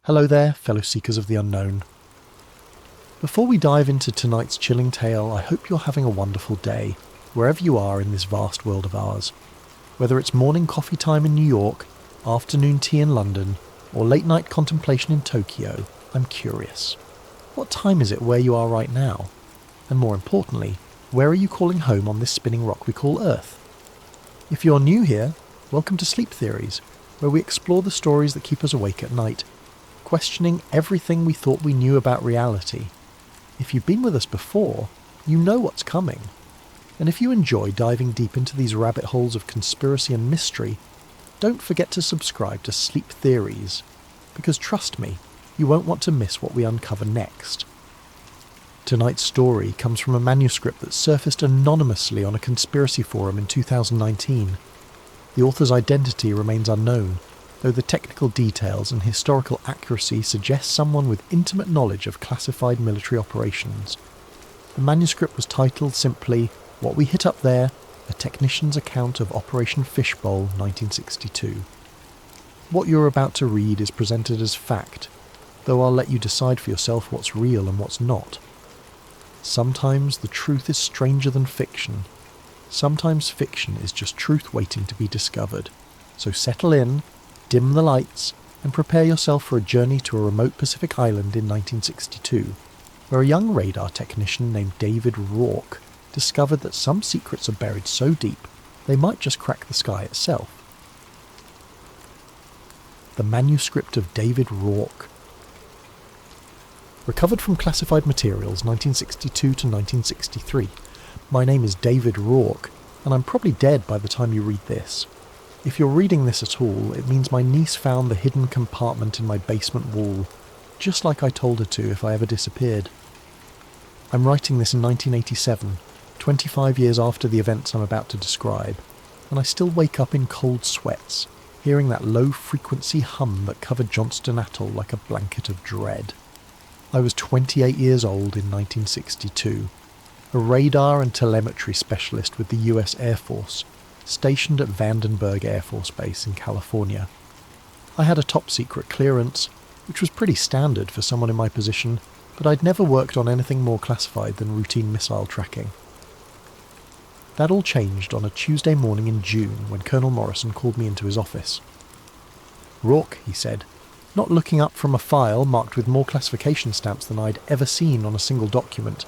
Hello there, fellow seekers of the unknown. Before we dive into tonight's chilling tale, I hope you're having a wonderful day, wherever you are in this vast world of ours. Whether it's morning coffee time in New York, afternoon tea in London, or late night contemplation in Tokyo, I'm curious. What time is it where you are right now? And more importantly, where are you calling home on this spinning rock we call Earth? If you're new here, welcome to Sleep Theories, where we explore the stories that keep us awake at night, questioning everything we thought we knew about reality. If you've been with us before, you know what's coming. And if you enjoy diving deep into these rabbit holes of conspiracy and mystery, don't forget to subscribe to Sleep Theories, because trust me, you won't want to miss what we uncover next. Tonight's story comes from a manuscript that surfaced anonymously on a conspiracy forum in 2019. The author's identity remains unknown, though the technical details and historical accuracy suggest someone with intimate knowledge of classified military operations. The manuscript was titled simply, "What We Hit Up There, A Technician's Account of Operation Fishbowl, 1962. What you're about to read is presented as fact, though I'll let you decide for yourself what's real and what's not. Sometimes the truth is stranger than fiction. Sometimes fiction is just truth waiting to be discovered. So settle in, dim the lights, and prepare yourself for a journey to a remote Pacific island in 1962, where a young radar technician named David Rourke discovered that some secrets are buried so deep they might just crack the sky itself. The Manuscript of David Rourke. Recovered from classified materials 1962 to 1963. My name is David Rourke, and I'm probably dead by the time you read this. If you're reading this at all, it means my niece found the hidden compartment in my basement wall, just like I told her to if I ever disappeared. I'm writing this in 1987, 25 years after the events I'm about to describe, and I still wake up in cold sweats, hearing that low-frequency hum that covered Johnston Atoll like a blanket of dread. I was 28 years old in 1962, a radar and telemetry specialist with the US Air Force, stationed at Vandenberg Air Force Base in California. I had a top-secret clearance, which was pretty standard for someone in my position, but I'd never worked on anything more classified than routine missile tracking. That all changed on a Tuesday morning in June when Colonel Morrison called me into his office. "Rourke," he said, not looking up from a file marked with more classification stamps than I'd ever seen on a single document.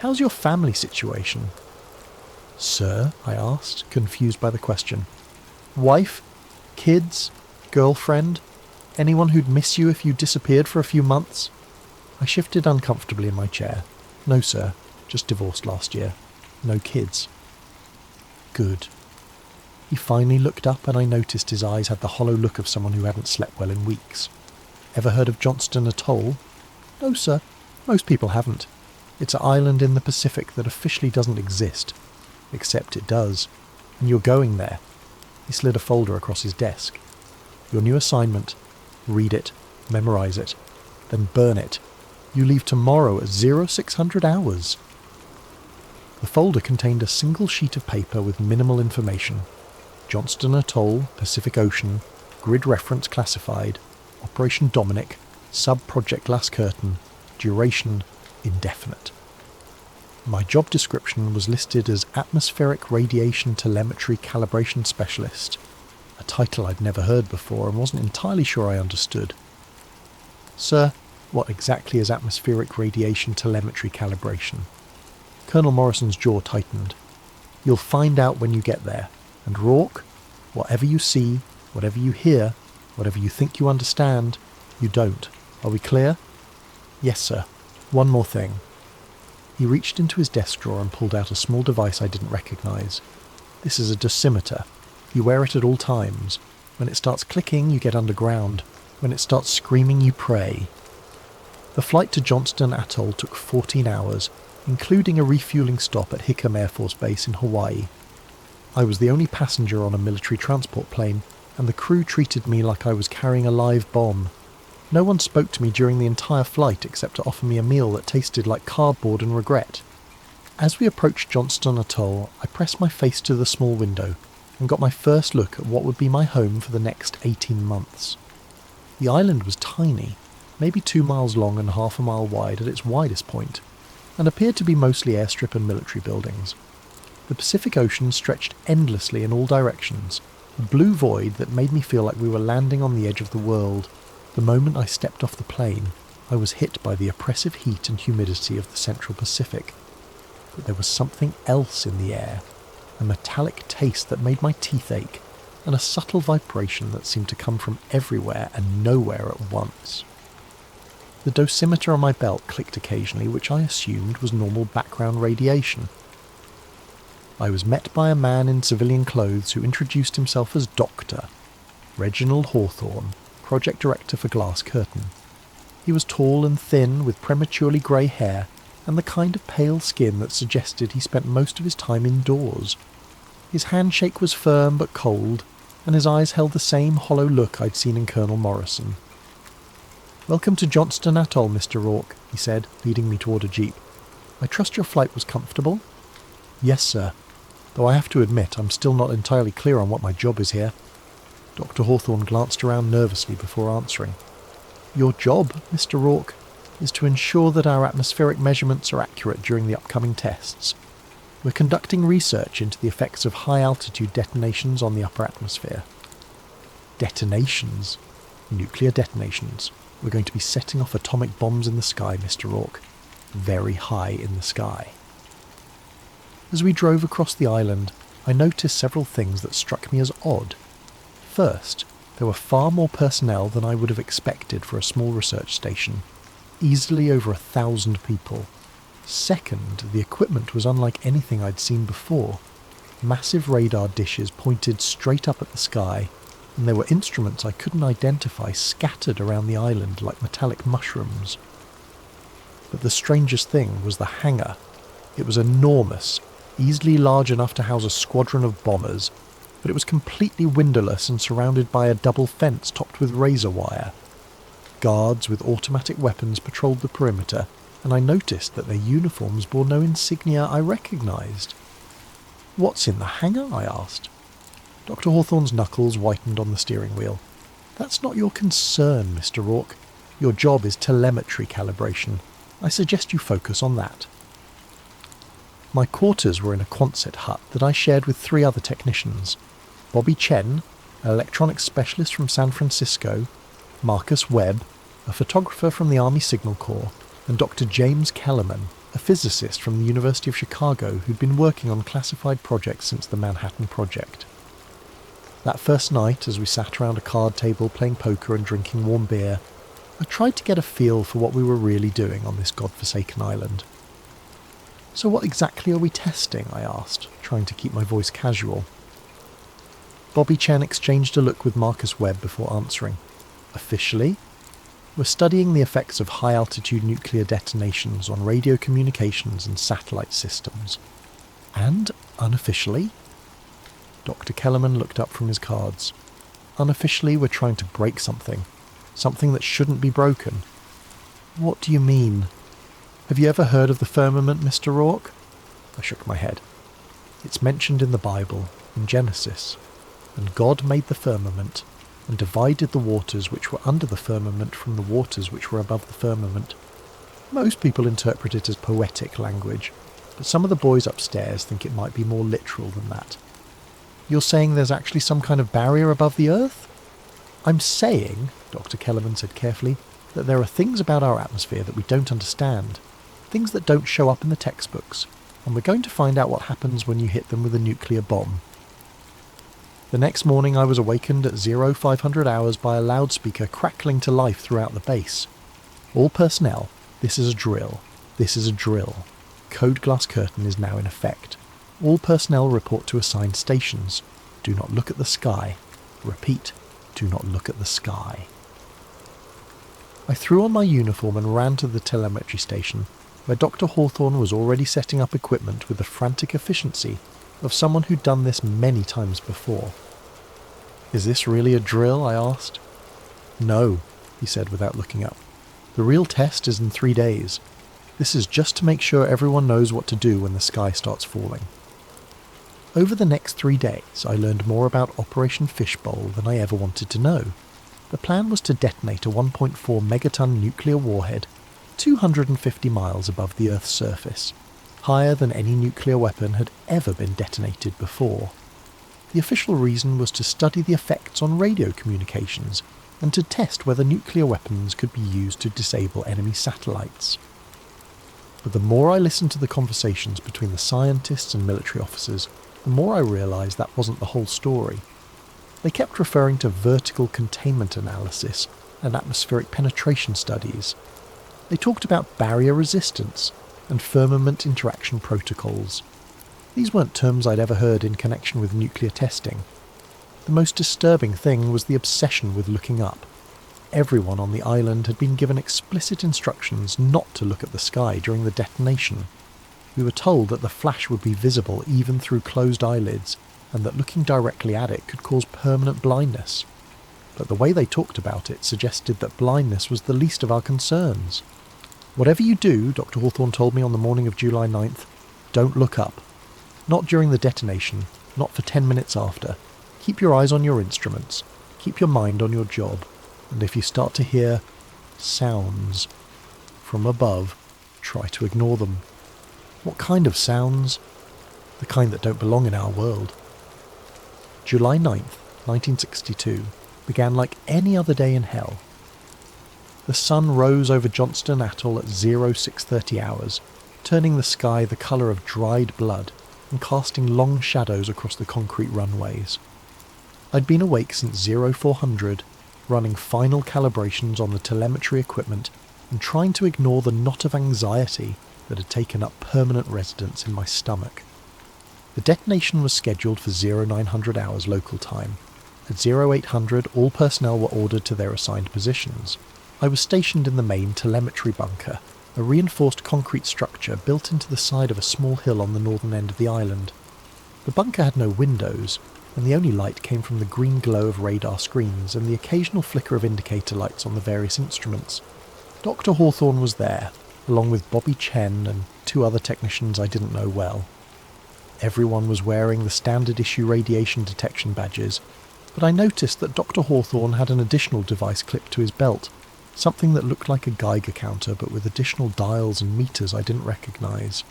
"How's your family situation?" "Sir?" I asked, confused by the question. "Wife? Kids? Girlfriend? Anyone who'd miss you if you disappeared for a few months?" I shifted uncomfortably in my chair. "No, sir. Just divorced last year. No kids." "Good." He finally looked up and I noticed his eyes had the hollow look of someone who hadn't slept well in weeks. "Ever heard of Johnston Atoll?" "No, sir. Most people haven't. It's an island in the Pacific that officially doesn't exist. Except it does. And you're going there." He slid a folder across his desk. "Your new assignment. Read it. Memorize it. Then burn it. You leave tomorrow at 0600 hours. The folder contained a single sheet of paper with minimal information. Johnston Atoll, Pacific Ocean, grid reference classified, Operation Dominic, sub-project Glass Curtain, duration indefinite. My job description was listed as Atmospheric Radiation Telemetry Calibration Specialist, a title I'd never heard before and wasn't entirely sure I understood. "Sir, what exactly is Atmospheric Radiation Telemetry Calibration?" Colonel Morrison's jaw tightened. "You'll find out when you get there. And Rourke, whatever you see, whatever you hear, whatever you think you understand, you don't. Are we clear?" "Yes, sir. One more thing." He reached into his desk drawer and pulled out a small device I didn't recognize. "This is a dosimeter. You wear it at all times. When it starts clicking, you get underground. When it starts screaming, you pray." The flight to Johnston Atoll took 14 hours, including a refueling stop at Hickam Air Force Base in Hawaii. I was the only passenger on a military transport plane, and the crew treated me like I was carrying a live bomb. No one spoke to me during the entire flight except to offer me a meal that tasted like cardboard and regret. As we approached Johnston Atoll, I pressed my face to the small window and got my first look at what would be my home for the next 18 months. The island was tiny, maybe 2 miles long and half a mile wide at its widest point, and appeared to be mostly airstrip and military buildings. The Pacific Ocean stretched endlessly in all directions, a blue void that made me feel like we were landing on the edge of the world. The moment I stepped off the plane, I was hit by the oppressive heat and humidity of the Central Pacific. But there was something else in the air, a metallic taste that made my teeth ache, and a subtle vibration that seemed to come from everywhere and nowhere at once. The dosimeter on my belt clicked occasionally, which I assumed was normal background radiation. I was met by a man in civilian clothes who introduced himself as Dr. Reginald Hawthorne, project director for Glass Curtain. He was tall and thin, with prematurely grey hair, and the kind of pale skin that suggested he spent most of his time indoors. His handshake was firm but cold, and his eyes held the same hollow look I'd seen in Colonel Morrison. "Welcome to Johnston Atoll, Mr. Rourke," he said, leading me toward a jeep. "I trust your flight was comfortable?" "Yes, sir. Though I have to admit I'm still not entirely clear on what my job is here." Dr. Hawthorne glanced around nervously before answering. "Your job, Mr. Rourke, is to ensure that our atmospheric measurements are accurate during the upcoming tests. We're conducting research into the effects of high-altitude detonations on the upper atmosphere." Detonations? Nuclear detonations. We're going to be setting off atomic bombs in the sky, Mr. Rourke. Very high in the sky. As we drove across the island, I noticed several things that struck me as odd. First, there were far more personnel than I would have expected for a small research station. Easily over 1,000 people. Second, the equipment was unlike anything I'd seen before. Massive radar dishes pointed straight up at the sky, and there were instruments I couldn't identify scattered around the island like metallic mushrooms. But the strangest thing was the hangar. It was enormous, easily large enough to house a squadron of bombers, but it was completely windowless and surrounded by a double fence topped with razor wire. Guards with automatic weapons patrolled the perimeter, and I noticed that their uniforms bore no insignia I recognised. "What's in the hangar?" I asked. Dr. Hawthorne's knuckles whitened on the steering wheel. "That's not your concern, Mr. Rourke. Your job is telemetry calibration. I suggest you focus on that." My quarters were in a Quonset hut that I shared with 3 other technicians. Bobby Chen, an electronics specialist from San Francisco, Marcus Webb, a photographer from the Army Signal Corps, and Dr. James Kellerman, a physicist from the University of Chicago who'd been working on classified projects since the Manhattan Project. That first night, as we sat around a card table playing poker and drinking warm beer, I tried to get a feel for what we were really doing on this godforsaken island. "So what exactly are we testing?" I asked, trying to keep my voice casual. Bobby Chen exchanged a look with Marcus Webb before answering. "Officially, we're studying the effects of high-altitude nuclear detonations on radio communications and satellite systems." "And unofficially?" Dr. Kellerman looked up from his cards. "Unofficially, we're trying to break something. Something that shouldn't be broken." "What do you mean?" "Have you ever heard of the firmament, Mr. Rourke?" I shook my head. "It's mentioned in the Bible, in Genesis. And God made the firmament, and divided the waters which were under the firmament from the waters which were above the firmament. Most people interpret it as poetic language, but some of the boys upstairs think it might be more literal than that." "You're saying there's actually some kind of barrier above the Earth?" "I'm saying," Dr. Kellerman said carefully, "that there are things about our atmosphere that we don't understand. Things that don't show up in the textbooks, and we're going to find out what happens when you hit them with a nuclear bomb." The next morning I was awakened at 0500 hours by a loudspeaker crackling to life throughout the base. "All personnel, this is a drill. This is a drill. Code Glass Curtain is now in effect. All personnel report to assigned stations. Do not look at the sky. Repeat, do not look at the sky." I threw on my uniform and ran to the telemetry station, where Dr. Hawthorne was already setting up equipment with the frantic efficiency of someone who'd done this many times before. "Is this really a drill?" I asked. "No," he said without looking up. "The real test is in 3 days. This is just to make sure everyone knows what to do when the sky starts falling." Over the next 3 days, I learned more about Operation Fishbowl than I ever wanted to know. The plan was to detonate a 1.4 megaton nuclear warhead 250 miles above the Earth's surface, higher than any nuclear weapon had ever been detonated before. The official reason was to study the effects on radio communications and to test whether nuclear weapons could be used to disable enemy satellites. But the more I listened to the conversations between the scientists and military officers, the more I realised that wasn't the whole story. They kept referring to vertical containment analysis and atmospheric penetration studies. They talked about barrier resistance and firmament interaction protocols. These weren't terms I'd ever heard in connection with nuclear testing. The most disturbing thing was the obsession with looking up. Everyone on the island had been given explicit instructions not to look at the sky during the detonation. We were told that the flash would be visible even through closed eyelids, and that looking directly at it could cause permanent blindness. But the way they talked about it suggested that blindness was the least of our concerns. Whatever you do, Dr. Hawthorne told me on the morning of July 9th, don't look up. Not during the detonation, not for 10 minutes after. Keep your eyes on your instruments, keep your mind on your job, and if you start to hear sounds from above, try to ignore them. What kind of sounds? The kind that don't belong in our world. July 9th, 1962, began like any other day in hell. The sun rose over Johnston Atoll at 0630 hours, turning the sky the colour of dried blood and casting long shadows across the concrete runways. I'd been awake since 0400, running final calibrations on the telemetry equipment and trying to ignore the knot of anxiety that had taken up permanent residence in my stomach. The detonation was scheduled for 0900 hours local time. At 0800, all personnel were ordered to their assigned positions. I was stationed in the main telemetry bunker, a reinforced concrete structure built into the side of a small hill on the northern end of the island. The bunker had no windows, and the only light came from the green glow of radar screens and the occasional flicker of indicator lights on the various instruments. Dr. Hawthorne was there, along with Bobby Chen and 2 other technicians I didn't know well. Everyone was wearing the standard issue radiation detection badges, but I noticed that Dr. Hawthorne had an additional device clipped to his belt, something that looked like a Geiger counter but with additional dials and meters I didn't recognise.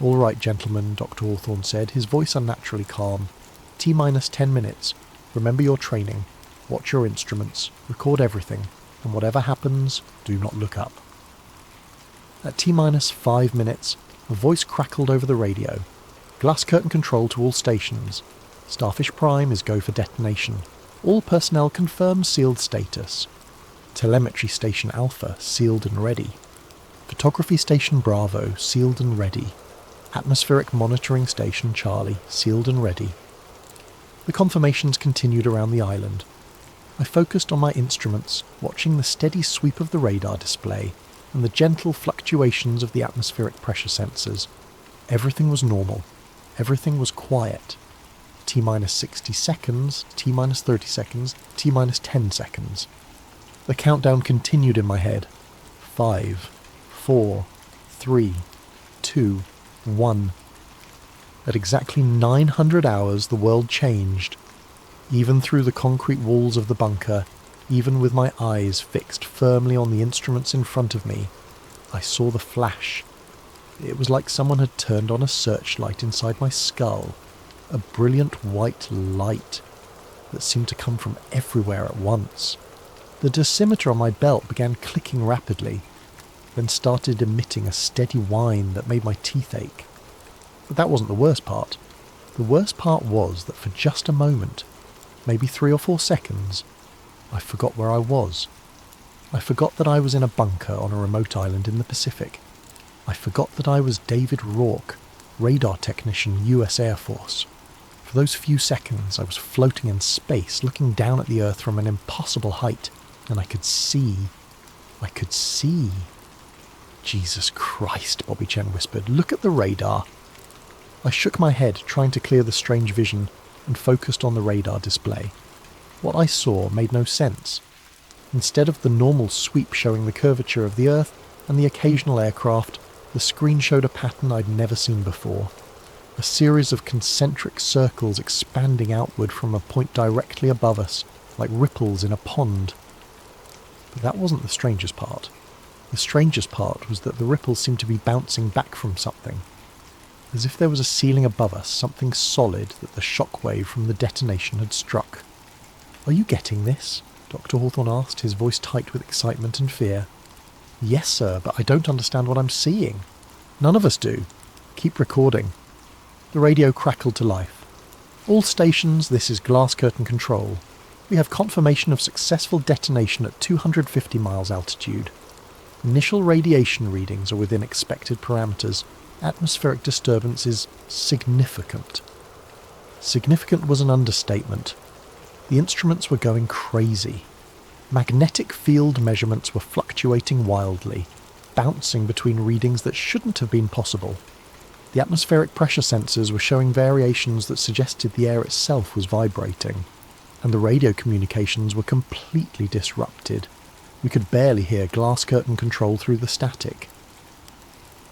"All right, gentlemen," Dr. Hawthorne said, his voice unnaturally calm. T-minus 10 minutes. Remember your training. Watch your instruments. Record everything. And whatever happens, do not look up. At T-minus 5 minutes, a voice crackled over the radio. "Glass curtain control to all stations. Starfish Prime is go for detonation. All personnel confirm sealed status. Telemetry Station Alpha sealed and ready. Photography Station Bravo sealed and ready. Atmospheric Monitoring Station Charlie sealed and ready." The confirmations continued around the island. I focused on my instruments, watching the steady sweep of the radar display and the gentle fluctuations of the atmospheric pressure sensors. Everything was normal. Everything was quiet. T-minus 60 seconds, T-minus 30 seconds, T-minus 10 seconds. The countdown continued in my head. 5, 4, 3, 2, 1. At exactly 900 hours, the world changed. Even through the concrete walls of the bunker, even with my eyes fixed firmly on the instruments in front of me, I saw the flash. It was like someone had turned on a searchlight inside my skull, a brilliant white light that seemed to come from everywhere at once. The dosimeter on my belt began clicking rapidly, then started emitting a steady whine that made my teeth ache. But that wasn't the worst part. The worst part was that for just a moment, maybe 3 or 4 seconds, I forgot where I was. I forgot that I was in a bunker on a remote island in the Pacific. I forgot that I was David Rourke, radar technician, US Air Force. For those few seconds, I was floating in space, looking down at the Earth from an impossible height, and I could see. "Jesus Christ," Bobby Chen whispered, "look at the radar." I shook my head, trying to clear the strange vision, and focused on the radar display. What I saw made no sense. Instead of the normal sweep showing the curvature of the Earth and the occasional aircraft, the screen showed a pattern I'd never seen before. A series of concentric circles expanding outward from a point directly above us, like ripples in a pond. But that wasn't the strangest part. The strangest part was that the ripples seemed to be bouncing back from something, as if there was a ceiling above us, something solid that the shockwave from the detonation had struck. "Are you getting this?" Dr. Hawthorne asked, his voice tight with excitement and fear. "Yes, sir, but I don't understand what I'm seeing." "None of us do. Keep recording." The radio crackled to life. "All stations, this is Glass Curtain Control. We have confirmation of successful detonation at 250 miles altitude. Initial radiation readings are within expected parameters. Atmospheric disturbance is significant." Significant was an understatement. The instruments were going crazy. Magnetic field measurements were fluctuating wildly, bouncing between readings that shouldn't have been possible. The atmospheric pressure sensors were showing variations that suggested the air itself was vibrating, and the radio communications were completely disrupted. We could barely hear Glass Curtain Control through the static.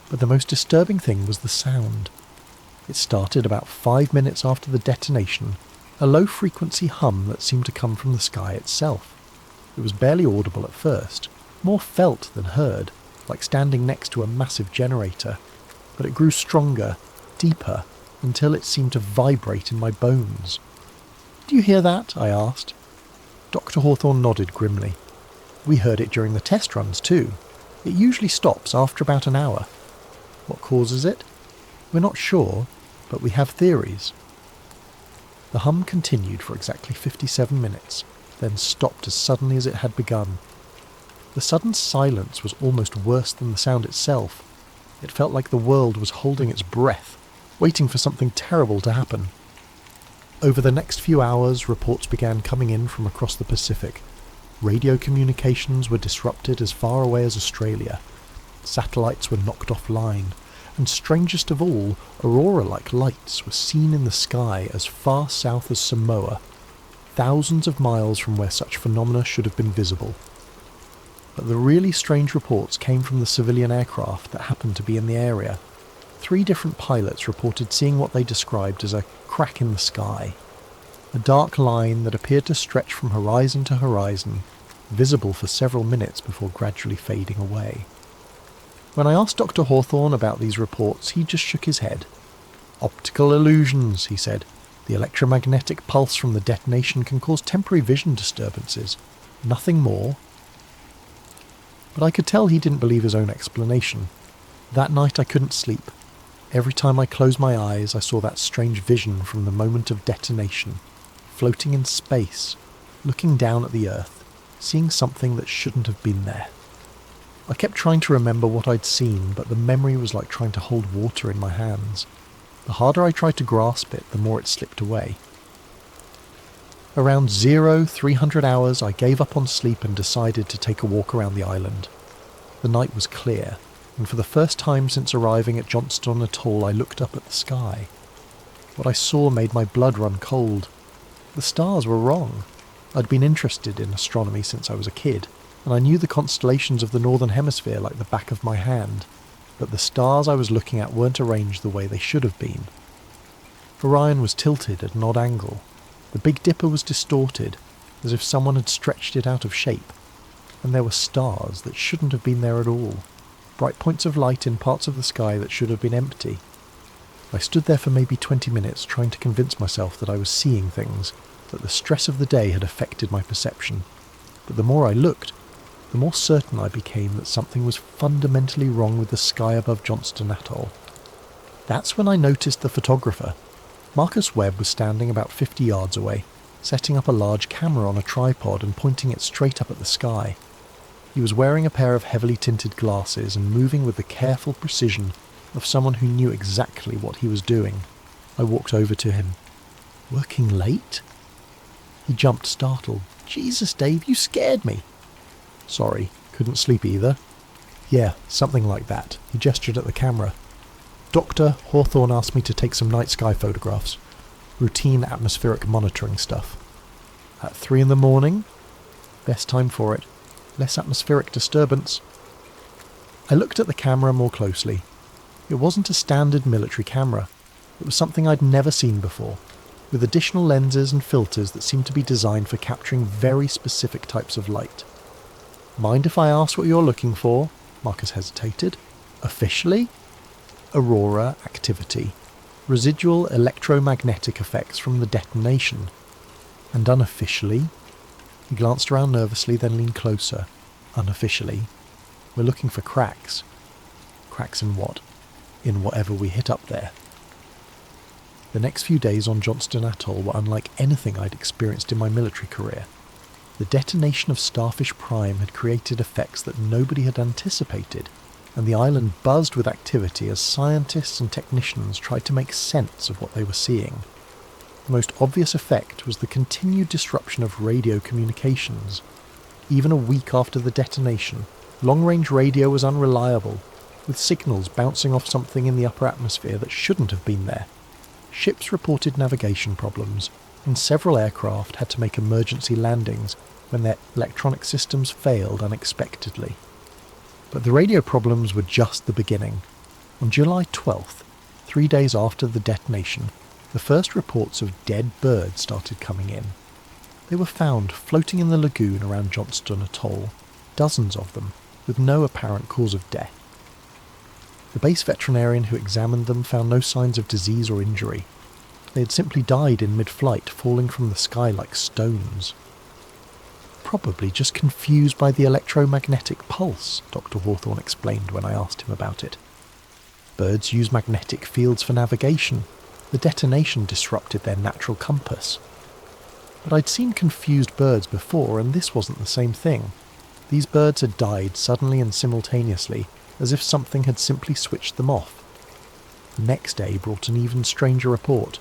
But the most disturbing thing was the sound. It started about 5 minutes after the detonation, a low-frequency hum that seemed to come from the sky itself. It was barely audible at first, more felt than heard, like standing next to a massive generator, but it grew stronger, deeper, until it seemed to vibrate in my bones. "Do you hear that?" I asked. Dr. Hawthorne nodded grimly. "We heard it during the test runs too. It usually stops after about an hour. What causes it? We're not sure, but we have theories." The hum continued for exactly 57 minutes, then stopped as suddenly as it had begun. The sudden silence was almost worse than the sound itself. It felt like the world was holding its breath, waiting for something terrible to happen. Over the next few hours, reports began coming in from across the Pacific. Radio communications were disrupted as far away as Australia. Satellites were knocked offline, and strangest of all, aurora-like lights were seen in the sky as far south as Samoa, thousands of miles from where such phenomena should have been visible. But the really strange reports came from the civilian aircraft that happened to be in the area. 3 different pilots reported seeing what they described as a crack in the sky, a dark line that appeared to stretch from horizon to horizon, visible for several minutes before gradually fading away. When I asked Dr. Hawthorne about these reports, he just shook his head. "Optical illusions," he said. "The electromagnetic pulse from the detonation can cause temporary vision disturbances. Nothing more." But I could tell he didn't believe his own explanation. That night I couldn't sleep. Every time I closed my eyes, I saw that strange vision from the moment of detonation, floating in space, looking down at the Earth, seeing something that shouldn't have been there. I kept trying to remember what I'd seen, but the memory was like trying to hold water in my hands. The harder I tried to grasp it, the more it slipped away. Around 0300 hours, I gave up on sleep and decided to take a walk around the island. The night was clear, and for the first time since arriving at Johnston Atoll, I looked up at the sky. What I saw made my blood run cold. The stars were wrong. I'd been interested in astronomy since I was a kid, and I knew the constellations of the Northern Hemisphere like the back of my hand, but the stars I was looking at weren't arranged the way they should have been. Orion was tilted at an odd angle. The Big Dipper was distorted, as if someone had stretched it out of shape, and there were stars that shouldn't have been there at all, bright points of light in parts of the sky that should have been empty. I stood there for maybe 20 minutes trying to convince myself that I was seeing things, that the stress of the day had affected my perception. But the more I looked, the more certain I became that something was fundamentally wrong with the sky above Johnston Atoll. That's when I noticed the photographer. Marcus Webb was standing about 50 yards away, setting up a large camera on a tripod and pointing it straight up at the sky. He was wearing a pair of heavily tinted glasses and moving with the careful precision of someone who knew exactly what he was doing. I walked over to him. "Working late?" He jumped, startled. "Jesus, Dave, you scared me." "Sorry, couldn't sleep either?" "Yeah, something like that." He gestured at the camera. "Dr. Hawthorne asked me to take some night sky photographs. Routine atmospheric monitoring stuff." "At 3 in the morning?" "Best time for it. Less atmospheric disturbance." I looked at the camera more closely. It wasn't a standard military camera. It was something I'd never seen before. with additional lenses and filters that seem to be designed for capturing very specific types of light. Mind if I ask what you're looking for? Marcus hesitated. Officially? Aurora activity. Residual electromagnetic effects from the detonation. And unofficially? He glanced around nervously, then leaned closer. Unofficially, we're looking for cracks. Cracks in what? In whatever we hit up there. The next few days on Johnston Atoll were unlike anything I'd experienced in my military career. The detonation of Starfish Prime had created effects that nobody had anticipated, and the island buzzed with activity as scientists and technicians tried to make sense of what they were seeing. The most obvious effect was the continued disruption of radio communications. Even a week after the detonation, long-range radio was unreliable, with signals bouncing off something in the upper atmosphere that shouldn't have been there. Ships reported navigation problems, and several aircraft had to make emergency landings when their electronic systems failed unexpectedly. But the radio problems were just the beginning. On July 12th, 3 days after the detonation, the first reports of dead birds started coming in. They were found floating in the lagoon around Johnston Atoll, dozens of them, with no apparent cause of death. The base veterinarian who examined them found no signs of disease or injury. They had simply died in mid-flight, falling from the sky like stones. Probably just confused by the electromagnetic pulse, Dr. Hawthorne explained when I asked him about it. Birds use magnetic fields for navigation. The detonation disrupted their natural compass. But I'd seen confused birds before, and this wasn't the same thing. These birds had died suddenly and simultaneously, as if something had simply switched them off. The next day brought an even stranger report.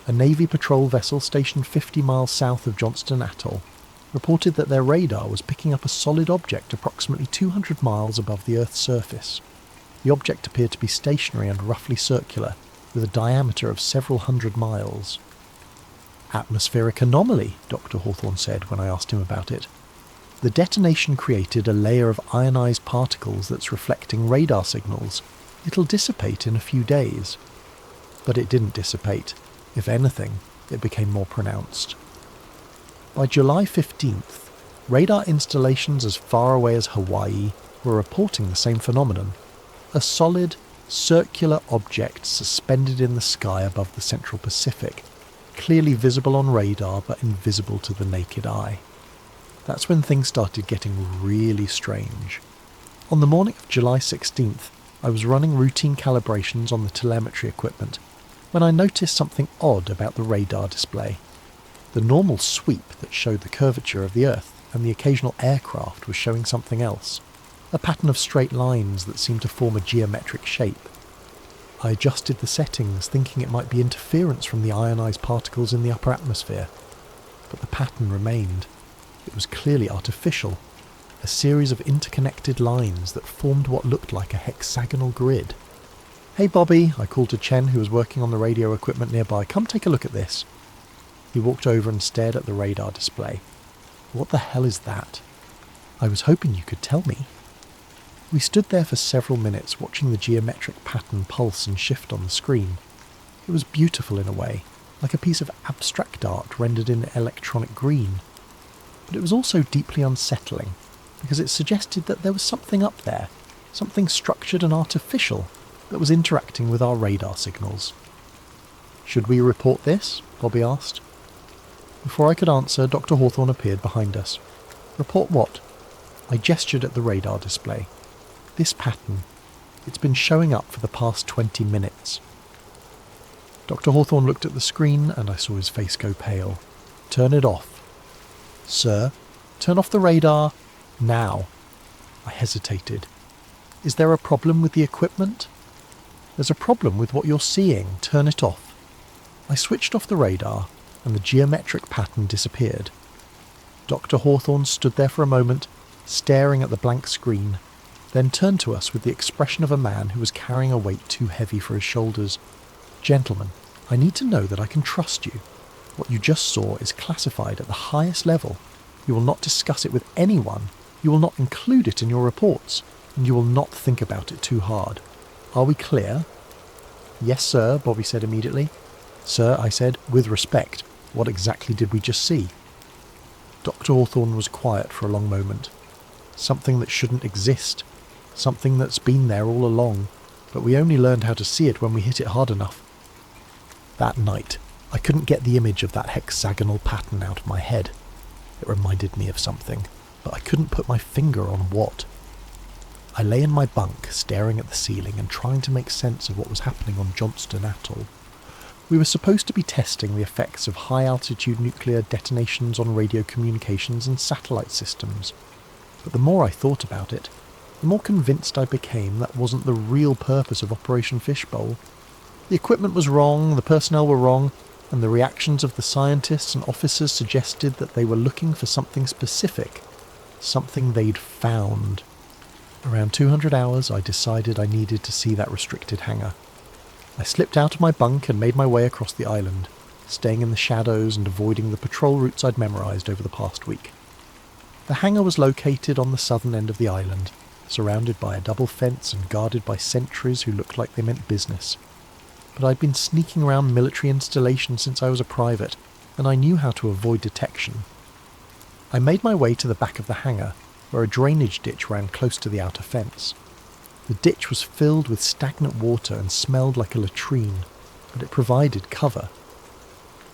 A Navy patrol vessel stationed 50 miles south of Johnston Atoll reported that their radar was picking up a solid object approximately 200 miles above the Earth's surface. The object appeared to be stationary and roughly circular, with a diameter of several hundred miles. Atmospheric anomaly, Dr. Hawthorne said when I asked him about it. The detonation created a layer of ionized particles that's reflecting radar signals. It'll dissipate in a few days. But it didn't dissipate. If anything, it became more pronounced. By July 15th, radar installations as far away as Hawaii were reporting the same phenomenon. A solid, circular object suspended in the sky above the Central Pacific, clearly visible on radar but invisible to the naked eye. That's when things started getting really strange. On the morning of July 16th, I was running routine calibrations on the telemetry equipment when I noticed something odd about the radar display. The normal sweep that showed the curvature of the Earth and the occasional aircraft was showing something else, a pattern of straight lines that seemed to form a geometric shape. I adjusted the settings, thinking it might be interference from the ionized particles in the upper atmosphere, but the pattern remained. It was clearly artificial, a series of interconnected lines that formed what looked like a hexagonal grid. "Hey Bobby," I called to Chen, who was working on the radio equipment nearby, "come take a look at this." He walked over and stared at the radar display. "What the hell is that?" "I was hoping you could tell me." We stood there for several minutes watching the geometric pattern pulse and shift on the screen. It was beautiful in a way, like a piece of abstract art rendered in electronic green. But it was also deeply unsettling, because it suggested that there was something up there, something structured and artificial, that was interacting with our radar signals. "Should we report this?" Bobby asked. Before I could answer, Dr. Hawthorne appeared behind us. "Report what?" I gestured at the radar display. "This pattern. It's been showing up for the past 20 minutes. Dr. Hawthorne looked at the screen and I saw his face go pale. "Turn it off." "Sir, turn off the radar now." I hesitated. "Is there a problem with the equipment?" "There's a problem with what you're seeing. Turn it off." I switched off the radar and the geometric pattern disappeared. Dr. Hawthorne stood there for a moment, staring at the blank screen, then turned to us with the expression of a man who was carrying a weight too heavy for his shoulders. "Gentlemen, I need to know that I can trust you. What you just saw is classified at the highest level. You will not discuss it with anyone. You will not include it in your reports, and you will not think about it too hard. Are we clear?" "Yes, sir," Bobby said immediately. "Sir," I said, "with respect, what exactly did we just see?" Dr. Hawthorne was quiet for a long moment. "Something that shouldn't exist. Something that's been there all along, but we only learned how to see it when we hit it hard enough." That night, I couldn't get the image of that hexagonal pattern out of my head. It reminded me of something, but I couldn't put my finger on what. I lay in my bunk, staring at the ceiling and trying to make sense of what was happening on Johnston Atoll. We were supposed to be testing the effects of high-altitude nuclear detonations on radio communications and satellite systems. But the more I thought about it, the more convinced I became that wasn't the real purpose of Operation Fishbowl. The equipment was wrong, the personnel were wrong, and the reactions of the scientists and officers suggested that they were looking for something specific, something they'd found. Around 200 hours, I decided I needed to see that restricted hangar. I slipped out of my bunk and made my way across the island, staying in the shadows and avoiding the patrol routes I'd memorised over the past week. The hangar was located on the southern end of the island, surrounded by a double fence and guarded by sentries who looked like they meant business. But I'd been sneaking around military installations since I was a private, and I knew how to avoid detection. I made my way to the back of the hangar, where a drainage ditch ran close to the outer fence. The ditch was filled with stagnant water and smelled like a latrine, but it provided cover.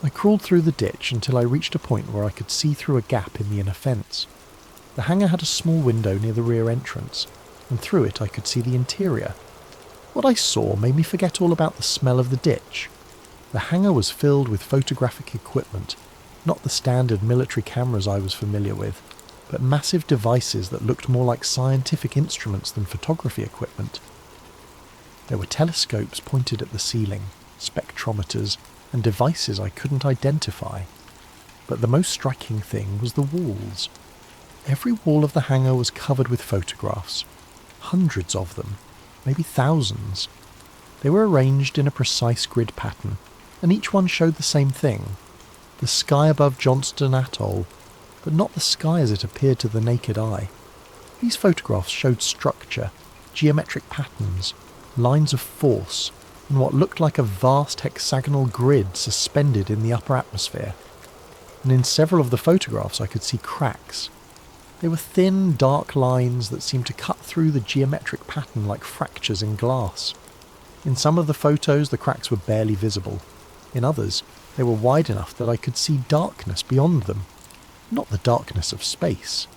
I crawled through the ditch until I reached a point where I could see through a gap in the inner fence. The hangar had a small window near the rear entrance, and through it I could see the interior. What I saw made me forget all about the smell of the ditch. The hangar was filled with photographic equipment, not the standard military cameras I was familiar with, but massive devices that looked more like scientific instruments than photography equipment. There were telescopes pointed at the ceiling, spectrometers, and devices I couldn't identify. But the most striking thing was the walls. Every wall of the hangar was covered with photographs, hundreds of them, maybe thousands. They were arranged in a precise grid pattern, and each one showed the same thing: the sky above Johnston Atoll, but not the sky as it appeared to the naked eye. These photographs showed structure, geometric patterns, lines of force, and what looked like a vast hexagonal grid suspended in the upper atmosphere. And in several of the photographs I could see cracks. They were thin, dark lines that seemed to cut through the geometric pattern like fractures in glass. In some of the photos the cracks were barely visible. In others, they were wide enough that I could see darkness beyond them. Not the darkness of space,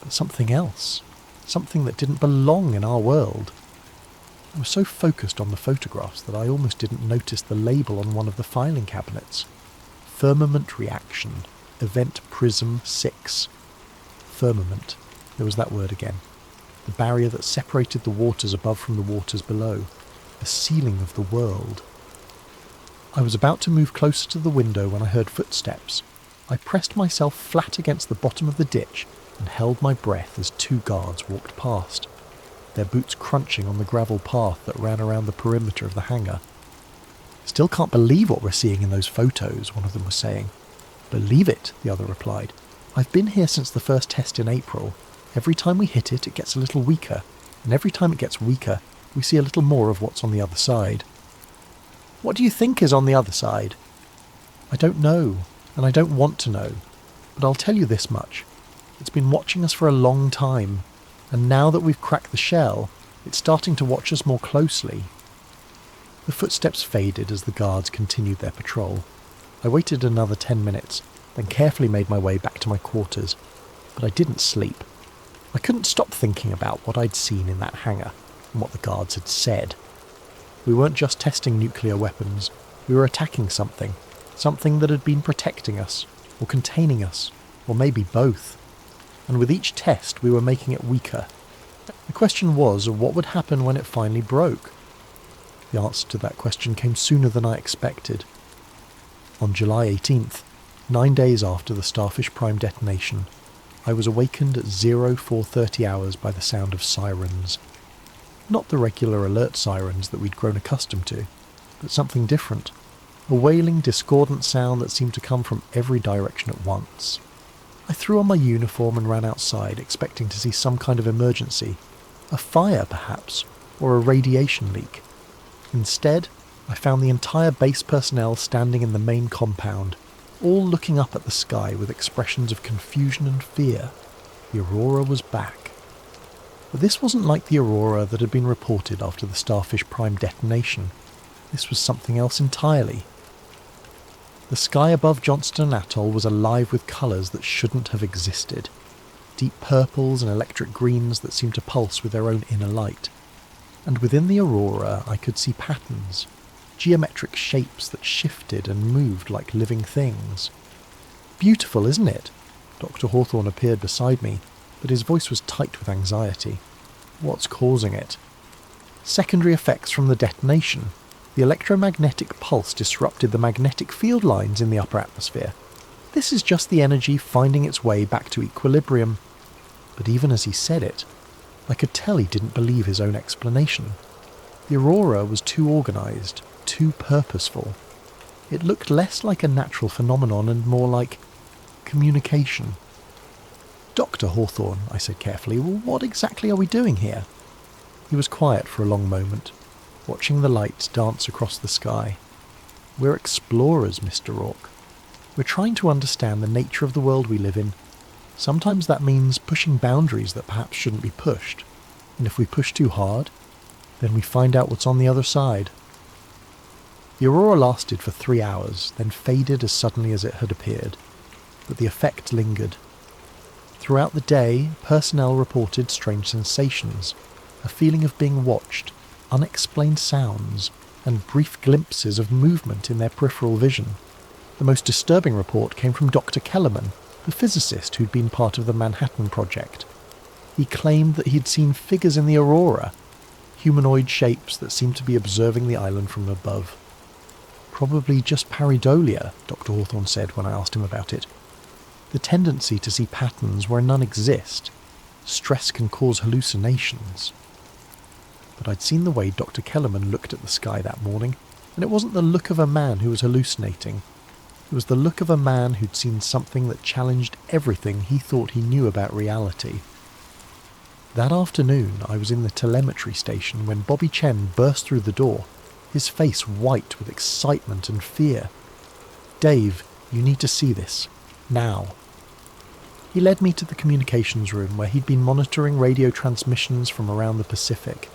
but something else. Something that didn't belong in our world. I was so focused on the photographs that I almost didn't notice the label on one of the filing cabinets. Firmament reaction. Event Prism 6. Firmament. There was that word again. The barrier that separated the waters above from the waters below. The ceiling of the world. I was about to move closer to the window when I heard footsteps. I pressed myself flat against the bottom of the ditch and held my breath as two guards walked past, their boots crunching on the gravel path that ran around the perimeter of the hangar. "Still can't believe what we're seeing in those photos," one of them was saying. "Believe it," the other replied. "I've been here since the first test in April. Every time we hit it, it gets a little weaker, and every time it gets weaker, we see a little more of what's on the other side." "What do you think is on the other side?" "I don't know. And I don't want to know, but I'll tell you this much. It's been watching us for a long time, and now that we've cracked the shell, it's starting to watch us more closely." The footsteps faded as the guards continued their patrol. I waited another 10 minutes, then carefully made my way back to my quarters, but I didn't sleep. I couldn't stop thinking about what I'd seen in that hangar, and what the guards had said. We weren't just testing nuclear weapons, we were attacking something. Something that had been protecting us, or containing us, or maybe both. And with each test we were making it weaker. The question was, what would happen when it finally broke? The answer to that question came sooner than I expected. On July 18th, 9 days after the Starfish Prime detonation, I was awakened at 0430 hours by the sound of sirens. Not the regular alert sirens that we'd grown accustomed to, but something different. A wailing, discordant sound that seemed to come from every direction at once. I threw on my uniform and ran outside, expecting to see some kind of emergency. A fire, perhaps, or a radiation leak. Instead, I found the entire base personnel standing in the main compound, all looking up at the sky with expressions of confusion and fear. The Aurora was back. But this wasn't like the Aurora that had been reported after the Starfish Prime detonation. This was something else entirely. The sky above Johnston Atoll was alive with colours that shouldn't have existed. Deep purples and electric greens that seemed to pulse with their own inner light. And within the Aurora I could see patterns, geometric shapes that shifted and moved like living things. Beautiful, isn't it? Dr. Hawthorne appeared beside me, but his voice was tight with anxiety. What's causing it? Secondary effects from the detonation. The electromagnetic pulse disrupted the magnetic field lines in the upper atmosphere. This is just the energy finding its way back to equilibrium. But even as he said it, I could tell he didn't believe his own explanation. The Aurora was too organised, too purposeful. It looked less like a natural phenomenon and more like communication. Dr. Hawthorne, I said carefully, well, what exactly are we doing here? He was quiet for a long moment, watching the lights dance across the sky. We're explorers, Mr. Rourke. We're trying to understand the nature of the world we live in. Sometimes that means pushing boundaries that perhaps shouldn't be pushed. And if we push too hard, then we find out what's on the other side. The Aurora lasted for 3 hours, then faded as suddenly as it had appeared. But the effect lingered. Throughout the day, personnel reported strange sensations, a feeling of being watched, unexplained sounds, and brief glimpses of movement in their peripheral vision. The most disturbing report came from Dr. Kellerman, the physicist who'd been part of the Manhattan Project. He claimed that he'd seen figures in the Aurora, humanoid shapes that seemed to be observing the island from above. Probably just pareidolia, Dr. Hawthorne said when I asked him about it. The tendency to see patterns where none exist. Stress can cause hallucinations. But I'd seen the way Dr. Kellerman looked at the sky that morning, and it wasn't the look of a man who was hallucinating. It was the look of a man who'd seen something that challenged everything he thought he knew about reality. That afternoon I was in the telemetry station when Bobby Chen burst through the door, his face white with excitement and fear. "Dave, you need to see this. Now." He led me to the communications room where he'd been monitoring radio transmissions from around the Pacific.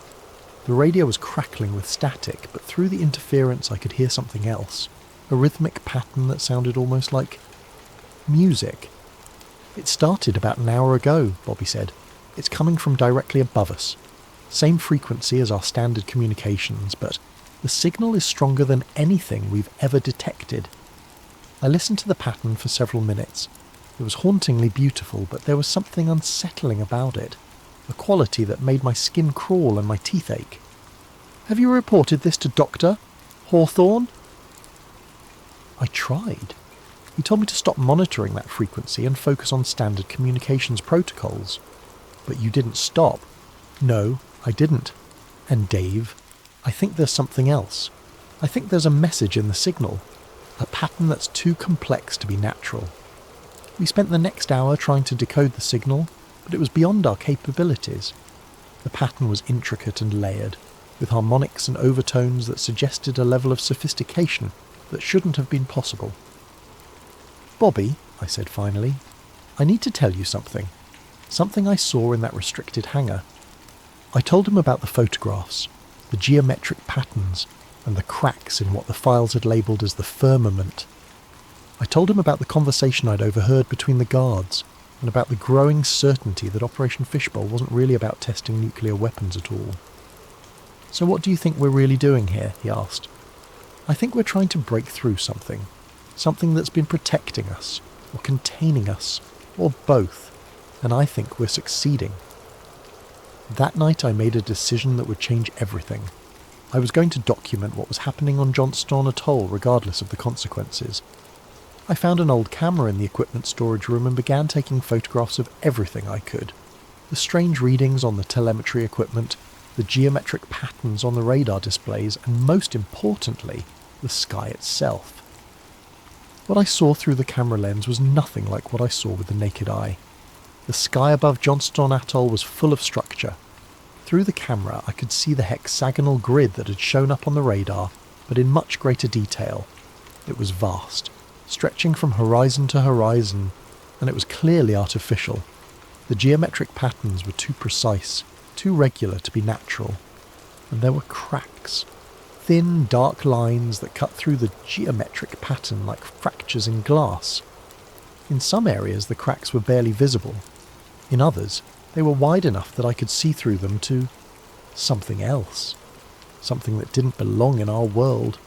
The radio was crackling with static, but through the interference I could hear something else, a rhythmic pattern that sounded almost like music. "It started about an hour ago," Bobby said. "It's coming from directly above us. Same frequency as our standard communications, but the signal is stronger than anything we've ever detected." I listened to the pattern for several minutes. It was hauntingly beautiful, but there was something unsettling about it, a quality that made my skin crawl and my teeth ache. "Have you reported this to Dr. Hawthorne?" I tried. He told me to stop monitoring that frequency and focus on standard communications protocols. "But you didn't stop." "No, I didn't. And Dave, I think there's something else. I think there's a message in the signal, a pattern that's too complex to be natural." We spent the next hour trying to decode the signal, but it was beyond our capabilities. The pattern was intricate and layered, with harmonics and overtones that suggested a level of sophistication that shouldn't have been possible. "Bobby," I said finally, "I need to tell you something. Something I saw in that restricted hangar." I told him about the photographs, the geometric patterns, and the cracks in what the files had labelled as the firmament. I told him about the conversation I'd overheard between the guards, and about the growing certainty that Operation Fishbowl wasn't really about testing nuclear weapons at all. "So what do you think we're really doing here?" he asked. "I think we're trying to break through something that's been protecting us, or containing us, or both, and I think we're succeeding." That night I made a decision that would change everything. I was going to document what was happening on Johnston Atoll regardless of the consequences. I found an old camera in the equipment storage room and began taking photographs of everything I could. The strange readings on the telemetry equipment, the geometric patterns on the radar displays, and most importantly, the sky itself. What I saw through the camera lens was nothing like what I saw with the naked eye. The sky above Johnston Atoll was full of structure. Through the camera I could see the hexagonal grid that had shown up on the radar, but in much greater detail. It was vast, stretching from horizon to horizon, and it was clearly artificial. The geometric patterns were too precise, too regular to be natural, and there were cracks. Thin, dark lines that cut through the geometric pattern like fractures in glass. In some areas the cracks were barely visible. In others, they were wide enough that I could see through them to something else. Something that didn't belong in our world.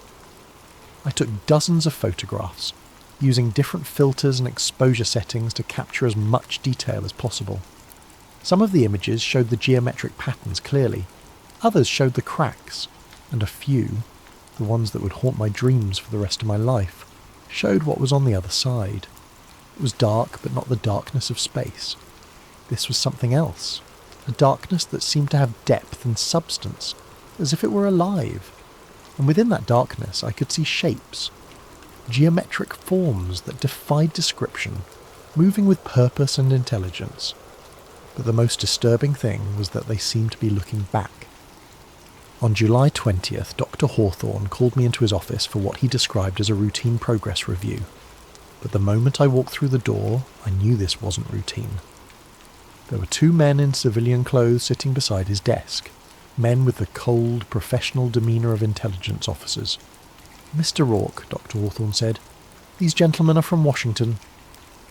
I took dozens of photographs, using different filters and exposure settings to capture as much detail as possible. Some of the images showed the geometric patterns clearly. Others showed the cracks, and a few, the ones that would haunt my dreams for the rest of my life, showed what was on the other side. It was dark, but not the darkness of space. This was something else, a darkness that seemed to have depth and substance, as if it were alive. And within that darkness I could see shapes, geometric forms that defied description, moving with purpose and intelligence. But the most disturbing thing was that they seemed to be looking back. On July 20th, Dr. Hawthorne called me into his office for what he described as a routine progress review. But the moment I walked through the door, I knew this wasn't routine. There were two men in civilian clothes sitting beside his desk, men with the cold, professional demeanour of intelligence officers. "Mr. Rourke," Dr. Hawthorne said, "these gentlemen are from Washington.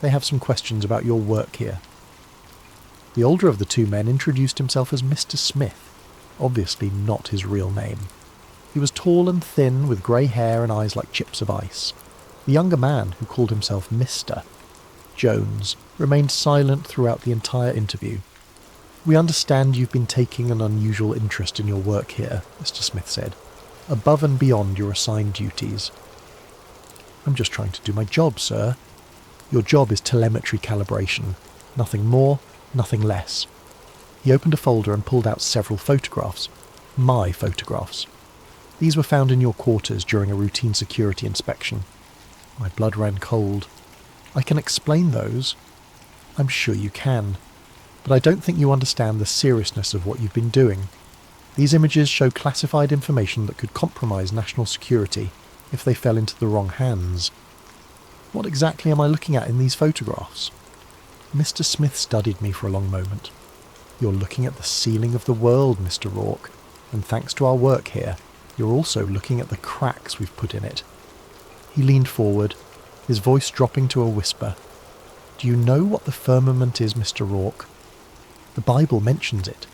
They have some questions about your work here." The older of the two men introduced himself as Mr. Smith, obviously not his real name. He was tall and thin, with grey hair and eyes like chips of ice. The younger man, who called himself Mr. Jones, remained silent throughout the entire interview. "We understand you've been taking an unusual interest in your work here," Mr. Smith said, "above and beyond your assigned duties." "I'm just trying to do my job, sir." "Your job is telemetry calibration. Nothing more, nothing less." He opened a folder and pulled out several photographs. My photographs. "These were found in your quarters during a routine security inspection." My blood ran cold. "I can explain those." "I'm sure you can. But I don't think you understand the seriousness of what you've been doing. These images show classified information that could compromise national security if they fell into the wrong hands." "What exactly am I looking at in these photographs?" Mr. Smith studied me for a long moment. "You're looking at the ceiling of the world, Mr. Rourke, and thanks to our work here, you're also looking at the cracks we've put in it." He leaned forward, his voice dropping to a whisper. "Do you know what the firmament is, Mr. Rourke? The Bible mentions it.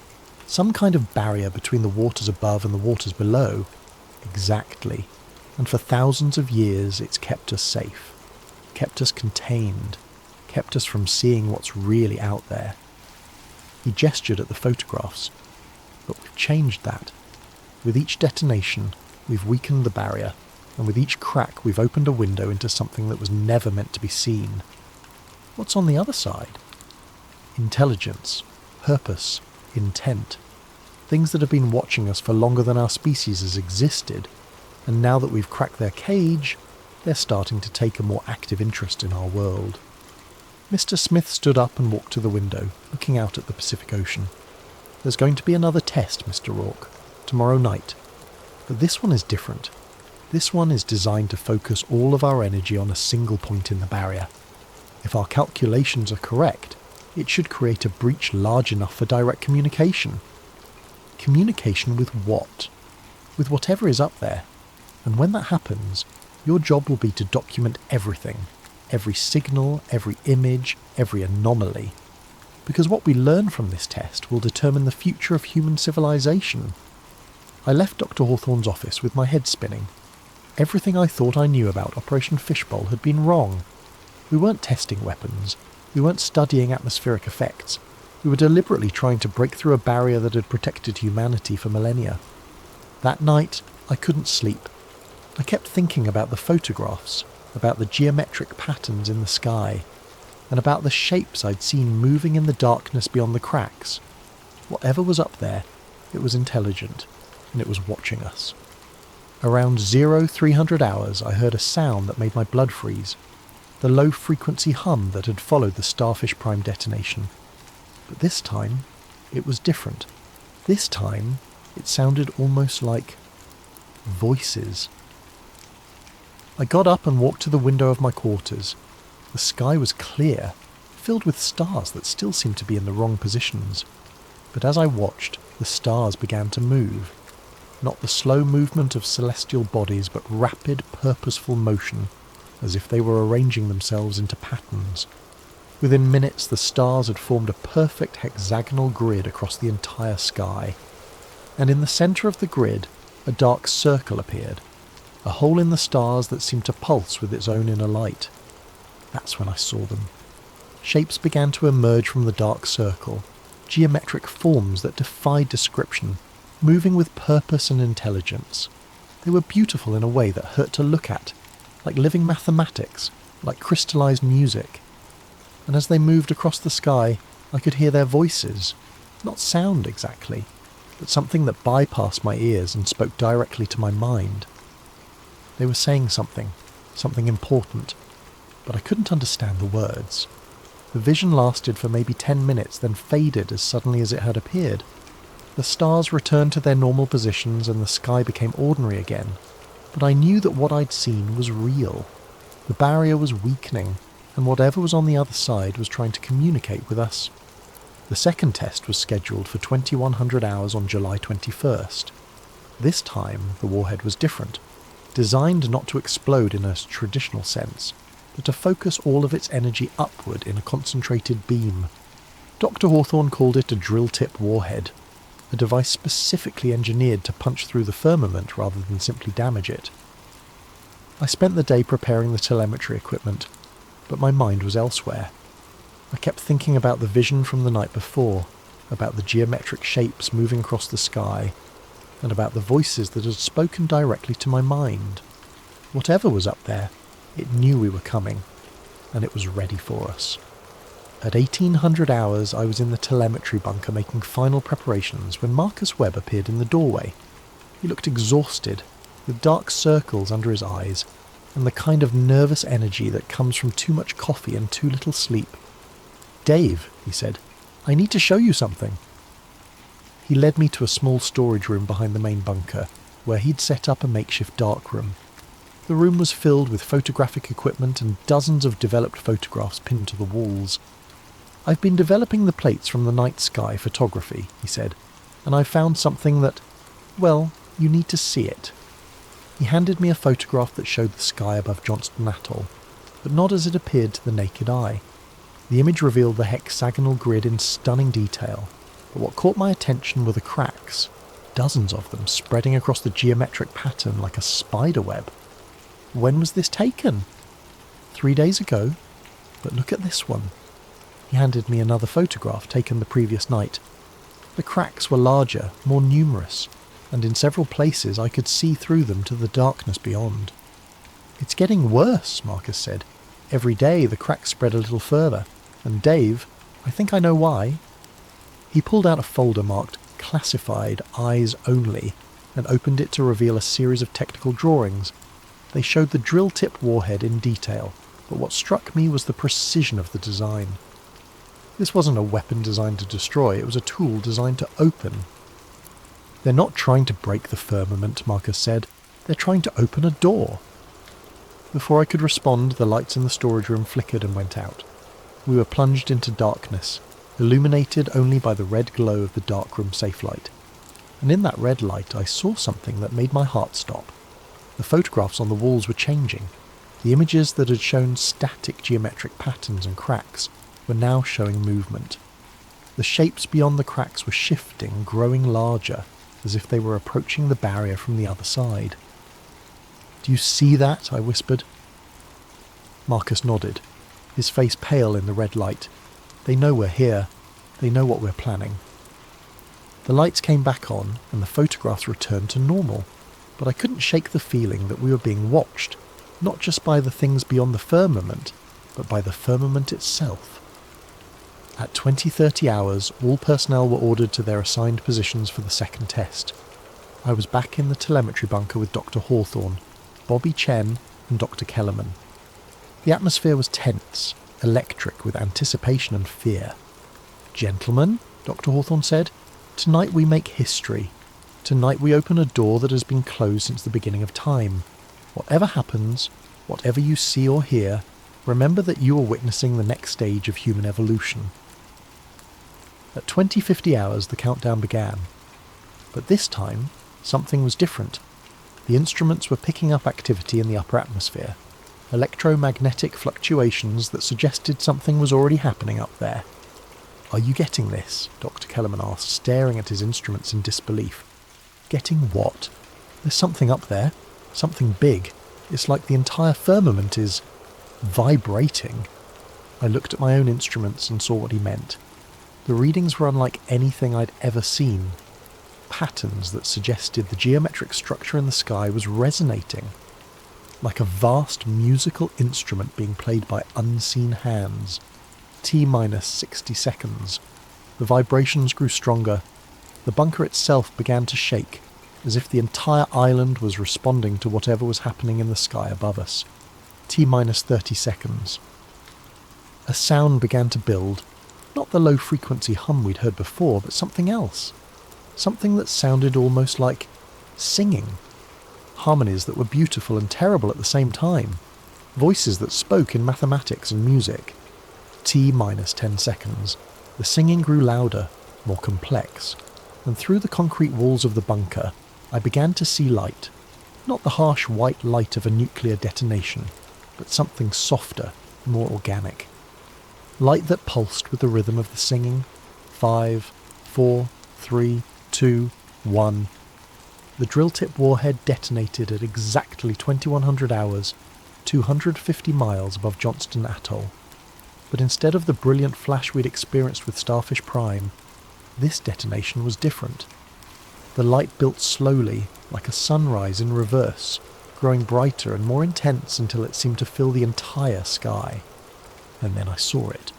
Some kind of barrier between the waters above and the waters below." "Exactly. And for thousands of years it's kept us safe, kept us contained, kept us from seeing what's really out there." He gestured at the photographs. "But we've changed that. With each detonation, we've weakened the barrier, and with each crack we've opened a window into something that was never meant to be seen." "What's on the other side?" "Intelligence, purpose, intent. Things that have been watching us for longer than our species has existed, and now that we've cracked their cage, they're starting to take a more active interest in our world." Mr. Smith stood up and walked to the window, looking out at the Pacific Ocean. "There's going to be another test, Mr. Rourke, tomorrow night. But this one is different. This one is designed to focus all of our energy on a single point in the barrier. If our calculations are correct, it should create a breach large enough for direct communication." "Communication with what?" "With whatever is up there. And when that happens, your job will be to document everything. Every signal, every image, every anomaly. Because what we learn from this test will determine the future of human civilization." I left Dr. Hawthorne's office with my head spinning. Everything I thought I knew about Operation Fishbowl had been wrong. We weren't testing weapons. We weren't studying atmospheric effects. We were deliberately trying to break through a barrier that had protected humanity for millennia. That night, I couldn't sleep. I kept thinking about the photographs, about the geometric patterns in the sky, and about the shapes I'd seen moving in the darkness beyond the cracks. Whatever was up there, it was intelligent, and it was watching us. Around 0300 hours, I heard a sound that made my blood freeze, the low-frequency hum that had followed the Starfish Prime detonation. But this time, it was different. This time, it sounded almost like voices. I got up and walked to the window of my quarters. The sky was clear, filled with stars that still seemed to be in the wrong positions. But as I watched, the stars began to move. Not the slow movement of celestial bodies, but rapid, purposeful motion, as if they were arranging themselves into patterns. Within minutes, the stars had formed a perfect hexagonal grid across the entire sky. And in the centre of the grid, a dark circle appeared, a hole in the stars that seemed to pulse with its own inner light. That's when I saw them. Shapes began to emerge from the dark circle, geometric forms that defied description, moving with purpose and intelligence. They were beautiful in a way that hurt to look at, like living mathematics, like crystallized music. And as they moved across the sky, I could hear their voices. Not sound exactly, but something that bypassed my ears and spoke directly to my mind. They were saying something important, but I couldn't understand the words. The vision lasted for maybe 10 minutes, then faded as suddenly as it had appeared. The stars returned to their normal positions and the sky became ordinary again, but I knew that what I'd seen was real. The barrier was weakening, and whatever was on the other side was trying to communicate with us. The second test was scheduled for 2100 hours on July 21st. This time, the warhead was different, designed not to explode in a traditional sense, but to focus all of its energy upward in a concentrated beam. Dr. Hawthorne called it a drill-tip warhead, a device specifically engineered to punch through the firmament rather than simply damage it. I spent the day preparing the telemetry equipment, but my mind was elsewhere. I kept thinking about the vision from the night before, about the geometric shapes moving across the sky, and about the voices that had spoken directly to my mind. Whatever was up there, it knew we were coming, and it was ready for us. At 1800 hours, I was in the telemetry bunker making final preparations when Marcus Webb appeared in the doorway. He looked exhausted, with dark circles under his eyes, and the kind of nervous energy that comes from too much coffee and too little sleep. "Dave," he said, "I need to show you something." He led me to a small storage room behind the main bunker, where he'd set up a makeshift darkroom. The room was filled with photographic equipment and dozens of developed photographs pinned to the walls. "I've been developing the plates from the night sky photography," he said, "and I've found something that, well, you need to see it." He handed me a photograph that showed the sky above Johnston Atoll, but not as it appeared to the naked eye. The image revealed the hexagonal grid in stunning detail, but what caught my attention were the cracks, dozens of them spreading across the geometric pattern like a spider web. When was this taken? 3 days ago, but look at this one. He handed me another photograph taken the previous night. The cracks were larger, more numerous, and in several places I could see through them to the darkness beyond. "It's getting worse," Marcus said. "Every day the cracks spread a little further, and Dave, I think I know why." He pulled out a folder marked Classified Eyes Only and opened it to reveal a series of technical drawings. They showed the drill-tipped warhead in detail, but what struck me was the precision of the design. This wasn't a weapon designed to destroy, it was a tool designed to open. "They're not trying to break the firmament," Marcus said. "They're trying to open a door." Before I could respond, the lights in the storage room flickered and went out. We were plunged into darkness, illuminated only by the red glow of the darkroom safe light. And in that red light I saw something that made my heart stop. The photographs on the walls were changing. The images that had shown static geometric patterns and cracks were now showing movement. The shapes beyond the cracks were shifting, growing larger, as if they were approaching the barrier from the other side. "Do you see that?" I whispered. Marcus nodded, his face pale in the red light. "They know we're here. They know what we're planning." The lights came back on, and the photographs returned to normal, but I couldn't shake the feeling that we were being watched, not just by the things beyond the firmament, but by the firmament itself. At 20:30 hours, all personnel were ordered to their assigned positions for the second test. I was back in the telemetry bunker with Dr. Hawthorne, Bobby Chen, and Dr. Kellerman. The atmosphere was tense, electric with anticipation and fear. "Gentlemen," Dr. Hawthorne said, "tonight we make history. Tonight we open a door that has been closed since the beginning of time. Whatever happens, Whatever you see or hear, remember that you are witnessing the next stage of human evolution. At 2050 hours, the countdown began. But this time, something was different. The instruments were picking up activity in the upper atmosphere, electromagnetic fluctuations that suggested something was already happening up there. "Are you getting this?" Dr. Kellerman asked, staring at his instruments in disbelief. "Getting what? There's something up there. Something big. It's like the entire firmament is vibrating." I looked at my own instruments and saw what he meant. The readings were unlike anything I'd ever seen. Patterns that suggested the geometric structure in the sky was resonating, like a vast musical instrument being played by unseen hands. T-minus 60 seconds. The vibrations grew stronger. The bunker itself began to shake, as if the entire island was responding to whatever was happening in the sky above us. T-minus 30 seconds. A sound began to build, not the low-frequency hum we'd heard before, but something else. Something that sounded almost like singing. Harmonies that were beautiful and terrible at the same time. Voices that spoke in mathematics and music. T-minus 10 seconds. The singing grew louder, more complex, and through the concrete walls of the bunker, I began to see light. Not the harsh white light of a nuclear detonation, but something softer, more organic. Light that pulsed with the rhythm of the singing. 5, 4, 3, 2, 1. The drill-tip warhead detonated at exactly 2100 hours, 250 miles above Johnston Atoll. But instead of the brilliant flash we'd experienced with Starfish Prime, this detonation was different. The light built slowly, like a sunrise in reverse, growing brighter and more intense until it seemed to fill the entire sky. And then I saw it.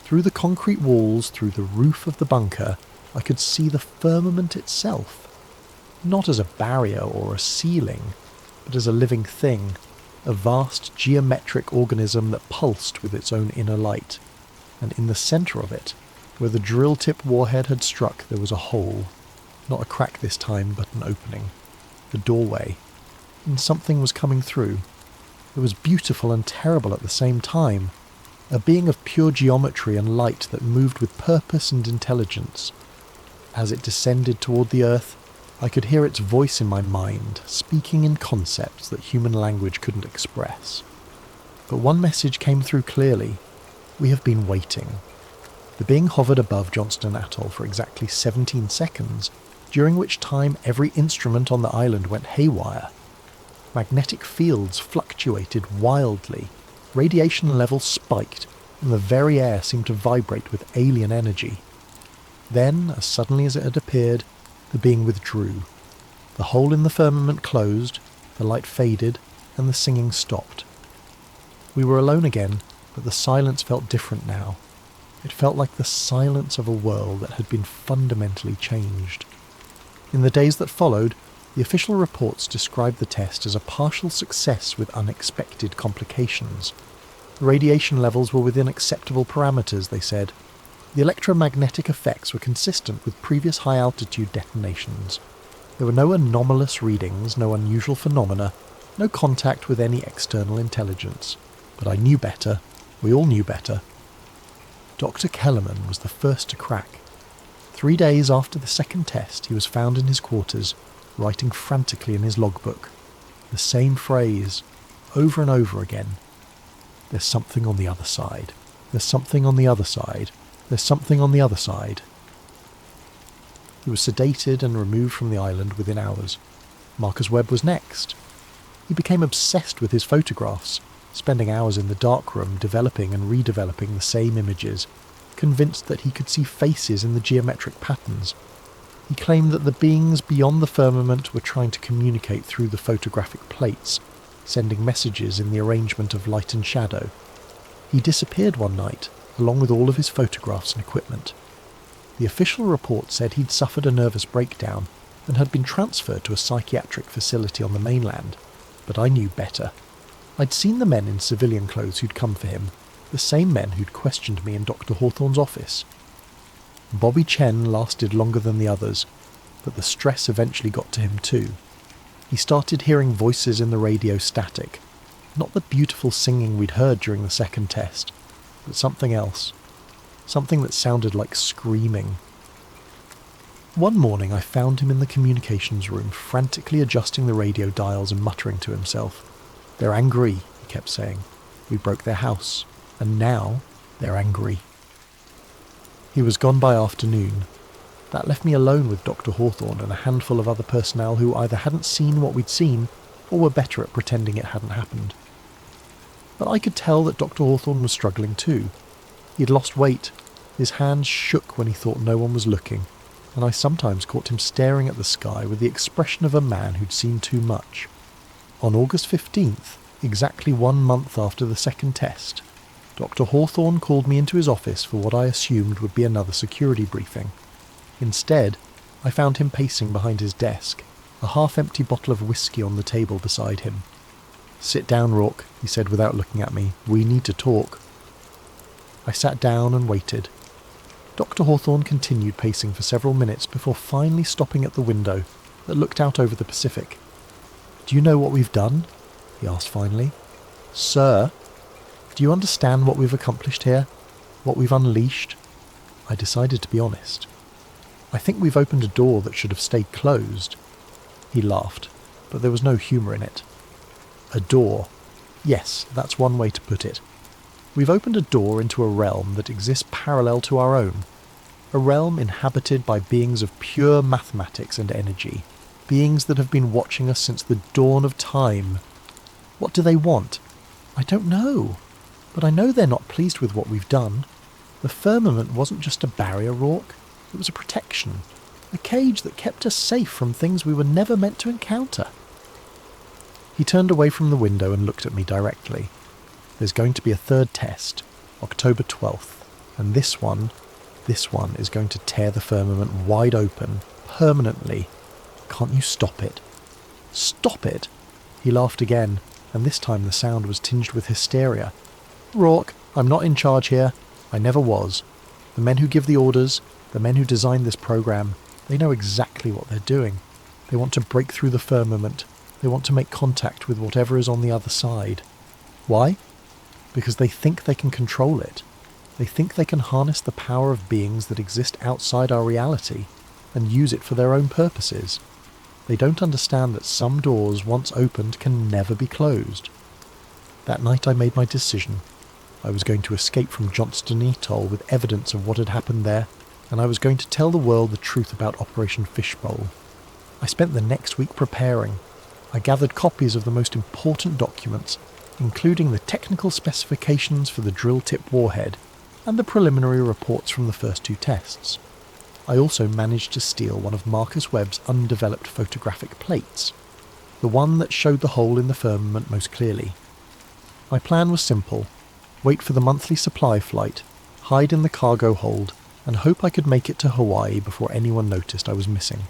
Through the concrete walls, through the roof of the bunker, I could see the firmament itself. Not as a barrier or a ceiling, but as a living thing, a vast geometric organism that pulsed with its own inner light. And in the centre of it, where the drill-tip warhead had struck, there was a hole. Not a crack this time, but an opening. A doorway. And something was coming through. It was beautiful and terrible at the same time. A being of pure geometry and light that moved with purpose and intelligence. As it descended toward the earth, I could hear its voice in my mind, speaking in concepts that human language couldn't express. But one message came through clearly. We have been waiting. The being hovered above Johnston Atoll for exactly 17 seconds, during which time every instrument on the island went haywire. Magnetic fields fluctuated wildly, radiation levels spiked, and the very air seemed to vibrate with alien energy. Then, as suddenly as it had appeared, the being withdrew. The hole in the firmament closed, the light faded, and the singing stopped. We were alone again, but the silence felt different now. It felt like the silence of a world that had been fundamentally changed. In the days that followed, the official reports described the test as a partial success with unexpected complications. The radiation levels were within acceptable parameters, they said. The electromagnetic effects were consistent with previous high-altitude detonations. There were no anomalous readings, no unusual phenomena, no contact with any external intelligence. But I knew better. We all knew better. Dr. Kellerman was the first to crack. 3 days after the second test, he was found in his quarters, writing frantically in his logbook. The same phrase, over and over again. There's something on the other side. There's something on the other side. There's something on the other side. He was sedated and removed from the island within hours. Marcus Webb was next. He became obsessed with his photographs, spending hours in the darkroom developing and redeveloping the same images, convinced that he could see faces in the geometric patterns. He claimed that the beings beyond the firmament were trying to communicate through the photographic plates, sending messages in the arrangement of light and shadow. He disappeared one night, along with all of his photographs and equipment. The official report said he'd suffered a nervous breakdown and had been transferred to a psychiatric facility on the mainland, but I knew better. I'd seen the men in civilian clothes who'd come for him, the same men who'd questioned me in Dr. Hawthorne's office. Bobby Chen lasted longer than the others, but the stress eventually got to him too. He started hearing voices in the radio static, Not the beautiful singing we'd heard during the second test, but something else. Something that sounded like screaming. One morning I found him in the communications room, frantically adjusting the radio dials and muttering to himself. "They're angry," he kept saying. "We broke their house, and now they're angry." He was gone by afternoon. That left me alone with Dr. Hawthorne and a handful of other personnel who either hadn't seen what we'd seen or were better at pretending it hadn't happened. But I could tell that Dr. Hawthorne was struggling too. He'd lost weight, his hands shook when he thought no one was looking, and I sometimes caught him staring at the sky with the expression of a man who'd seen too much. On August 15th, exactly 1 month after the second test, Dr. Hawthorne called me into his office for what I assumed would be another security briefing. Instead, I found him pacing behind his desk, a half-empty bottle of whiskey on the table beside him. "Sit down, Rourke," he said without looking at me. "We need to talk." I sat down and waited. Dr. Hawthorne continued pacing for several minutes before finally stopping at the window that looked out over the Pacific. "Do you know what we've done?" he asked finally. "Sir, do you understand what we've accomplished here? What we've unleashed?" I decided to be honest. "I think we've opened a door that should have stayed closed." He laughed, but there was no humour in it. "A door. Yes, that's one way to put it. We've opened a door into a realm that exists parallel to our own. A realm inhabited by beings of pure mathematics and energy. Beings that have been watching us since the dawn of time. What do they want? I don't know. But I know they're not pleased with what we've done. The firmament wasn't just a barrier, Rourke. It was a protection. A cage that kept us safe from things we were never meant to encounter." He turned away from the window and looked at me directly. "There's going to be a third test, October 12th, and this one is going to tear the firmament wide open, permanently. Can't you stop it?" "Stop it?" He laughed again, and this time the sound was tinged with hysteria. "Rourke, I'm not in charge here. I never was. The men who give the orders, the men who designed this program, they know exactly what they're doing. They want to break through the firmament. They want to make contact with whatever is on the other side. Why? Because they think they can control it. They think they can harness the power of beings that exist outside our reality and use it for their own purposes. They don't understand that some doors, once opened, can never be closed." That night I made my decision. I was going to escape from Johnston Atoll with evidence of what had happened there, and I was going to tell the world the truth about Operation Fishbowl. I spent the next week preparing. I gathered copies of the most important documents, including the technical specifications for the drill-tip warhead and the preliminary reports from the first 2 tests. I also managed to steal one of Marcus Webb's undeveloped photographic plates, the one that showed the hole in the firmament most clearly. My plan was simple: wait for the monthly supply flight, hide in the cargo hold, and hope I could make it to Hawaii before anyone noticed I was missing.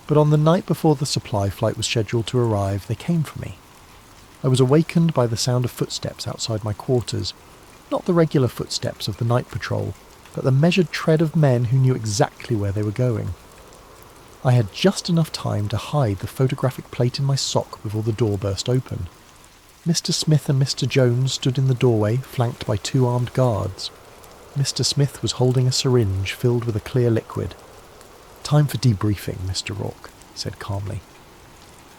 But on the night before the supply flight was scheduled to arrive, they came for me. I was awakened by the sound of footsteps outside my quarters, not the regular footsteps of the night patrol, but the measured tread of men who knew exactly where they were going. I had just enough time to hide the photographic plate in my sock before the door burst open. Mr. Smith and Mr. Jones stood in the doorway, flanked by 2 armed guards. Mr. Smith was holding a syringe filled with a clear liquid. "Time for debriefing, Mr. Rourke," he said calmly.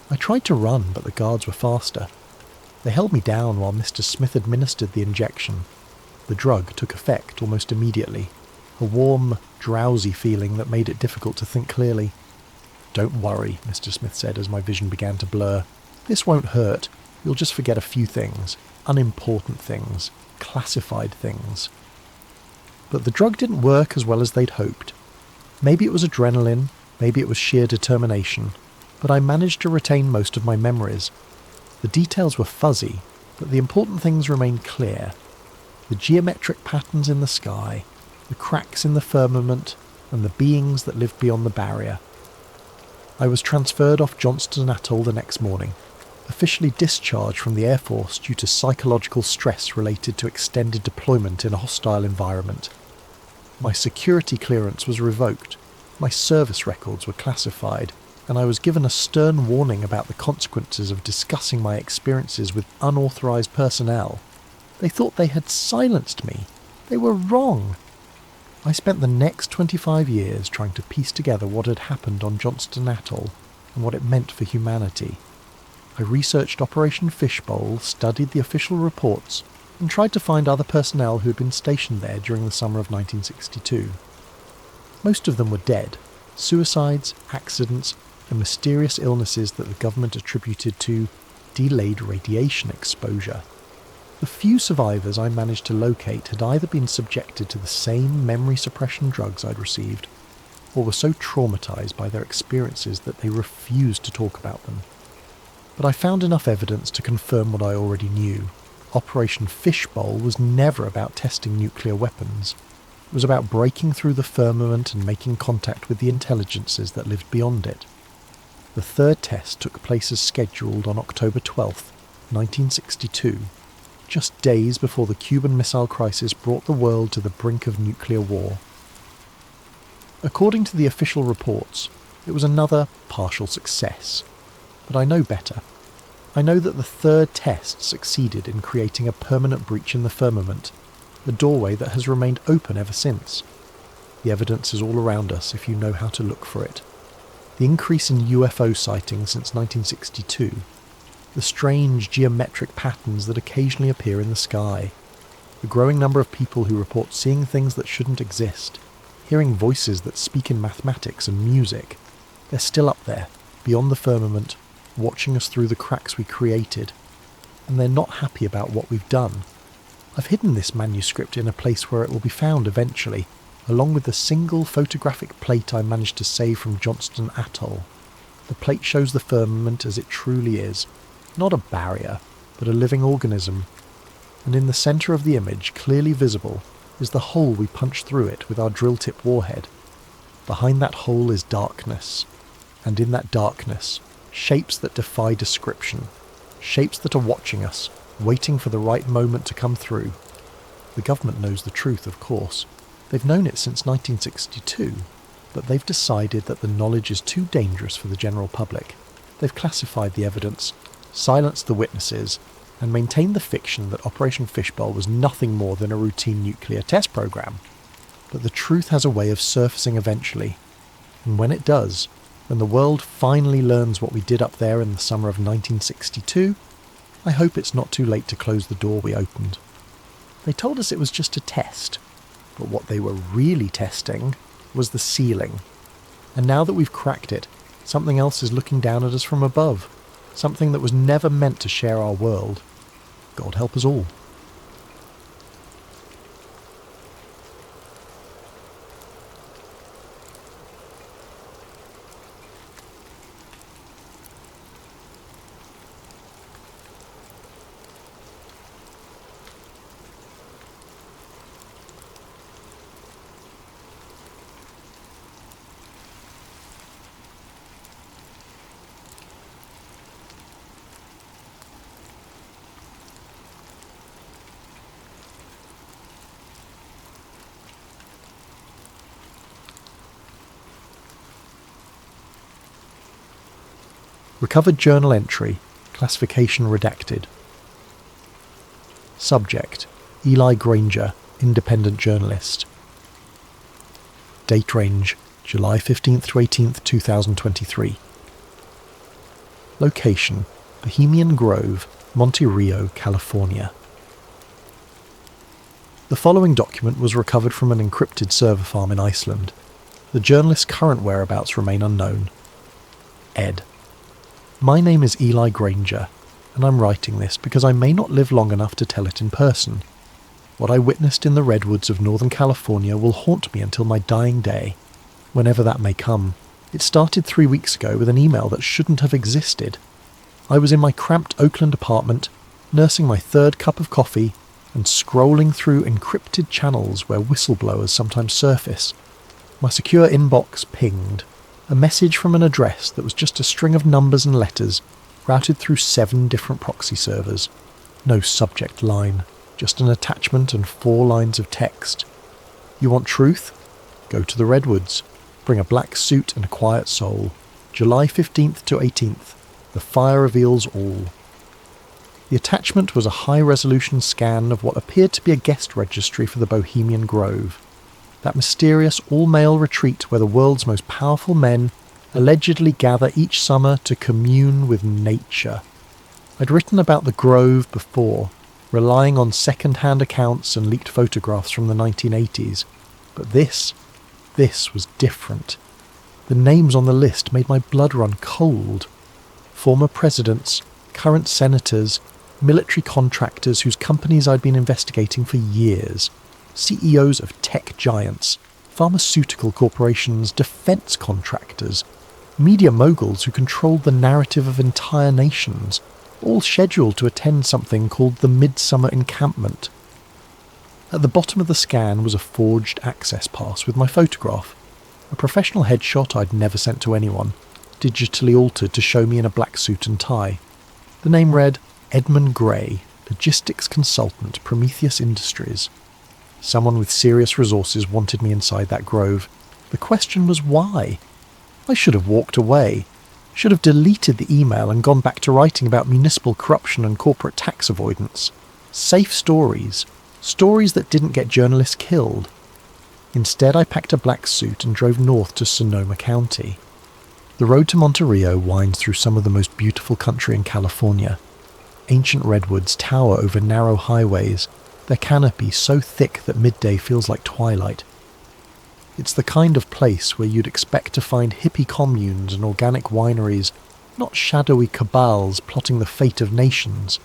I tried to run, but the guards were faster. They held me down while Mr. Smith administered the injection. The drug took effect almost immediately, a warm, drowsy feeling that made it difficult to think clearly. "Don't worry," Mr. Smith said as my vision began to blur. "This won't hurt. You'll just forget a few things, unimportant things, classified things." But the drug didn't work as well as they'd hoped. Maybe it was adrenaline, maybe it was sheer determination, but I managed to retain most of my memories. The details were fuzzy, but the important things remained clear. The geometric patterns in the sky, the cracks in the firmament, and the beings that lived beyond the barrier. I was transferred off Johnston Atoll the next morning, officially discharged from the Air Force due to psychological stress related to extended deployment in a hostile environment. My security clearance was revoked, my service records were classified, and I was given a stern warning about the consequences of discussing my experiences with unauthorised personnel. They thought they had silenced me. They were wrong. I spent the next 25 years trying to piece together what had happened on Johnston Atoll and what it meant for humanity. I researched Operation Fishbowl, studied the official reports, and tried to find other personnel who had been stationed there during the summer of 1962. Most of them were dead. Suicides, accidents, and mysterious illnesses that the government attributed to delayed radiation exposure. The few survivors I managed to locate had either been subjected to the same memory suppression drugs I'd received, or were so traumatised by their experiences that they refused to talk about them. But I found enough evidence to confirm what I already knew. Operation Fishbowl was never about testing nuclear weapons. It was about breaking through the firmament and making contact with the intelligences that lived beyond it. The third test took place as scheduled on October 12th, 1962, just days before the Cuban Missile Crisis brought the world to the brink of nuclear war. According to the official reports, it was another partial success. But I know better. I know that the third test succeeded in creating a permanent breach in the firmament, a doorway that has remained open ever since. The evidence is all around us if you know how to look for it. The increase in UFO sightings since 1962, the strange geometric patterns that occasionally appear in the sky, the growing number of people who report seeing things that shouldn't exist, hearing voices that speak in mathematics and music. They're still up there, beyond the firmament, watching us through the cracks we created, and they're not happy about what we've done. I've hidden this manuscript in a place where it will be found eventually, along with the single photographic plate I managed to save from Johnston Atoll. The plate shows the firmament as it truly is, not a barrier, but a living organism, and in the centre of the image, clearly visible, is the hole we punched through it with our drill-tip warhead. Behind that hole is darkness, and in that darkness, shapes that defy description, shapes that are watching us, waiting for the right moment to come through. The government knows the truth, of course. They've known it since 1962, but they've decided that the knowledge is too dangerous for the general public. They've classified the evidence, silenced the witnesses, and maintained the fiction that Operation Fishbowl was nothing more than a routine nuclear test program. But the truth has a way of surfacing eventually, and when it does, when the world finally learns what we did up there in the summer of 1962, I hope it's not too late to close the door we opened. They told us it was just a test, but what they were really testing was the ceiling. And now that we've cracked it, something else is looking down at us from above, something that was never meant to share our world. God help us all. Recovered journal entry, classification redacted. Subject, Eli Granger, independent journalist. Date range, July 15th to 18th, 2023. Location, Bohemian Grove, Monte Rio, California. The following document was recovered from an encrypted server farm in Iceland. The journalist's current whereabouts remain unknown. Ed. My name is Eli Granger, and I'm writing this because I may not live long enough to tell it in person. What I witnessed in the redwoods of Northern California will haunt me until my dying day, whenever that may come. It started 3 weeks ago with an email that shouldn't have existed. I was in my cramped Oakland apartment, nursing my third cup of coffee, and scrolling through encrypted channels where whistleblowers sometimes surface. My secure inbox pinged. A message from an address that was just a string of numbers and letters routed through 7 different proxy servers. No subject line, just an attachment and 4 lines of text. You want truth? Go to the redwoods. Bring a black suit and a quiet soul. July 15th to 18th. The fire reveals all. The attachment was a high-resolution scan of what appeared to be a guest registry for the Bohemian Grove, that mysterious all-male retreat where the world's most powerful men allegedly gather each summer to commune with nature. I'd written about the Grove before, relying on second-hand accounts and leaked photographs from the 1980s, but this was different. The names on the list made my blood run cold. Former presidents, current senators, military contractors whose companies I'd been investigating for years, CEOs of tech giants, pharmaceutical corporations, defense contractors, media moguls who controlled the narrative of entire nations, all scheduled to attend something called the Midsummer Encampment. At the bottom of the scan was a forged access pass with my photograph, a professional headshot I'd never sent to anyone, digitally altered to show me in a black suit and tie. The name read Edmund Gray, Logistics Consultant, Prometheus Industries. Someone with serious resources wanted me inside that grove. The question was why? I should have walked away. Should have deleted the email and gone back to writing about municipal corruption and corporate tax avoidance. Safe stories. Stories that didn't get journalists killed. Instead, I packed a black suit and drove north to Sonoma County. The road to Monterey winds through some of the most beautiful country in California. Ancient redwoods tower over narrow highways, their canopy so thick that midday feels like twilight. It's the kind of place where you'd expect to find hippie communes and organic wineries, not shadowy cabals plotting the fate of nations.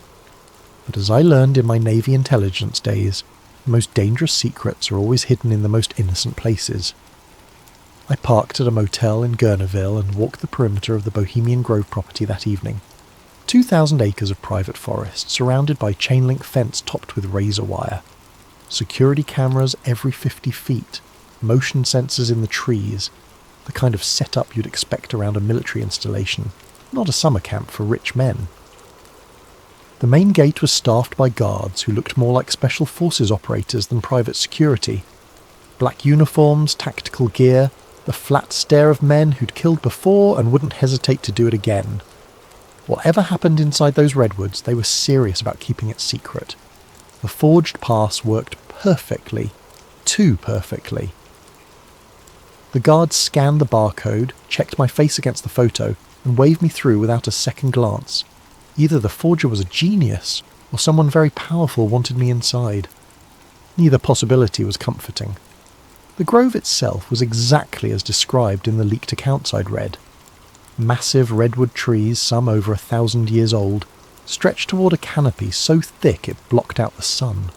But as I learned in my Navy intelligence days, the most dangerous secrets are always hidden in the most innocent places. I parked at a motel in Gurneyville and walked the perimeter of the Bohemian Grove property that evening. 2,000 acres of private forest, surrounded by chain-link fence topped with razor wire. Security cameras every 50 feet, motion sensors in the trees, the kind of setup you'd expect around a military installation, not a summer camp for rich men. The main gate was staffed by guards who looked more like special forces operators than private security. Black uniforms, tactical gear, the flat stare of men who'd killed before and wouldn't hesitate to do it again. Whatever happened inside those redwoods, they were serious about keeping it secret. The forged pass worked perfectly, too perfectly. The guards scanned the barcode, checked my face against the photo, and waved me through without a second glance. Either the forger was a genius, or someone very powerful wanted me inside. Neither possibility was comforting. The grove itself was exactly as described in the leaked accounts I'd read. Massive redwood trees, some over 1,000 years old, stretched toward a canopy so thick it blocked out the sun.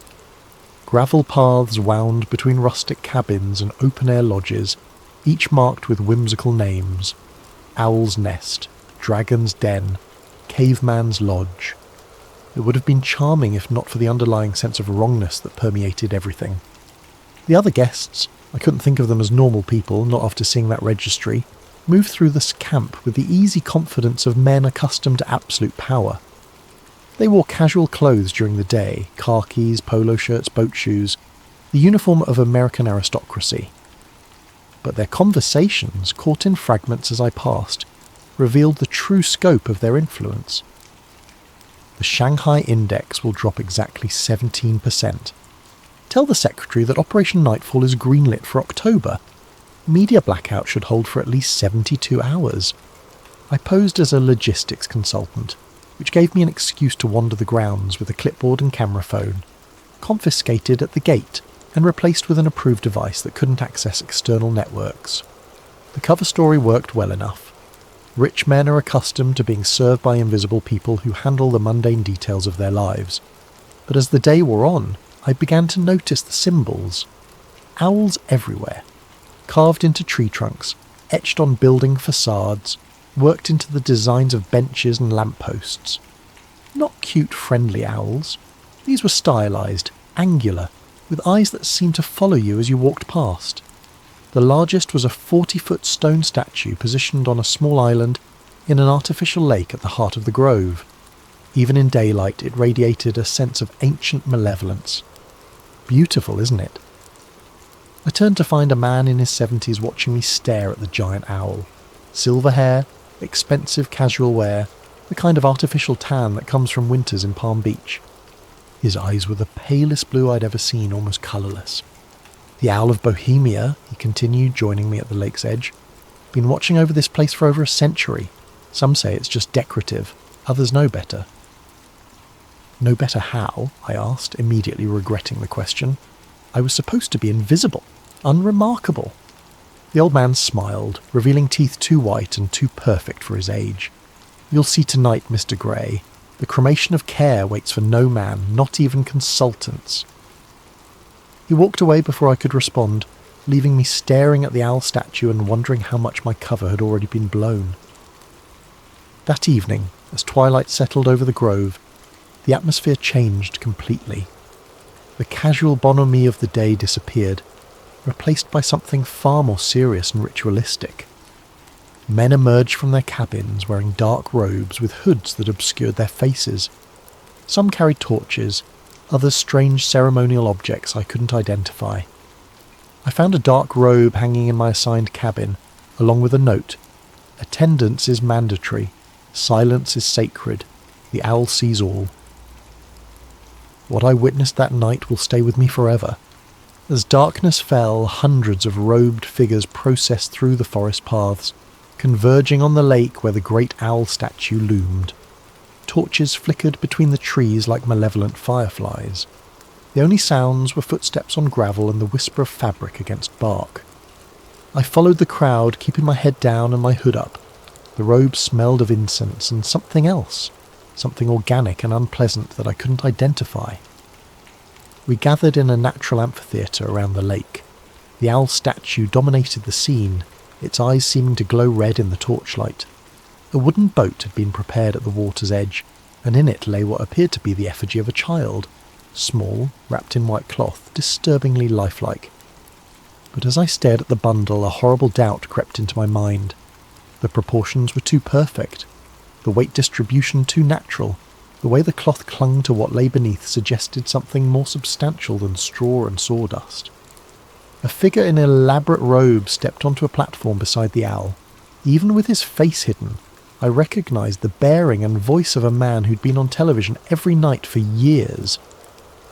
Gravel paths wound between rustic cabins and open-air lodges, each marked with whimsical names. Owl's Nest, Dragon's Den, Caveman's Lodge. It would have been charming if not for the underlying sense of wrongness that permeated everything. The other guests, I couldn't think of them as normal people, not after seeing that registry, moved through this camp with the easy confidence of men accustomed to absolute power. They wore casual clothes during the day, khakis, polo shirts, boat shoes, the uniform of American aristocracy. But their conversations, caught in fragments as I passed, revealed the true scope of their influence. The Shanghai Index will drop exactly 17%. Tell the secretary that Operation Nightfall is greenlit for October. Media blackout should hold for at least 72 hours. I posed as a logistics consultant, which gave me an excuse to wander the grounds with a clipboard and camera phone, confiscated at the gate and replaced with an approved device that couldn't access external networks. The cover story worked well enough. Rich men are accustomed to being served by invisible people who handle the mundane details of their lives. But as the day wore on, I began to notice the symbols. Owls everywhere. Carved into tree trunks, etched on building facades, worked into the designs of benches and lampposts. Not cute, friendly owls. These were stylized, angular, with eyes that seemed to follow you as you walked past. The largest was a 40-foot stone statue positioned on a small island in an artificial lake at the heart of the grove. Even in daylight, it radiated a sense of ancient malevolence. Beautiful, isn't it? I turned to find a man in his 70s watching me stare at the giant owl. Silver hair, expensive casual wear, the kind of artificial tan that comes from winters in Palm Beach. His eyes were the palest blue I'd ever seen, almost colourless. The Owl of Bohemia, he continued, joining me at the lake's edge. Been watching over this place for over a century. Some say it's just decorative, others know better. Know better how? I asked, immediately regretting the question. I was supposed to be invisible, unremarkable. The old man smiled, revealing teeth too white and too perfect for his age. You'll see tonight, Mr. Grey. The cremation of care waits for no man, not even consultants. He walked away before I could respond, leaving me staring at the owl statue and wondering how much my cover had already been blown. That evening, as twilight settled over the grove, the atmosphere changed completely. The casual bonhomie of the day disappeared, replaced by something far more serious and ritualistic. Men emerged from their cabins wearing dark robes with hoods that obscured their faces. Some carried torches, others strange ceremonial objects I couldn't identify. I found a dark robe hanging in my assigned cabin, along with a note. Attendance is mandatory. Silence is sacred. The owl sees all. What I witnessed that night will stay with me forever. As darkness fell, hundreds of robed figures processed through the forest paths, converging on the lake where the great owl statue loomed. Torches flickered between the trees like malevolent fireflies. The only sounds were footsteps on gravel and the whisper of fabric against bark. I followed the crowd, keeping my head down and my hood up. The robe smelled of incense and something else, something organic and unpleasant that I couldn't identify. We gathered in a natural amphitheatre around the lake. The owl statue dominated the scene, its eyes seeming to glow red in the torchlight. A wooden boat had been prepared at the water's edge, and in it lay what appeared to be the effigy of a child, small, wrapped in white cloth, disturbingly lifelike. But as I stared at the bundle, a horrible doubt crept into my mind. The proportions were too perfect, the weight distribution too natural. The way the cloth clung to what lay beneath suggested something more substantial than straw and sawdust. A figure in an elaborate robe stepped onto a platform beside the owl. Even with his face hidden, I recognised the bearing and voice of a man who'd been on television every night for years.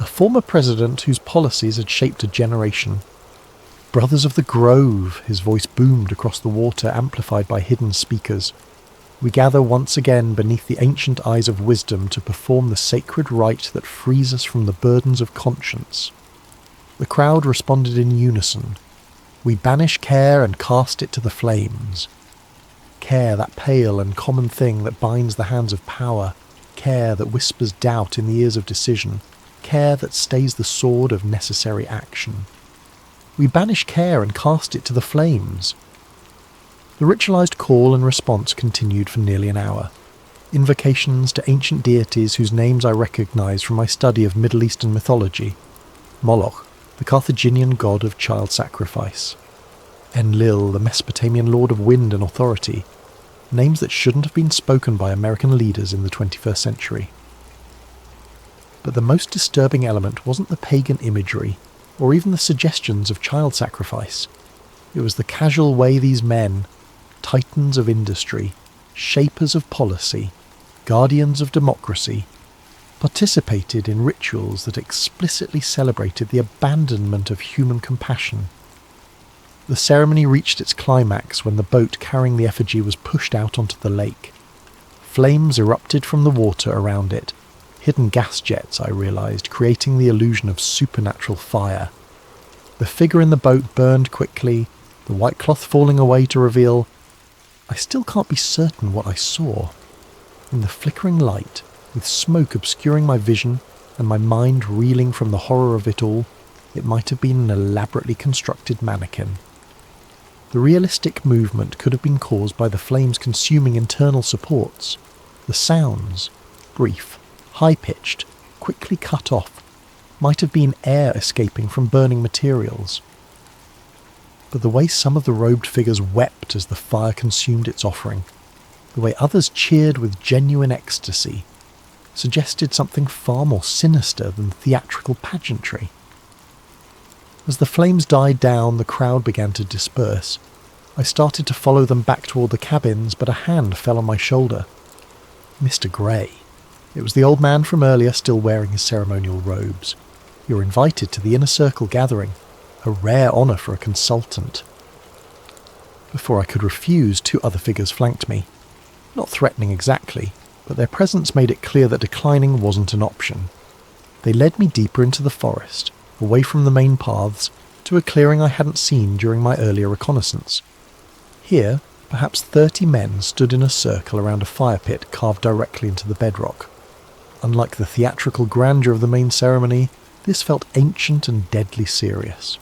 A former president whose policies had shaped a generation. Brothers of the Grove, his voice boomed across the water, amplified by hidden speakers. We gather once again beneath the ancient eyes of wisdom to perform the sacred rite that frees us from the burdens of conscience. The crowd responded in unison. We banish care and cast it to the flames. Care, that pale and common thing that binds the hands of power. Care that whispers doubt in the ears of decision. Care that stays the sword of necessary action. We banish care and cast it to the flames. The ritualized call and response continued for nearly an hour. Invocations to ancient deities whose names I recognized from my study of Middle Eastern mythology. Moloch, the Carthaginian god of child sacrifice. Enlil, the Mesopotamian lord of wind and authority. Names that shouldn't have been spoken by American leaders in the 21st century. But the most disturbing element wasn't the pagan imagery, or even the suggestions of child sacrifice. It was the casual way these men, titans of industry, shapers of policy, guardians of democracy, participated in rituals that explicitly celebrated the abandonment of human compassion. The ceremony reached its climax when the boat carrying the effigy was pushed out onto the lake. Flames erupted from the water around it, hidden gas jets, I realised, creating the illusion of supernatural fire. The figure in the boat burned quickly, the white cloth falling away to reveal... I still can't be certain what I saw. In the flickering light, with smoke obscuring my vision and my mind reeling from the horror of it all, it might have been an elaborately constructed mannequin. The realistic movement could have been caused by the flames consuming internal supports. The sounds, brief, high-pitched, quickly cut off, might have been air escaping from burning materials. But the way some of the robed figures wept as the fire consumed its offering, the way others cheered with genuine ecstasy, suggested something far more sinister than theatrical pageantry. As the flames died down, the crowd began to disperse. I started to follow them back toward the cabins, but a hand fell on my shoulder. Mr. Grey. It was the old man from earlier, still wearing his ceremonial robes. You're invited to the Inner Circle gathering, a rare honour for a consultant. Before I could refuse, 2 other figures flanked me. Not threatening exactly, but their presence made it clear that declining wasn't an option. They led me deeper into the forest, away from the main paths, to a clearing I hadn't seen during my earlier reconnaissance. Here, perhaps 30 men stood in a circle around a fire pit carved directly into the bedrock. Unlike the theatrical grandeur of the main ceremony, this felt ancient and deadly serious.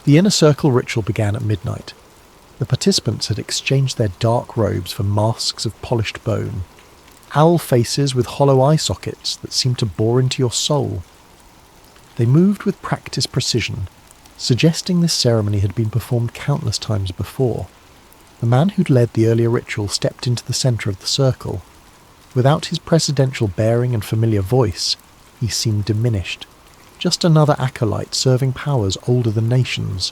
The Inner Circle ritual began at midnight. The participants had exchanged their dark robes for masks of polished bone, owl faces with hollow eye sockets that seemed to bore into your soul. They moved with practiced precision, suggesting this ceremony had been performed countless times before. The man who'd led the earlier ritual stepped into the centre of the circle. Without his presidential bearing and familiar voice, he seemed diminished. Just another acolyte serving powers older than nations.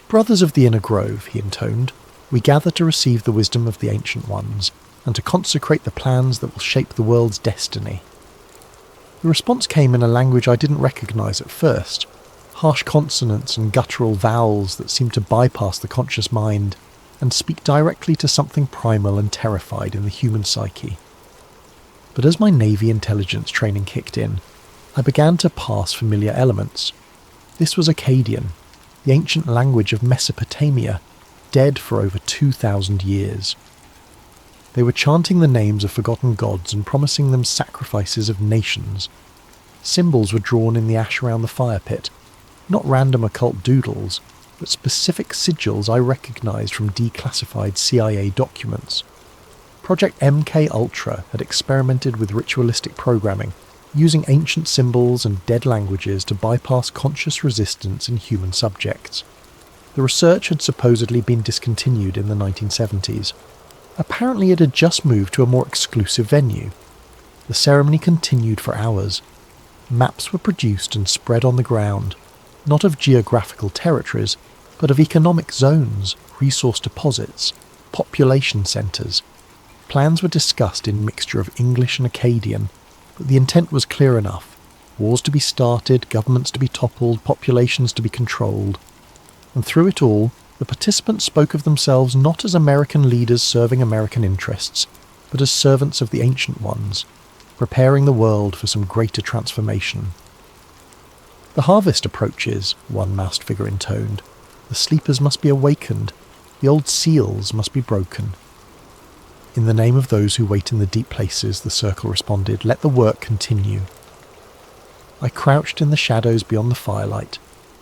"Brothers of the Inner Grove," he intoned, "we gather to receive the wisdom of the Ancient Ones, and to consecrate the plans that will shape the world's destiny." The response came in a language I didn't recognise at first, harsh consonants and guttural vowels that seemed to bypass the conscious mind and speak directly to something primal and terrified in the human psyche. But as my Navy intelligence training kicked in, I began to parse familiar elements. This was Akkadian, the ancient language of Mesopotamia, dead for over 2,000 years. They were chanting the names of forgotten gods and promising them sacrifices of nations. Symbols were drawn in the ash around the fire pit, not random occult doodles, but specific sigils I recognised from declassified CIA documents. Project MK Ultra had experimented with ritualistic programming, using ancient symbols and dead languages to bypass conscious resistance in human subjects. The research had supposedly been discontinued in the 1970s. Apparently it had just moved to a more exclusive venue. The ceremony continued for hours. Maps were produced and spread on the ground, not of geographical territories, but of economic zones, resource deposits, population centres. Plans were discussed in mixture of English and Akkadian, but the intent was clear enough. Wars to be started, governments to be toppled, populations to be controlled. And through it all, the participants spoke of themselves not as American leaders serving American interests, but as servants of the Ancient Ones, preparing the world for some greater transformation. "The harvest approaches," one masked figure intoned. "The sleepers must be awakened. The old seals must be broken." "In the name of those who wait in the deep places," the circle responded, "let the work continue." I crouched in the shadows beyond the firelight,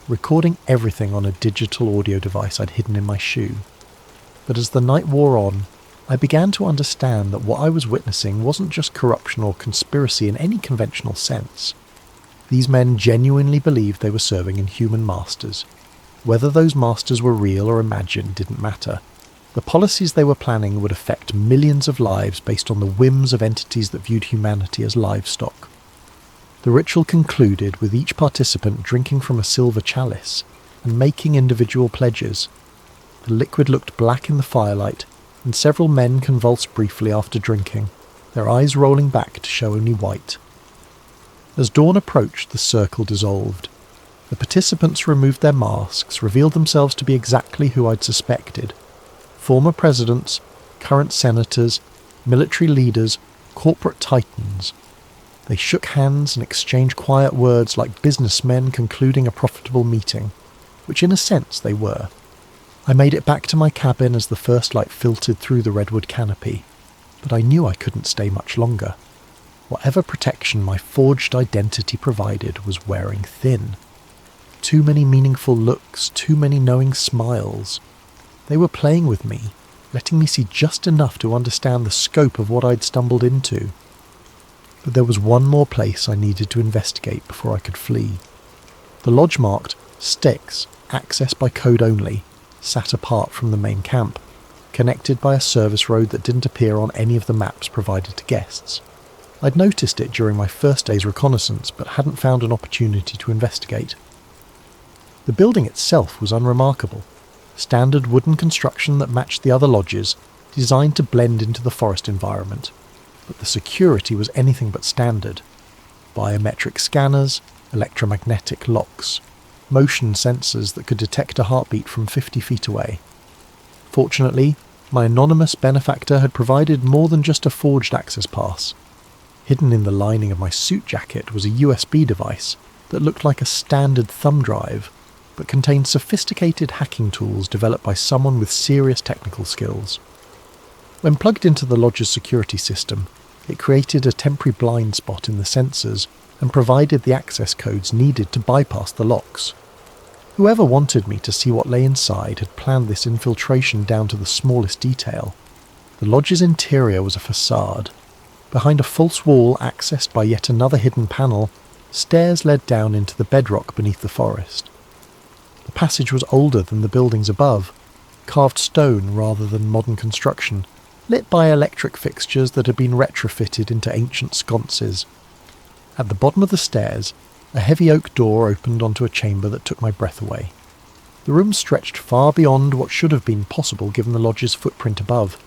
recording everything on a digital audio device I'd hidden in my shoe. But as the night wore on, I began to understand that what I was witnessing wasn't just corruption or conspiracy in any conventional sense. These men genuinely believed they were serving inhuman masters. Whether those masters were real or imagined didn't matter. The policies they were planning would affect millions of lives based on the whims of entities that viewed humanity as livestock. The ritual concluded with each participant drinking from a silver chalice and making individual pledges. The liquid looked black in the firelight, and several men convulsed briefly after drinking, their eyes rolling back to show only white. As dawn approached, the circle dissolved. The participants removed their masks, revealed themselves to be exactly who I'd suspected. Former presidents, current senators, military leaders, corporate titans. They shook hands and exchanged quiet words like businessmen concluding a profitable meeting, which in a sense they were. I made it back to my cabin as the first light filtered through the redwood canopy, but I knew I couldn't stay much longer. Whatever protection my forged identity provided was wearing thin. Too many meaningful looks, too many knowing smiles. They were playing with me, letting me see just enough to understand the scope of what I'd stumbled into. But there was one more place I needed to investigate before I could flee. The lodge marked Styx, access by code only, sat apart from the main camp, connected by a service road that didn't appear on any of the maps provided to guests. I'd noticed it during my first day's reconnaissance, but hadn't found an opportunity to investigate. The building itself was unremarkable. standard wooden construction that matched the other lodges, designed to blend into the forest environment. But the security was anything but standard. Biometric scanners, electromagnetic locks, motion sensors that could detect a heartbeat from 50 feet away. Fortunately, my anonymous benefactor had provided more than just a forged access pass. Hidden in the lining of my suit jacket was a USB device that looked like a standard thumb drive, but contained sophisticated hacking tools developed by someone with serious technical skills. When plugged into the lodge's security system, it created a temporary blind spot in the sensors and provided the access codes needed to bypass the locks. Whoever wanted me to see what lay inside had planned this infiltration down to the smallest detail. The lodge's interior was a facade. Behind a false wall accessed by yet another hidden panel, stairs led down into the bedrock beneath the forest. The passage was older than the buildings above, carved stone rather than modern construction, lit by electric fixtures that had been retrofitted into ancient sconces. At the bottom of the stairs, a heavy oak door opened onto a chamber that took my breath away. The room stretched far beyond what should have been possible given the lodge's footprint above.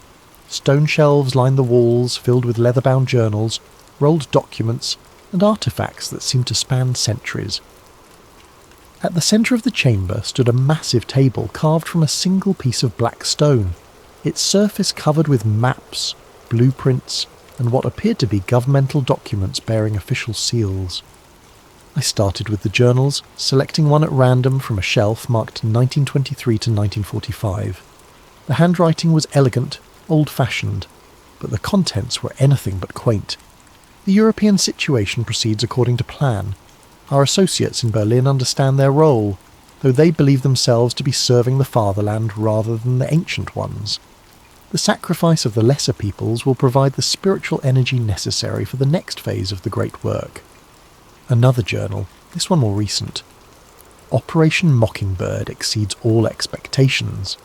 Stone shelves lined the walls, filled with leather-bound journals, rolled documents, and artefacts that seemed to span centuries. At the centre of the chamber stood a massive table carved from a single piece of black stone, its surface covered with maps, blueprints, and what appeared to be governmental documents bearing official seals. I started with the journals, selecting one at random from a shelf marked 1923 to 1945. The handwriting was elegant, old-fashioned, but the contents were anything but quaint. The European situation proceeds according to plan. Our associates in Berlin understand their role, though they believe themselves to be serving the fatherland rather than the ancient ones. The sacrifice of the lesser peoples will provide the spiritual energy necessary for the next phase of the great work. Another journal, this one more recent. Operation Mockingbird exceeds all expectations.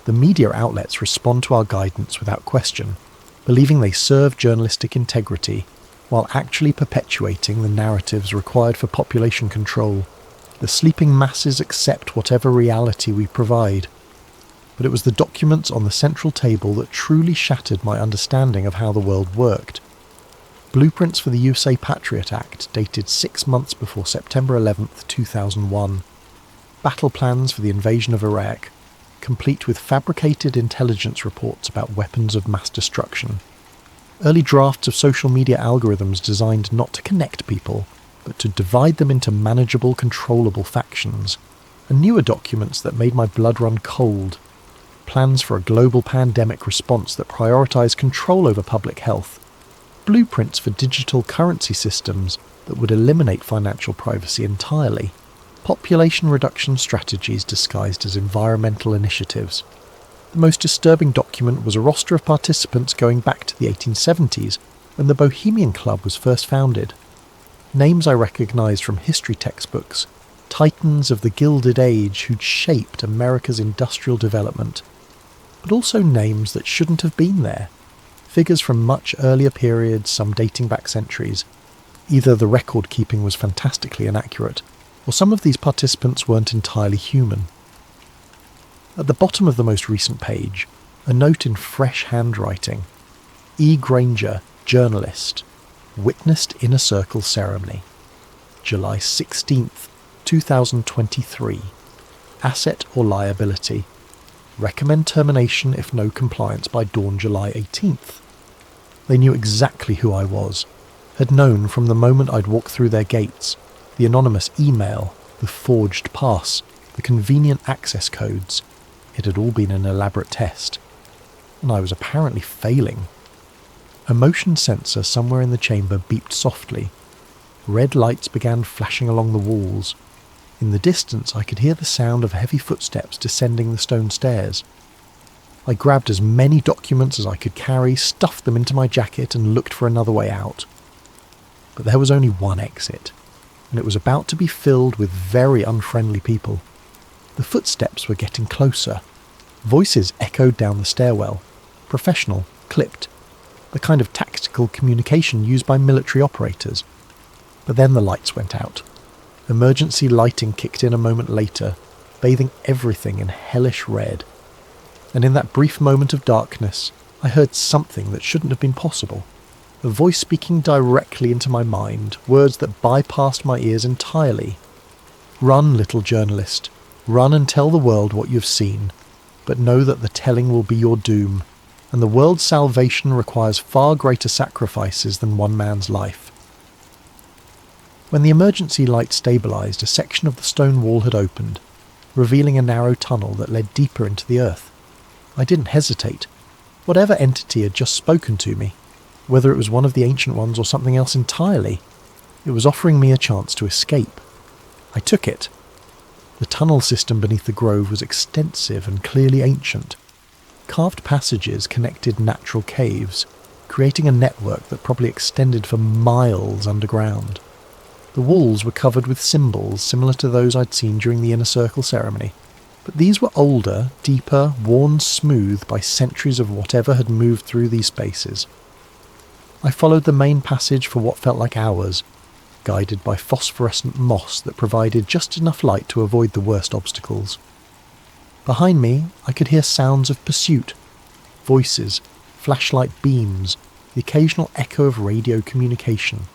The media outlets respond to our guidance without question, believing they serve journalistic integrity, while actually perpetuating the narratives required for population control. The sleeping masses accept whatever reality we provide. But it was the documents on the central table that truly shattered my understanding of how the world worked. Blueprints for the USA Patriot Act dated 6 months before September 11th, 2001. Battle plans for the invasion of Iraq, complete with fabricated intelligence reports about weapons of mass destruction. Early drafts of social media algorithms designed not to connect people, but to divide them into manageable, controllable factions. And newer documents that made my blood run cold. Plans for a global pandemic response that prioritized control over public health. Blueprints for digital currency systems that would eliminate financial privacy entirely. Population reduction strategies disguised as environmental initiatives. The most disturbing document was a roster of participants going back to the 1870s, when the Bohemian Club was first founded. Names I recognised from history textbooks, titans of the Gilded Age who'd shaped America's industrial development, but also names that shouldn't have been there. Figures from much earlier periods, some dating back centuries. Either the record keeping was fantastically inaccurate, or some of these participants weren't entirely human. At the bottom of the most recent page, a note in fresh handwriting. E. Granger, journalist, witnessed Inner Circle ceremony. July 16th, 2023. Asset or liability. Recommend termination if no compliance by dawn July 18th. They knew exactly who I was, had known from the moment I'd walked through their gates, the anonymous email, the forged pass, the convenient access codes. It had all been an elaborate test, and I was apparently failing. A motion sensor somewhere in the chamber beeped softly. Red lights began flashing along the walls. In the distance I could hear the sound of heavy footsteps descending the stone stairs. I grabbed as many documents as I could carry, stuffed them into my jacket and looked for another way out. But there was only one exit, and it was about to be filled with very unfriendly people. The footsteps were getting closer. Voices echoed down the stairwell, professional, clipped, the kind of tactical communication used by military operators. But then the lights went out. Emergency lighting kicked in a moment later, bathing everything in hellish red. And in that brief moment of darkness, I heard something that shouldn't have been possible. A voice speaking directly into my mind, words that bypassed my ears entirely. "Run, little journalist. Run and tell the world what you've seen. But know that the telling will be your doom, and the world's salvation requires far greater sacrifices than one man's life." When the emergency light stabilised, a section of the stone wall had opened, revealing a narrow tunnel that led deeper into the earth. I didn't hesitate. Whatever entity had just spoken to me, whether it was one of the ancient ones or something else entirely, it was offering me a chance to escape. I took it. The tunnel system beneath the grove was extensive and clearly ancient. Carved passages connected natural caves, creating a network that probably extended for miles underground. The walls were covered with symbols similar to those I'd seen during the Inner Circle ceremony, but these were older, deeper, worn smooth by centuries of whatever had moved through these spaces. I followed the main passage for what felt like hours, guided by phosphorescent moss that provided just enough light to avoid the worst obstacles. Behind me, I could hear sounds of pursuit, voices, flashlight beams, the occasional echo of radio communication,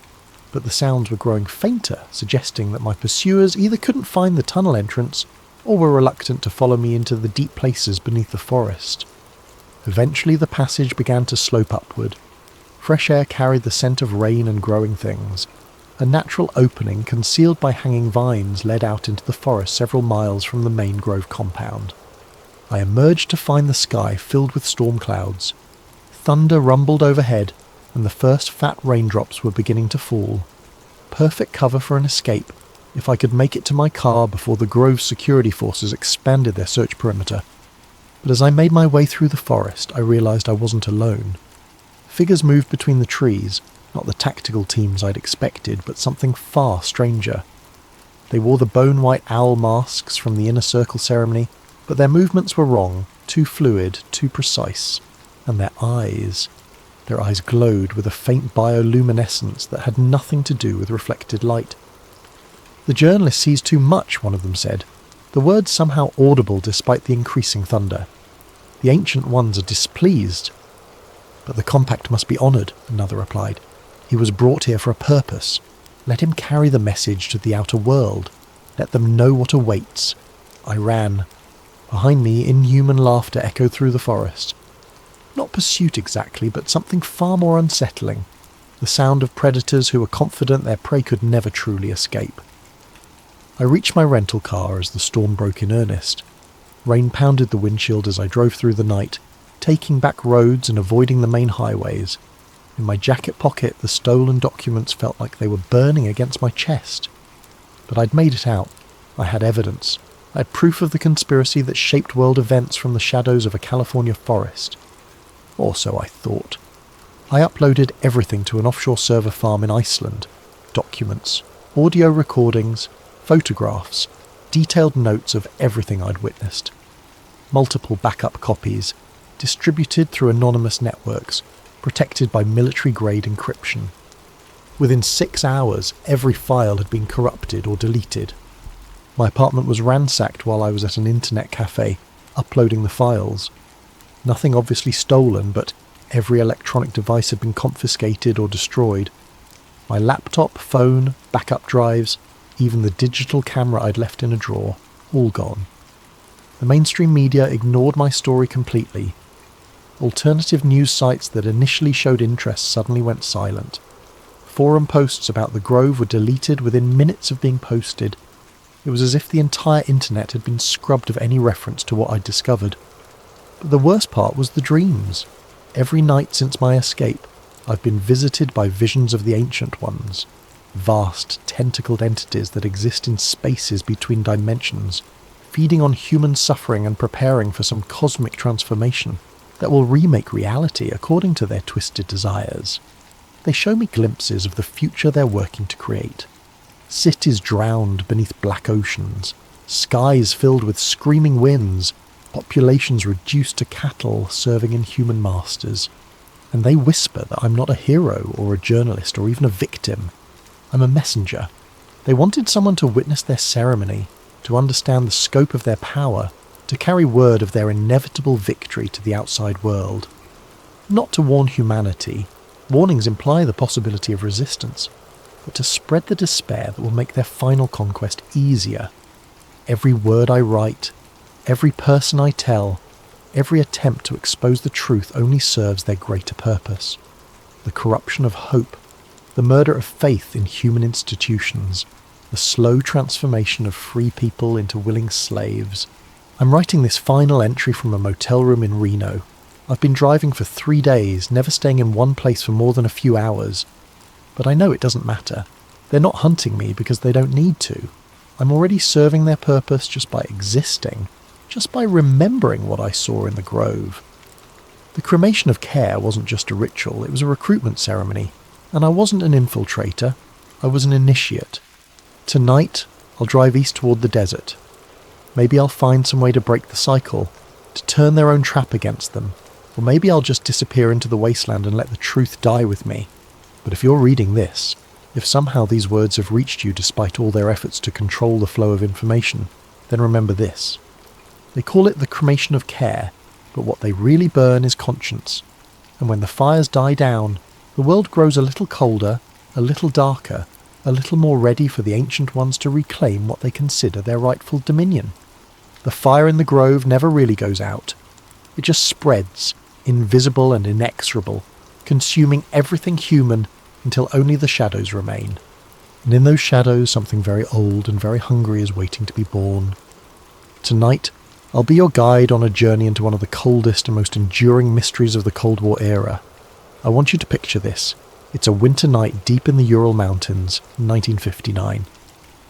but the sounds were growing fainter, suggesting that my pursuers either couldn't find the tunnel entrance or were reluctant to follow me into the deep places beneath the forest. Eventually the passage began to slope upward. Fresh air carried the scent of rain and growing things. A natural opening concealed by hanging vines led out into the forest several miles from the main grove compound. I emerged to find the sky filled with storm clouds. Thunder rumbled overhead, and the first fat raindrops were beginning to fall. Perfect cover for an escape, if I could make it to my car before the Grove's security forces expanded their search perimeter. But as I made my way through the forest, I realised I wasn't alone. Figures moved between the trees, not the tactical teams I'd expected, but something far stranger. They wore the bone-white owl masks from the Inner Circle ceremony, but their movements were wrong, too fluid, too precise. And their eyes glowed with a faint bioluminescence that had nothing to do with reflected light. "The journalist sees too much," one of them said, the words somehow audible despite the increasing thunder. "The ancient ones are displeased." "But the compact must be honoured," another replied. "He was brought here for a purpose. Let him carry the message to the outer world. Let them know what awaits." I ran. Behind me, inhuman laughter echoed through the forest. Not pursuit exactly, but something far more unsettling. The sound of predators who were confident their prey could never truly escape. I reached my rental car as the storm broke in earnest. Rain pounded the windshield as I drove through the night, taking back roads and avoiding the main highways. In my jacket pocket, the stolen documents felt like they were burning against my chest. But I'd made it out. I had evidence. I had proof of the conspiracy that shaped world events from the shadows of a California forest. Or so I thought. I uploaded everything to an offshore server farm in Iceland. Documents, audio recordings, photographs, detailed notes of everything I'd witnessed. Multiple backup copies, distributed through anonymous networks, protected by military-grade encryption. Within 6 hours, every file had been corrupted or deleted. My apartment was ransacked while I was at an internet cafe, uploading the files. Nothing obviously stolen, but every electronic device had been confiscated or destroyed. My laptop, phone, backup drives, even the digital camera I'd left in a drawer, all gone. The mainstream media ignored my story completely. Alternative news sites that initially showed interest suddenly went silent. Forum posts about the Grove were deleted within minutes of being posted. It was as if the entire internet had been scrubbed of any reference to what I'd discovered. But the worst part was the dreams. Every night since my escape, I've been visited by visions of the Ancient Ones. Vast, tentacled entities that exist in spaces between dimensions, feeding on human suffering and preparing for some cosmic transformation that will remake reality according to their twisted desires. They show me glimpses of the future they're working to create. Cities drowned beneath black oceans, skies filled with screaming winds, populations reduced to cattle serving inhuman masters. And they whisper that I'm not a hero or a journalist or even a victim. I'm a messenger. They wanted someone to witness their ceremony, to understand the scope of their power, to carry word of their inevitable victory to the outside world. Not to warn humanity, warnings imply the possibility of resistance, but to spread the despair that will make their final conquest easier. Every word I write, every person I tell, every attempt to expose the truth only serves their greater purpose. The corruption of hope, the murder of faith in human institutions, the slow transformation of free people into willing slaves. I'm writing this final entry from a motel room in Reno. I've been driving for 3 days, never staying in one place for more than a few hours. But I know it doesn't matter. They're not hunting me because they don't need to. I'm already serving their purpose just by existing, just by remembering what I saw in the grove. The cremation of care wasn't just a ritual, it was a recruitment ceremony. And I wasn't an infiltrator, I was an initiate. Tonight, I'll drive east toward the desert. Maybe I'll find some way to break the cycle, to turn their own trap against them. Or maybe I'll just disappear into the wasteland and let the truth die with me. But if you're reading this, if somehow these words have reached you despite all their efforts to control the flow of information, then remember this. They call it the cremation of care, but what they really burn is conscience. And when the fires die down, the world grows a little colder, a little darker, a little more ready for the ancient ones to reclaim what they consider their rightful dominion. The fire in the grove never really goes out. It just spreads, invisible and inexorable, consuming everything human until only the shadows remain. And in those shadows something very old and very hungry is waiting to be born. Tonight, I'll be your guide on a journey into one of the coldest and most enduring mysteries of the Cold War era. I want you to picture this. It's a winter night deep in the Ural Mountains, 1959.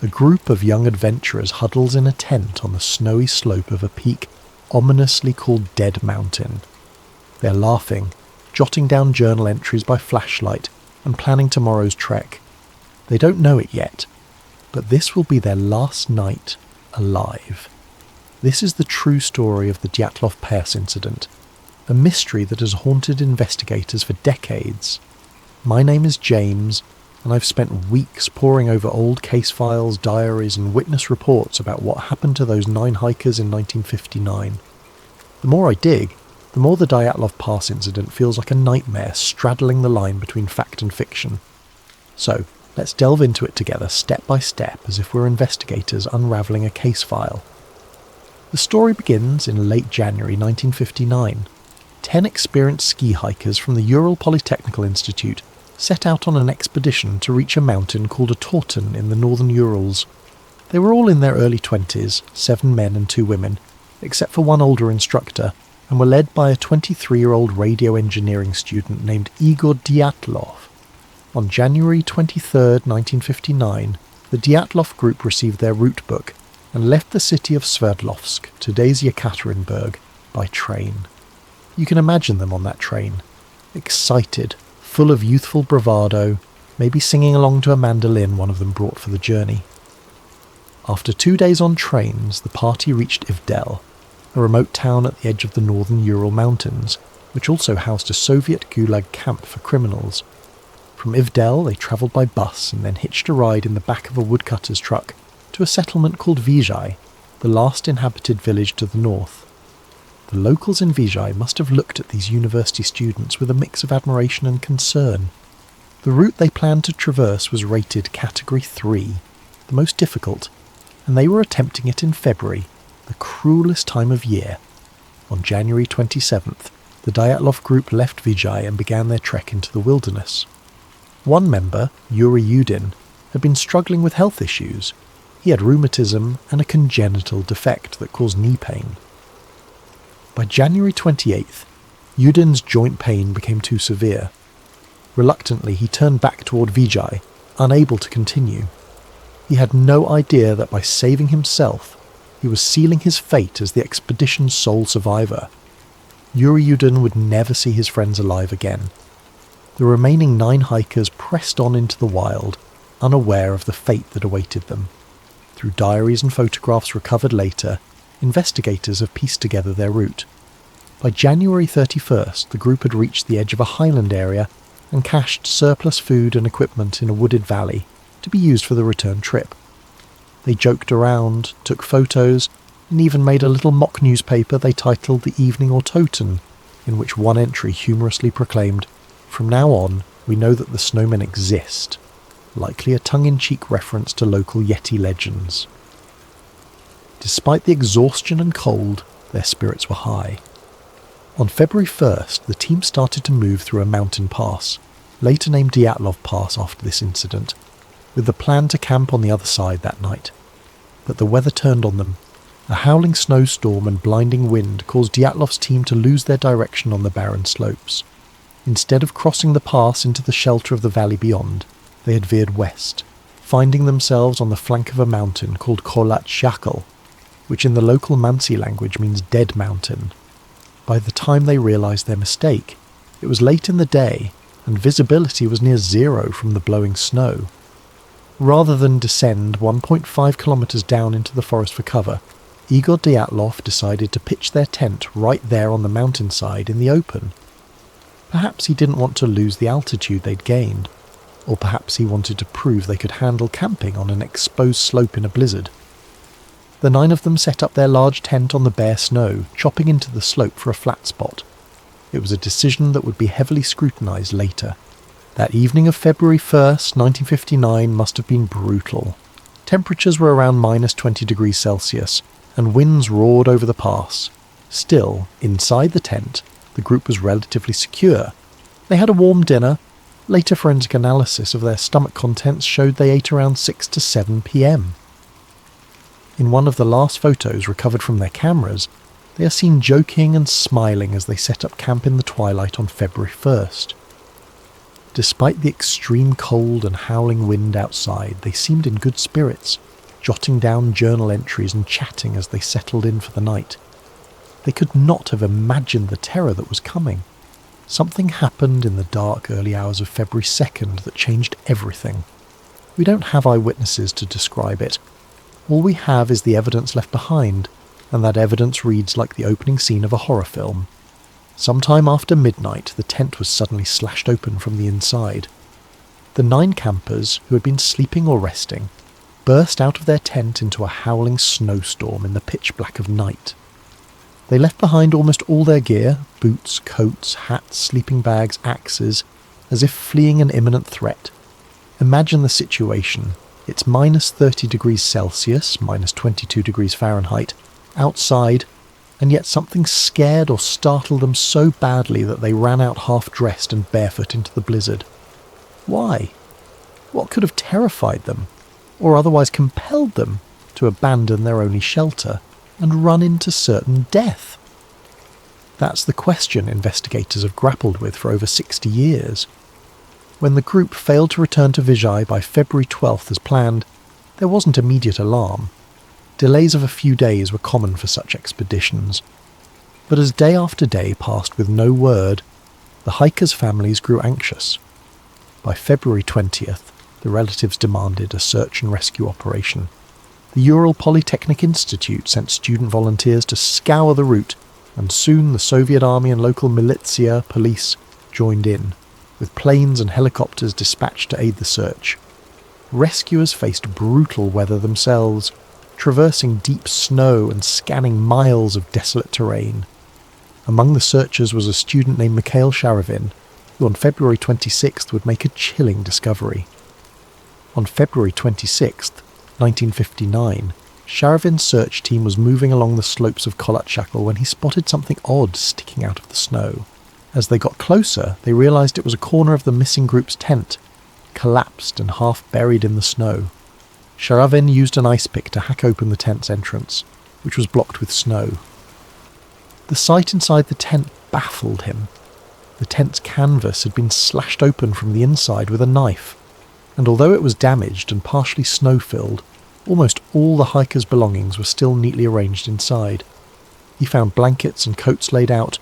A group of young adventurers huddles in a tent on the snowy slope of a peak ominously called Dead Mountain. They're laughing, jotting down journal entries by flashlight, and planning tomorrow's trek. They don't know it yet, but this will be their last night alive. This is the true story of the Dyatlov Pass incident, a mystery that has haunted investigators for decades. My name is James, and I've spent weeks poring over old case files, diaries, and witness reports about what happened to those 9 hikers in 1959. The more I dig, the more the Dyatlov Pass incident feels like a nightmare straddling the line between fact and fiction. So, let's delve into it together step by step as if we're investigators unravelling a case file. The story begins in late January 1959. 10 experienced ski hikers from the Ural Polytechnical Institute set out on an expedition to reach a mountain called a Torten in the northern Urals. They were all in their early 20s, 7 men and 2 women, except for one older instructor, and were led by a 23-year-old radio engineering student named Igor Dyatlov. On January 23, 1959, the Dyatlov group received their route book and left the city of Sverdlovsk, today's Yekaterinburg, by train. You can imagine them on that train, excited, full of youthful bravado, maybe singing along to a mandolin one of them brought for the journey. After 2 days on trains, the party reached Ivdel, a remote town at the edge of the northern Ural Mountains, which also housed a Soviet Gulag camp for criminals. From Ivdel, they travelled by bus and then hitched a ride in the back of a woodcutter's truck to a settlement called Vizhai, the last inhabited village to the north. The locals in Vizhai must have looked at these university students with a mix of admiration and concern. The route they planned to traverse was rated Category 3, the most difficult, and they were attempting it in February, the cruelest time of year. On January 27th, the Dyatlov group left Vizhai and began their trek into the wilderness. One member, Yuri Yudin, had been struggling with health issues. He had rheumatism and a congenital defect that caused knee pain. By January 28th, Yudin's joint pain became too severe. Reluctantly, he turned back toward Vizhai, unable to continue. He had no idea that by saving himself, he was sealing his fate as the expedition's sole survivor. Yuri Yudin would never see his friends alive again. The remaining 9 hikers pressed on into the wild, unaware of the fate that awaited them. Through diaries and photographs recovered later, investigators have pieced together their route. By January 31st, the group had reached the edge of a highland area and cached surplus food and equipment in a wooded valley to be used for the return trip. They joked around, took photos, and even made a little mock newspaper they titled The Evening Autoton, in which one entry humorously proclaimed, "From now on, we know that the snowmen exist," likely a tongue-in-cheek reference to local Yeti legends. Despite the exhaustion and cold, their spirits were high. On February 1st, the team started to move through a mountain pass, later named Dyatlov Pass after this incident, with the plan to camp on the other side that night. But the weather turned on them. A howling snowstorm and blinding wind caused Dyatlov's team to lose their direction on the barren slopes. Instead of crossing the pass into the shelter of the valley beyond, they had veered west, finding themselves on the flank of a mountain called Kolatshakal, which in the local Mansi language means dead mountain. By the time they realised their mistake, it was late in the day and visibility was near zero from the blowing snow. Rather than descend 1.5 kilometres down into the forest for cover, Igor Dyatlov decided to pitch their tent right there on the mountainside in the open. Perhaps he didn't want to lose the altitude they'd gained, or perhaps he wanted to prove they could handle camping on an exposed slope in a blizzard. The 9 of them set up their large tent on the bare snow, chopping into the slope for a flat spot. It was a decision that would be heavily scrutinised later. That evening of February 1st, 1959 must have been brutal. Temperatures were around minus 20 degrees Celsius, and winds roared over the pass. Still, inside the tent, the group was relatively secure. They had a warm dinner. Later forensic analysis of their stomach contents showed they ate around 6 to 7 p.m. In one of the last photos recovered from their cameras, they are seen joking and smiling as they set up camp in the twilight on February 1st. Despite the extreme cold and howling wind outside, they seemed in good spirits, jotting down journal entries and chatting as they settled in for the night. They could not have imagined the terror that was coming. Something happened in the dark early hours of February 2nd that changed everything. We don't have eyewitnesses to describe it. All we have is the evidence left behind, and that evidence reads like the opening scene of a horror film. Sometime after midnight, the tent was suddenly slashed open from the inside. The 9 campers, who had been sleeping or resting, burst out of their tent into a howling snowstorm in the pitch black of night. They left behind almost all their gear, boots, coats, hats, sleeping bags, axes, as if fleeing an imminent threat. Imagine the situation. It's minus 30 degrees Celsius, minus 22 degrees Fahrenheit, outside, and yet something scared or startled them so badly that they ran out half-dressed and barefoot into the blizzard. Why? What could have terrified them, or otherwise compelled them to abandon their only shelter and run into certain death? That's the question investigators have grappled with for over 60 years. When the group failed to return to Vizhai by February 12th as planned, there wasn't immediate alarm. Delays of a few days were common for such expeditions. But as day after day passed with no word, the hikers' families grew anxious. By February 20th, the relatives demanded a search and rescue operation. The Ural Polytechnic Institute sent student volunteers to scour the route, and soon the Soviet army and local militia police joined in, with planes and helicopters dispatched to aid the search. Rescuers faced brutal weather themselves, traversing deep snow and scanning miles of desolate terrain. Among the searchers was a student named Mikhail Sharavin, who on February 26th would make a chilling discovery. On February 26th, 1959, Sharavin's search team was moving along the slopes of Kolatshakal when he spotted something odd sticking out of the snow. As they got closer, they realised it was a corner of the missing group's tent, collapsed and half buried in the snow. Sharavin used an ice pick to hack open the tent's entrance, which was blocked with snow. The sight inside the tent baffled him. The tent's canvas had been slashed open from the inside with a knife, and although it was damaged and partially snow-filled, almost all the hikers' belongings were still neatly arranged inside. He found blankets and coats laid out,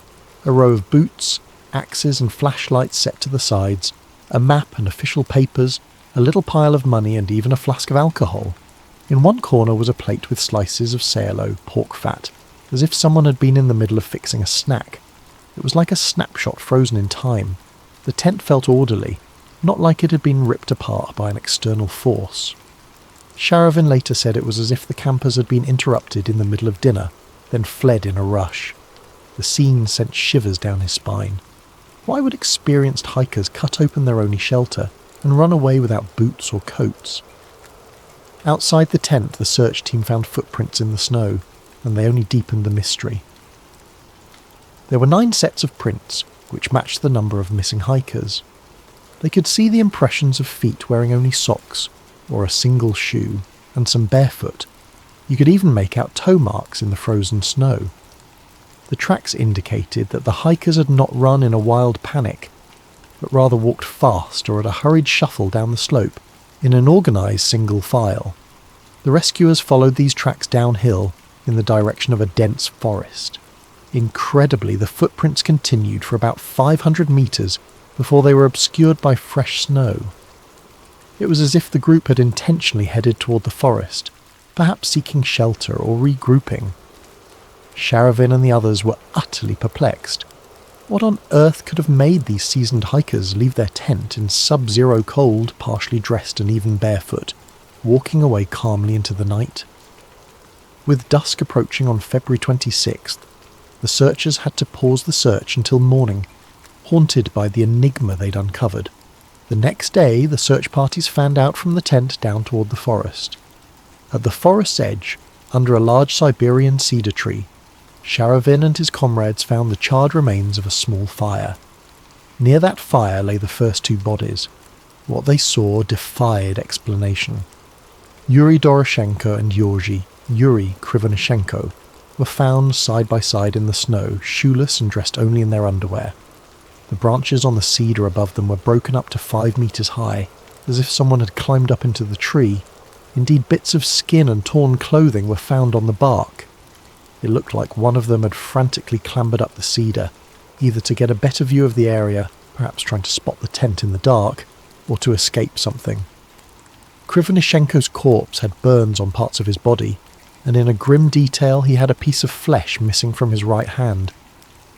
a row of boots, axes and flashlights set to the sides, a map and official papers, a little pile of money and even a flask of alcohol. In one corner was a plate with slices of sayalo, pork fat, as if someone had been in the middle of fixing a snack. It was like a snapshot frozen in time. The tent felt orderly, not like it had been ripped apart by an external force. Sharavin later said it was as if the campers had been interrupted in the middle of dinner, then fled in a rush. The scene sent shivers down his spine. Why would experienced hikers cut open their only shelter and run away without boots or coats? Outside the tent, the search team found footprints in the snow, and they only deepened the mystery. There were 9 sets of prints, which matched the number of missing hikers. They could see the impressions of feet wearing only socks, or a single shoe, and some barefoot. You could even make out toe marks in the frozen snow. The tracks indicated that the hikers had not run in a wild panic, but rather walked fast or at a hurried shuffle down the slope, in an organised single file. The rescuers followed these tracks downhill in the direction of a dense forest. Incredibly, the footprints continued for about 500 metres before they were obscured by fresh snow. It was as if the group had intentionally headed toward the forest, perhaps seeking shelter or regrouping. Sharavin and the others were utterly perplexed. What on earth could have made these seasoned hikers leave their tent in sub-zero cold, partially dressed and even barefoot, walking away calmly into the night? With dusk approaching on February 26th, the searchers had to pause the search until morning, haunted by the enigma they'd uncovered. The next day, the search parties fanned out from the tent down toward the forest. At the forest's edge, under a large Siberian cedar tree, Sharavin and his comrades found the charred remains of a small fire. Near that fire lay the first 2 bodies. What they saw defied explanation. Yuri Doroshenko and Yuri Krivonishenko, were found side by side in the snow, shoeless and dressed only in their underwear. The branches on the cedar above them were broken up to 5 meters high, as if someone had climbed up into the tree. Indeed, bits of skin and torn clothing were found on the bark. It looked like one of them had frantically clambered up the cedar, either to get a better view of the area, perhaps trying to spot the tent in the dark, or to escape something. Krivonishenko's corpse had burns on parts of his body, and in a grim detail he had a piece of flesh missing from his right hand.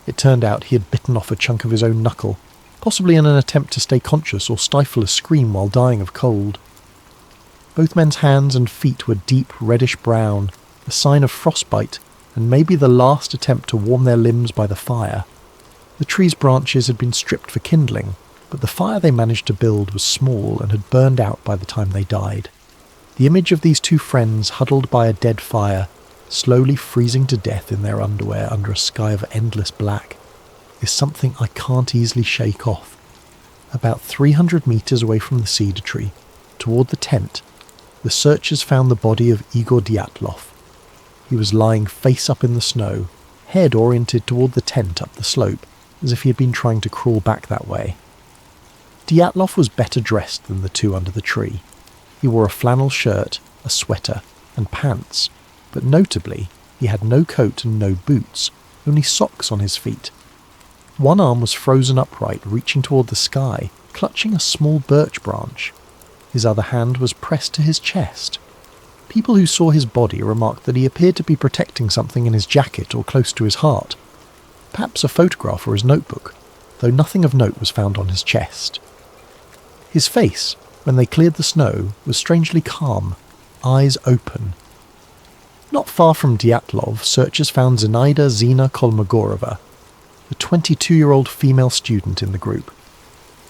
It turned out he had bitten off a chunk of his own knuckle, possibly in an attempt to stay conscious or stifle a scream while dying of cold. Both men's hands and feet were deep reddish-brown, a sign of frostbite, and maybe the last attempt to warm their limbs by the fire. The tree's branches had been stripped for kindling, but the fire they managed to build was small and had burned out by the time they died. The image of these 2 friends huddled by a dead fire, slowly freezing to death in their underwear under a sky of endless black, is something I can't easily shake off. About 300 metres away from the cedar tree, toward the tent, the searchers found the body of Igor Dyatlov. He was lying face up in the snow, head oriented toward the tent up the slope, as if he had been trying to crawl back that way. Dyatlov was better dressed than the 2 under the tree. He wore a flannel shirt, a sweater, and pants, but notably, he had no coat and no boots, only socks on his feet. One arm was frozen upright, reaching toward the sky, clutching a small birch branch. His other hand was pressed to his chest. People who saw his body remarked that he appeared to be protecting something in his jacket or close to his heart. Perhaps a photograph or his notebook, though nothing of note was found on his chest. His face, when they cleared the snow, was strangely calm, eyes open. Not far from Dyatlov, searchers found Zinaida Zina Kolmogorova, the 22-year-old female student in the group.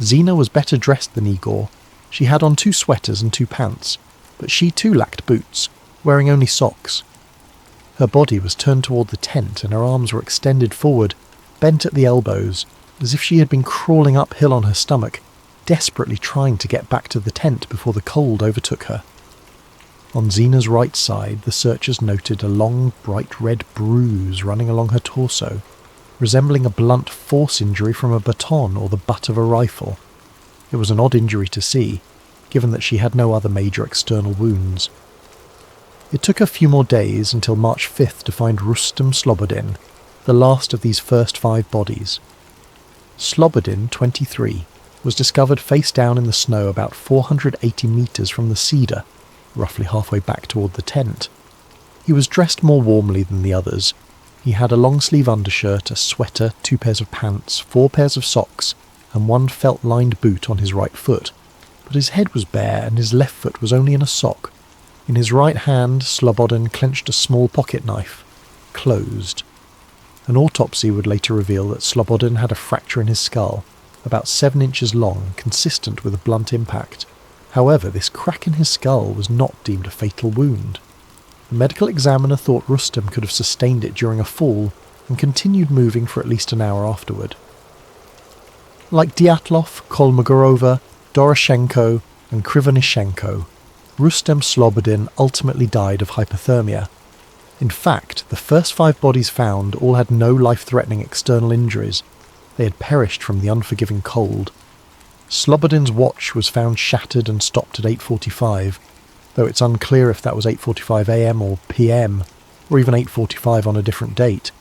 Zina was better dressed than Igor. She had on 2 sweaters and 2 pants, but she too lacked boots, wearing only socks. Her body was turned toward the tent and her arms were extended forward, bent at the elbows, as if she had been crawling uphill on her stomach, desperately trying to get back to the tent before the cold overtook her. On Zina's right side, the searchers noted a long, bright red bruise running along her torso, resembling a blunt force injury from a baton or the butt of a rifle. It was an odd injury to see, given that she had no other major external wounds. It took a few more days until March 5th to find Rustem Slobodin, the last of these first 5 bodies. Slobodin, 23, was discovered face down in the snow about 480 metres from the cedar, roughly halfway back toward the tent. He was dressed more warmly than the others. He had a long-sleeve undershirt, a sweater, 2 pairs of pants, 4 pairs of socks, and 1 felt-lined boot on his right foot, but his head was bare and his left foot was only in a sock. In his right hand, Slobodin clenched a small pocket knife, closed. An autopsy would later reveal that Slobodin had a fracture in his skull, about 7 inches long, consistent with a blunt impact. However, this crack in his skull was not deemed a fatal wound. The medical examiner thought Rustem could have sustained it during a fall and continued moving for at least an hour afterward. Like Dyatlov, Kolmogorova, Doroshenko and Krivonishenko, Rustem Slobodin ultimately died of hypothermia. In fact, the first 5 bodies found all had no life-threatening external injuries. They had perished from the unforgiving cold. Slobodin's watch was found shattered and stopped at 8:45, though it's unclear if that was 8:45 am or pm, or even 8:45 on a different date.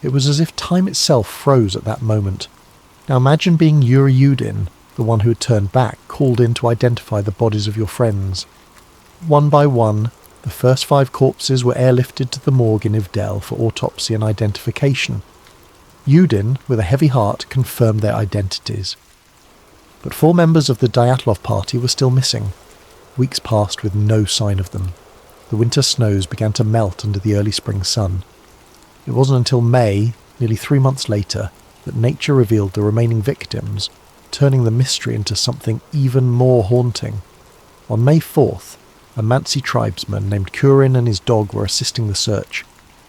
It was as if time itself froze at that moment. Now imagine being Yuri Yudin, the one who had turned back, called in to identify the bodies of your friends. One by one, the first 5 corpses were airlifted to the morgue in Ivdel for autopsy and identification. Yudin, with a heavy heart, confirmed their identities. But 4 members of the Dyatlov party were still missing. Weeks passed with no sign of them. The winter snows began to melt under the early spring sun. It wasn't until May, nearly 3 months later, that nature revealed the remaining victims, turning the mystery into something even more haunting. On May 4th, a Mansi tribesman named Kurin and his dog were assisting the search,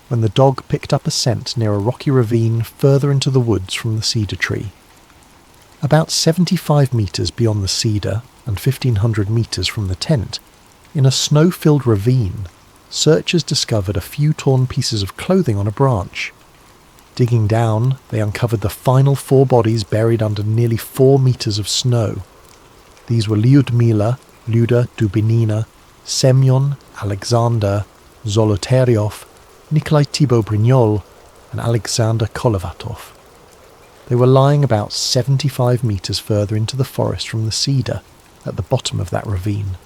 when the dog picked up a scent near a rocky ravine further into the woods from the cedar tree. About 75 metres beyond the cedar and 1,500 metres from the tent, in a snow-filled ravine, searchers discovered a few torn pieces of clothing on a branch. Digging down, they uncovered the final 4 bodies buried under nearly 4 metres of snow. These were Lyudmila, Luda Dubinina, Semyon, Alexander, Zolotaryov, Nikolai Thibault-Brignol, and Alexander Kolovatov. They were lying about 75 metres further into the forest from the cedar, at the bottom of that ravine.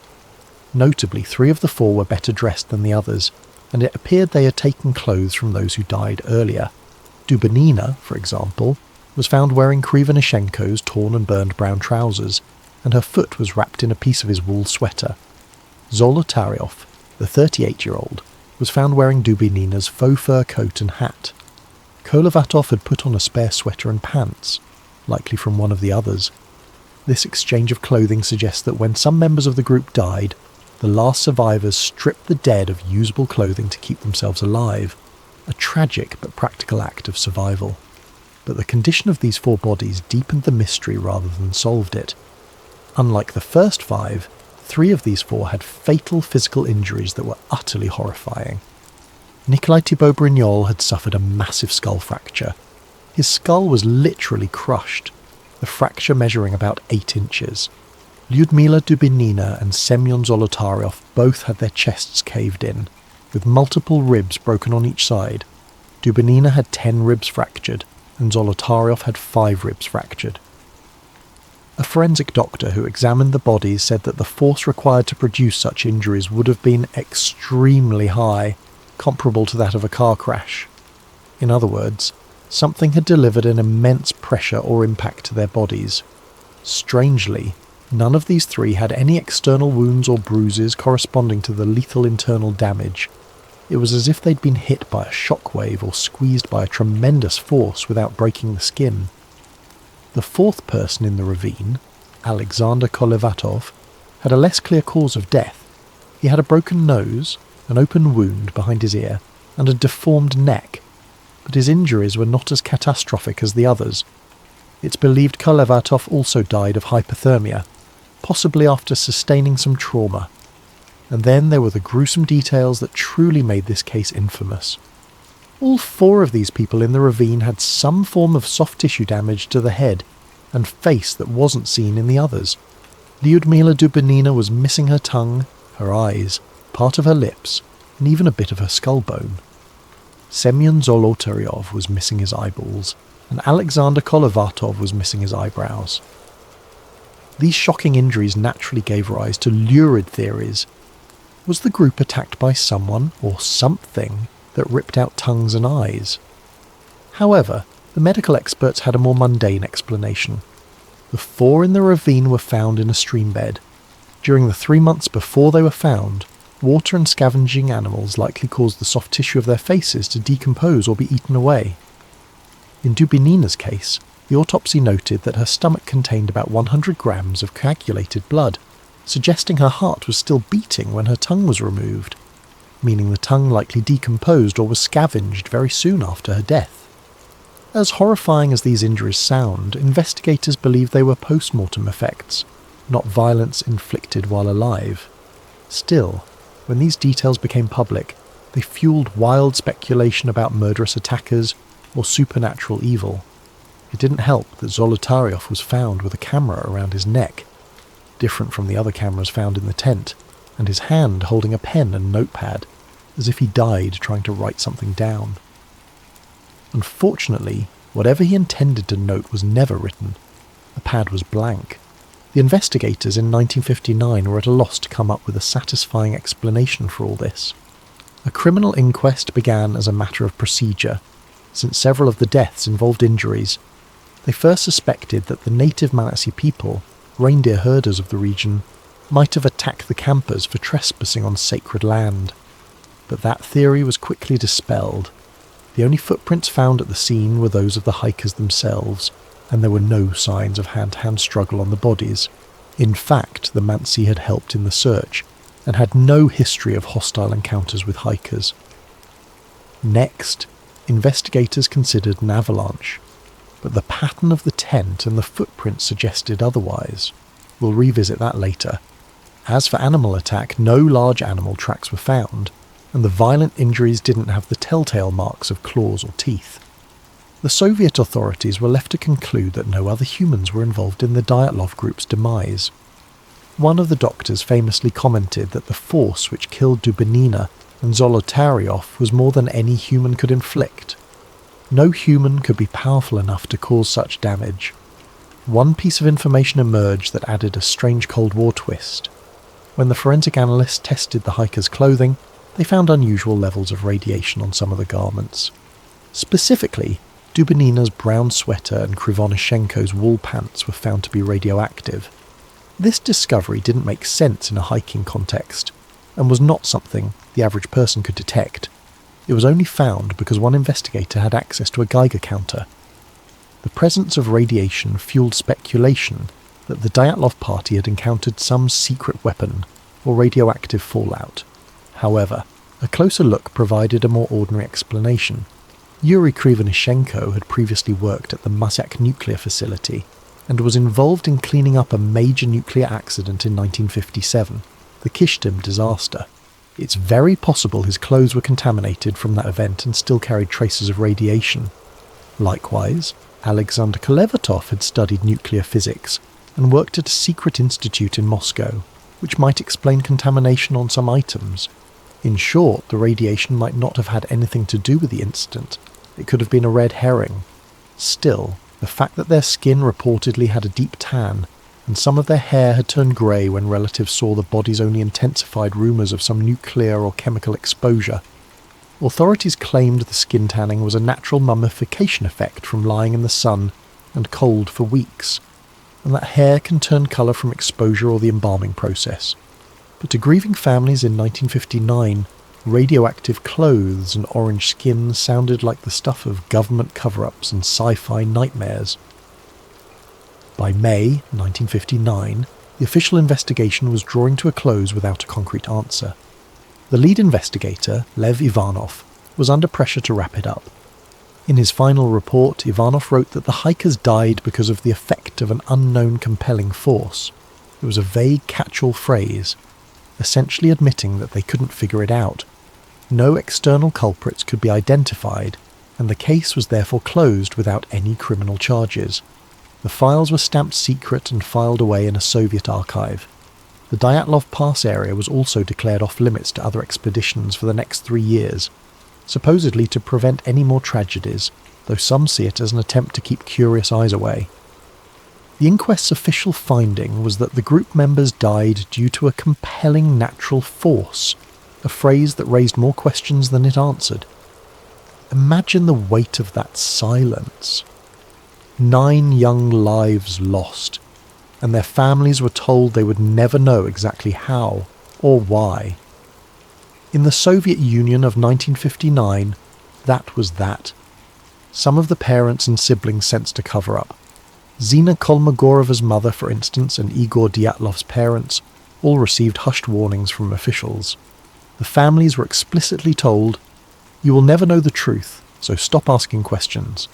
Notably, 3 of the 4 were better dressed than the others, and it appeared they had taken clothes from those who died earlier. Dubinina, for example, was found wearing Krivonishenko's torn and burned brown trousers, and her foot was wrapped in a piece of his wool sweater. Zolotaryov, the 38-year-old, was found wearing Dubinina's faux fur coat and hat. Kolovatov had put on a spare sweater and pants, likely from one of the others. This exchange of clothing suggests that when some members of the group died, the last survivors stripped the dead of usable clothing to keep themselves alive, a tragic but practical act of survival. But the condition of these 4 bodies deepened the mystery rather than solved it. Unlike the first 5, 3 of these 4 had fatal physical injuries that were utterly horrifying. Nikolai Thibault-Brignol had suffered a massive skull fracture. His skull was literally crushed, the fracture measuring about 8 inches. Lyudmila Dubinina and Semyon Zolotaryov both had their chests caved in, with multiple ribs broken on each side. Dubinina had 10 ribs fractured, and Zolotaryov had 5 ribs fractured. A forensic doctor who examined the bodies said that the force required to produce such injuries would have been extremely high, comparable to that of a car crash. In other words, something had delivered an immense pressure or impact to their bodies. Strangely, none of these 3 had any external wounds or bruises corresponding to the lethal internal damage. It was as if they'd been hit by a shockwave or squeezed by a tremendous force without breaking the skin. The 4th person in the ravine, Alexander Kolovatov, had a less clear cause of death. He had a broken nose, an open wound behind his ear, and a deformed neck, but his injuries were not as catastrophic as the others. It's believed Kolovatov also died of hypothermia, possibly after sustaining some trauma. And then there were the gruesome details that truly made this case infamous. All 4 of these people in the ravine had some form of soft tissue damage to the head and face that wasn't seen in the others. Lyudmila Dubinina was missing her tongue, her eyes, part of her lips, and even a bit of her skull bone. Semyon Zolotaryov was missing his eyeballs, and Alexander Kolovatov was missing his eyebrows. These shocking injuries naturally gave rise to lurid theories. Was the group attacked by someone or something that ripped out tongues and eyes? However, the medical experts had a more mundane explanation. The 4 in the ravine were found in a stream bed. During the 3 months before they were found, water and scavenging animals likely caused the soft tissue of their faces to decompose or be eaten away. In Dubinina's case, the autopsy noted that her stomach contained about 100 grams of coagulated blood, suggesting her heart was still beating when her tongue was removed, meaning the tongue likely decomposed or was scavenged very soon after her death. As horrifying as these injuries sound, investigators believe they were post-mortem effects, not violence inflicted while alive. Still, when these details became public, they fueled wild speculation about murderous attackers or supernatural evil. It didn't help that Zolotaryov was found with a camera around his neck, different from the other cameras found in the tent, and his hand holding a pen and notepad, as if he died trying to write something down. Unfortunately, whatever he intended to note was never written. The pad was blank. The investigators in 1959 were at a loss to come up with a satisfying explanation for all this. A criminal inquest began as a matter of procedure, since several of the deaths involved injuries. They first suspected that the native Manatee people, reindeer herders of the region, might have attacked the campers for trespassing on sacred land. But that theory was quickly dispelled. The only footprints found at the scene were those of the hikers themselves, and there were no signs of hand-to-hand struggle on the bodies. In fact, the Mansi had helped in the search, and had no history of hostile encounters with hikers. Next, investigators considered an avalanche, but the pattern of the tent and the footprints suggested otherwise. We'll revisit that later. As for animal attack, no large animal tracks were found, and the violent injuries didn't have the telltale marks of claws or teeth. The Soviet authorities were left to conclude that no other humans were involved in the Dyatlov group's demise. One of the doctors famously commented that the force which killed Dubinina and Zolotaryov was more than any human could inflict. No human could be powerful enough to cause such damage. One piece of information emerged that added a strange Cold War twist. When the forensic analysts tested the hikers' clothing, they found unusual levels of radiation on some of the garments. Specifically, Dubinina's brown sweater and Krivonishenko's wool pants were found to be radioactive. This discovery didn't make sense in a hiking context, and was not something the average person could detect. It was only found because one investigator had access to a Geiger counter. The presence of radiation fueled speculation that the Dyatlov party had encountered some secret weapon or radioactive fallout. However, a closer look provided a more ordinary explanation. Yuri Krivonishenko had previously worked at the Muzak nuclear facility and was involved in cleaning up a major nuclear accident in 1957, the Kishtim disaster. It's very possible his clothes were contaminated from that event and still carried traces of radiation. Likewise, Alexander Kolevatov had studied nuclear physics and worked at a secret institute in Moscow, which might explain contamination on some items. In short, the radiation might not have had anything to do with the incident. It could have been a red herring. Still, the fact that their skin reportedly had a deep tan, and some of their hair had turned grey when relatives saw the bodies only intensified rumours of some nuclear or chemical exposure. Authorities claimed the skin tanning was a natural mummification effect from lying in the sun and cold for weeks, and that hair can turn colour from exposure or the embalming process. But to grieving families in 1959, radioactive clothes and orange skin sounded like the stuff of government cover-ups and sci-fi nightmares. By May 1959, the official investigation was drawing to a close without a concrete answer. The lead investigator, Lev Ivanov, was under pressure to wrap it up. In his final report, Ivanov wrote that the hikers died because of the effect of an unknown compelling force. It was a vague catch-all phrase, essentially admitting that they couldn't figure it out. No external culprits could be identified, and the case was therefore closed without any criminal charges. The files were stamped secret and filed away in a Soviet archive. The Dyatlov Pass area was also declared off-limits to other expeditions for the next 3 years, supposedly to prevent any more tragedies, though some see it as an attempt to keep curious eyes away. The inquest's official finding was that the group members died due to a compelling natural force, a phrase that raised more questions than it answered. Imagine the weight of that silence. 9 young lives lost, and their families were told they would never know exactly how or why. In the Soviet Union of 1959, that was that. Some of the parents and siblings sensed a cover-up. Zina Kolmogorova's mother, for instance, and Igor Dyatlov's parents all received hushed warnings from officials. The families were explicitly told, "You will never know the truth, so stop asking questions."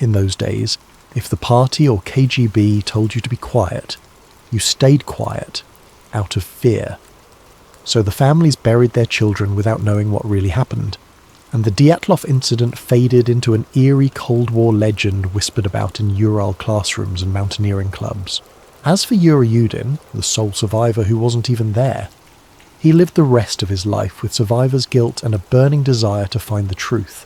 In those days, if the party or KGB told you to be quiet, you stayed quiet, out of fear. So the families buried their children without knowing what really happened, and the Dyatlov incident faded into an eerie Cold War legend whispered about in Ural classrooms and mountaineering clubs. As for Yuri Yudin, the sole survivor who wasn't even there, he lived the rest of his life with survivor's guilt and a burning desire to find the truth.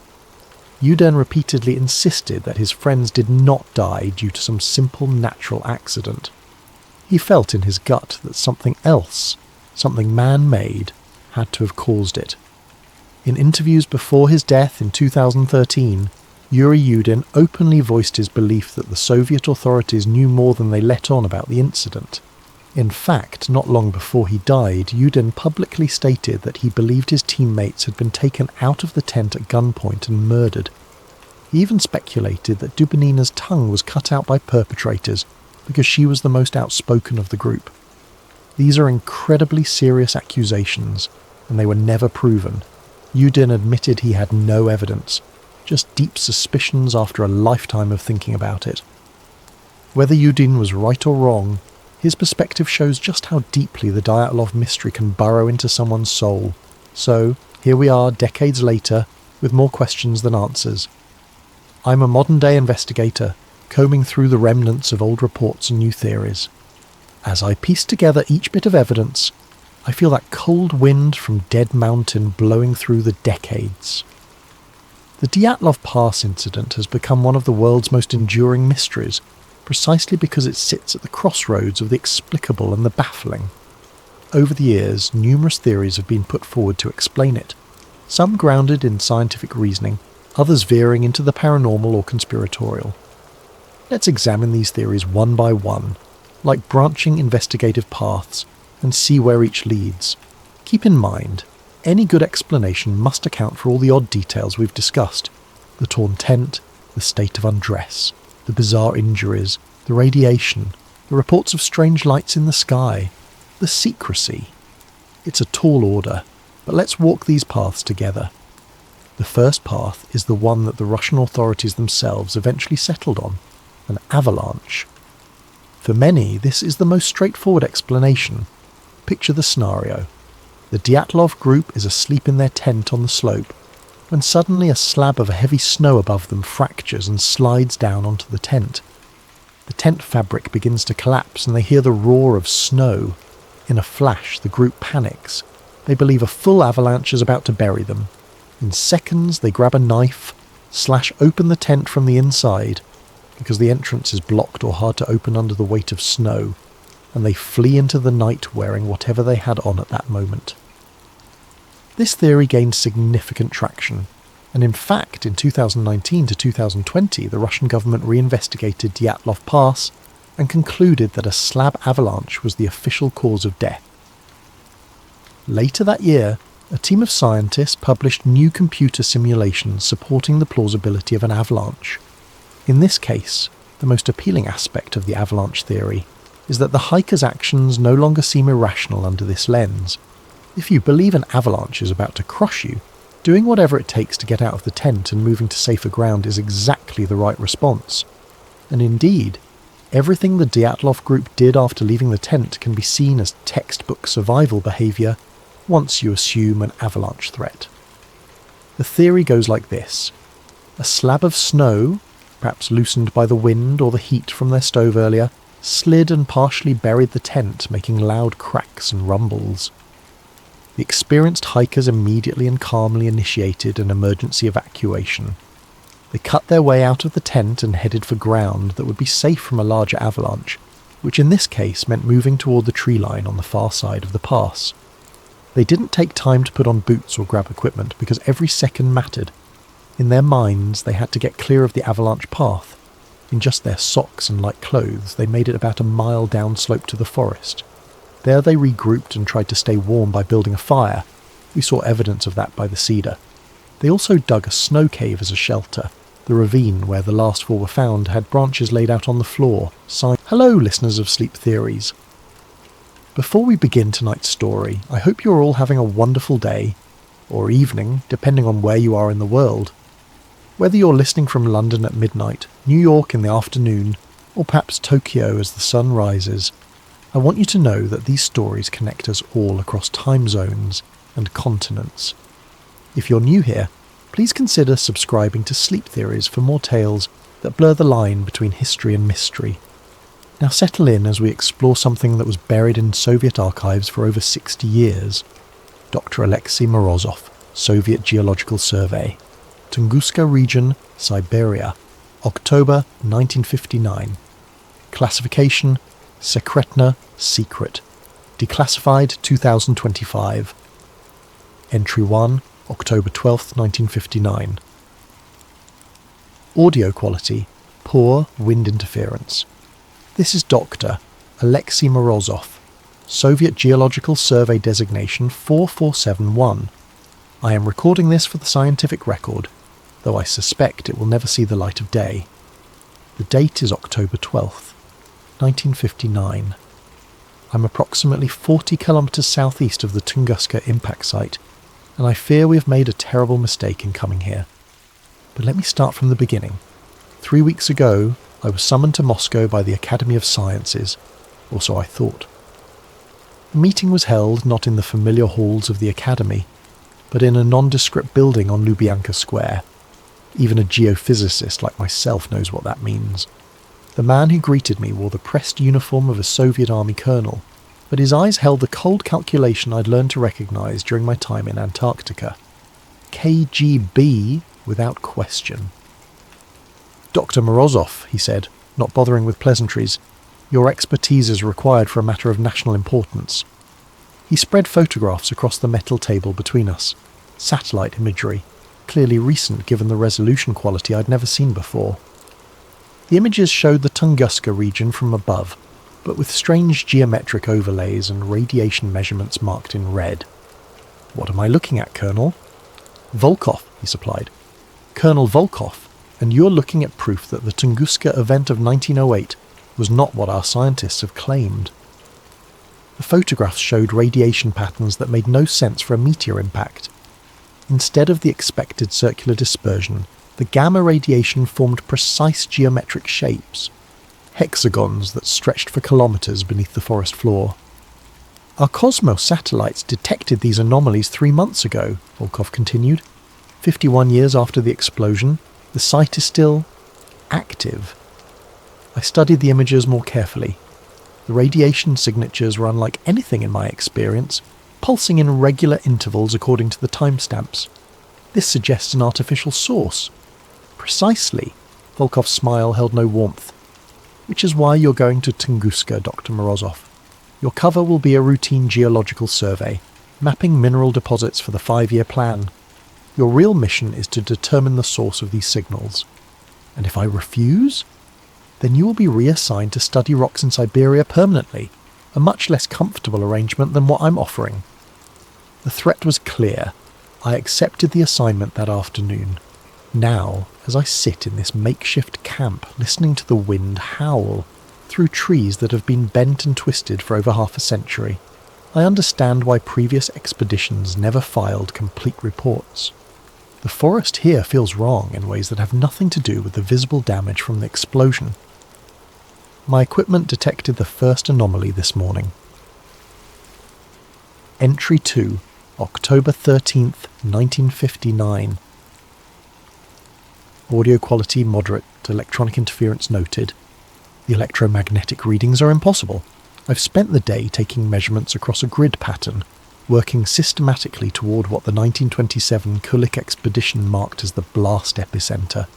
Yudin repeatedly insisted that his friends did not die due to some simple natural accident. He felt in his gut that something else, something man-made, had to have caused it. In interviews before his death in 2013, Yuri Yudin openly voiced his belief that the Soviet authorities knew more than they let on about the incident. In fact, not long before he died, Yudin publicly stated that he believed his teammates had been taken out of the tent at gunpoint and murdered. He even speculated that Dubinina's tongue was cut out by perpetrators because she was the most outspoken of the group. These are incredibly serious accusations, and they were never proven. Yudin admitted he had no evidence, just deep suspicions after a lifetime of thinking about it. Whether Yudin was right or wrong, his perspective shows just how deeply the Dyatlov mystery can burrow into someone's soul. So, here we are decades later, with more questions than answers. I'm a modern-day investigator, combing through the remnants of old reports and new theories. As I piece together each bit of evidence, I feel that cold wind from Dead Mountain blowing through the decades. The Dyatlov Pass incident has become one of the world's most enduring mysteries, precisely because it sits at the crossroads of the explicable and the baffling. Over the years, numerous theories have been put forward to explain it, some grounded in scientific reasoning, others veering into the paranormal or conspiratorial. Let's examine these theories one by one, like branching investigative paths, and see where each leads. Keep in mind, any good explanation must account for all the odd details we've discussed: the torn tent, the state of undress, the bizarre injuries, the radiation, the reports of strange lights in the sky, the secrecy. It's a tall order, but let's walk these paths together. The first path is the one that the Russian authorities themselves eventually settled on: an avalanche. For many, this is the most straightforward explanation. Picture the scenario. The Dyatlov group is asleep in their tent on the slope, when suddenly a slab of heavy snow above them fractures and slides down onto the tent. The tent fabric begins to collapse and they hear the roar of snow. In a flash, the group panics. They believe a full avalanche is about to bury them. In seconds, they grab a knife, slash open the tent from the inside, because the entrance is blocked or hard to open under the weight of snow, and they flee into the night wearing whatever they had on at that moment. This theory gained significant traction, and in fact in 2019 to 2020 the Russian government reinvestigated Dyatlov Pass and concluded that a slab avalanche was the official cause of death. Later that year, a team of scientists published new computer simulations supporting the plausibility of an avalanche. In this case, the most appealing aspect of the avalanche theory is that the hiker's actions no longer seem irrational under this lens. If you believe an avalanche is about to crush you, doing whatever it takes to get out of the tent and moving to safer ground is exactly the right response. And indeed, everything the Dyatlov group did after leaving the tent can be seen as textbook survival behaviour once you assume an avalanche threat. The theory goes like this. A slab of snow, perhaps loosened by the wind or the heat from their stove earlier, slid and partially buried the tent, making loud cracks and rumbles. The experienced hikers immediately and calmly initiated an emergency evacuation. They cut their way out of the tent and headed for ground that would be safe from a larger avalanche, which in this case meant moving toward the tree line on the far side of the pass. They didn't take time to put on boots or grab equipment because every second mattered. In their minds, they had to get clear of the avalanche path. In just their socks and light clothes, they made it about a mile downslope to the forest. There they regrouped and tried to stay warm by building a fire, We saw evidence of that by the cedar. They also dug a snow cave as a shelter. The ravine where the last four were found had branches laid out on the floor, signed, "Hello, listeners of Sleep Theories." Before we begin tonight's story, I hope you're all having a wonderful day, or evening, depending on where you are in the world. Whether you're listening from London at midnight, New York in the afternoon, or perhaps Tokyo as the sun rises, I want you to know that these stories connect us all across time zones and continents. If you're new here, please consider subscribing to Sleep Theories for more tales that blur the line between history and mystery. Now settle in as we explore something that was buried in Soviet archives for over 60 years. Dr. Alexei Morozov, Soviet Geological Survey. Tunguska Region, Siberia. October 1959. Classification: Sekretna, Secret. Declassified 2025. Entry 1, October 12, 1959. Audio quality: poor wind interference. This is Dr. Alexei Morozov, Soviet Geological Survey designation 4471. I am recording this for the scientific record, though I suspect it will never see the light of day. The date is October 12th, 1959. I'm approximately 40 kilometres southeast of the Tunguska impact site, and I fear we have made a terrible mistake in coming here. But let me start from the beginning. 3 weeks ago, I was summoned to Moscow by the Academy of Sciences, or so I thought. The meeting was held not in the familiar halls of the Academy, but in a nondescript building on Lubyanka Square. Even a geophysicist like myself knows what that means. The man who greeted me wore the pressed uniform of a Soviet army colonel, but his eyes held the cold calculation I'd learned to recognise during my time in Antarctica. KGB without question. "Dr. Morozov," he said, not bothering with pleasantries, "your expertise is required for a matter of national importance." He spread photographs across the metal table between us. Satellite imagery, clearly recent given the resolution quality I'd never seen before. The images showed the Tunguska region from above, but with strange geometric overlays and radiation measurements marked in red. "What am I looking at, Colonel?" "Volkov," he supplied. "Colonel Volkov, and you're looking at proof that the Tunguska event of 1908 was not what our scientists have claimed." The photographs showed radiation patterns that made no sense for a meteor impact. Instead of the expected circular dispersion, the gamma radiation formed precise geometric shapes, hexagons that stretched for kilometres beneath the forest floor. "Our Cosmos satellites detected these anomalies 3 months ago," Volkov continued. 51 years after the explosion, the site is still active. I studied the images more carefully. The radiation signatures were unlike anything in my experience, pulsing in regular intervals according to the timestamps. This suggests an artificial source. "Precisely." Volkov's smile held no warmth. "Which is why you're going to Tunguska, Dr. Morozov. Your cover will be a routine geological survey, mapping mineral deposits for the 5-year plan. Your real mission is to determine the source of these signals. And if I refuse, then you will be reassigned to study rocks in Siberia permanently, a much less comfortable arrangement than what I'm offering." The threat was clear. I accepted the assignment that afternoon. Now, as I sit in this makeshift camp listening to the wind howl through trees that have been bent and twisted for over half a century, I understand why previous expeditions never filed complete reports. The forest here feels wrong in ways that have nothing to do with the visible damage from the explosion. My equipment detected the first anomaly this morning. Entry 2, October 13th, 1959. Audio quality moderate, electronic interference noted. The electromagnetic readings are impossible. I've spent the day taking measurements across a grid pattern, working systematically toward what the 1927 Kulik expedition marked as the blast epicenter.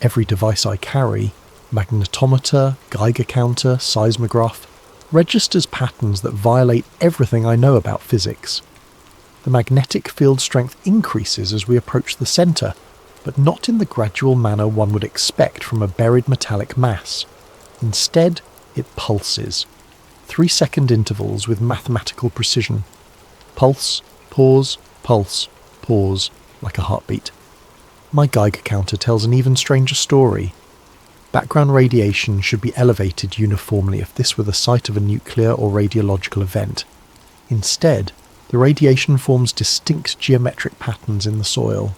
Every device I carry, magnetometer, Geiger counter, seismograph, registers patterns that violate everything I know about physics. The magnetic field strength increases as we approach the center, but not in the gradual manner one would expect from a buried metallic mass. Instead, it pulses. 3-second intervals with mathematical precision. Pulse, pause, Pulse, pause, like a heartbeat. My Geiger counter tells an even stranger story. Background radiation should be elevated uniformly if this were the site of a nuclear or radiological event. Instead, the radiation forms distinct geometric patterns in the soil.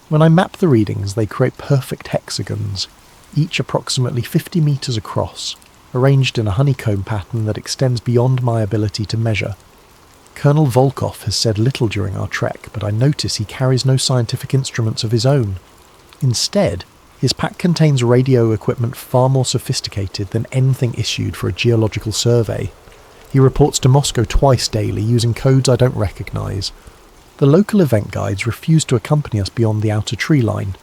When I map the readings, they create perfect hexagons, each approximately 50 metres across, arranged in a honeycomb pattern that extends beyond my ability to measure. Colonel Volkov has said little during our trek, but I notice he carries no scientific instruments of his own. Instead, his pack contains radio equipment far more sophisticated than anything issued for a geological survey. He reports to Moscow twice daily using codes I don't recognise. The local event guides refuse to accompany us beyond the outer tree line.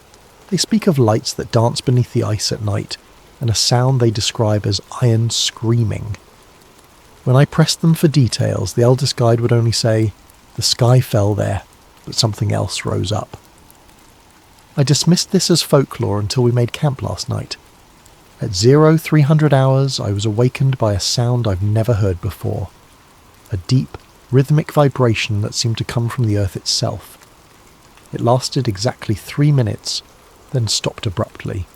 They speak of lights that dance beneath the ice at night, and a sound they describe as iron screaming. When I pressed them for details, the eldest guide would only say, "The sky fell there, but something else rose up." I dismissed this as folklore until we made camp last night. At 0300 hours, I was awakened by a sound I've never heard before. A deep, rhythmic vibration that seemed to come from the earth itself. It lasted exactly 3 minutes, then stopped abruptly.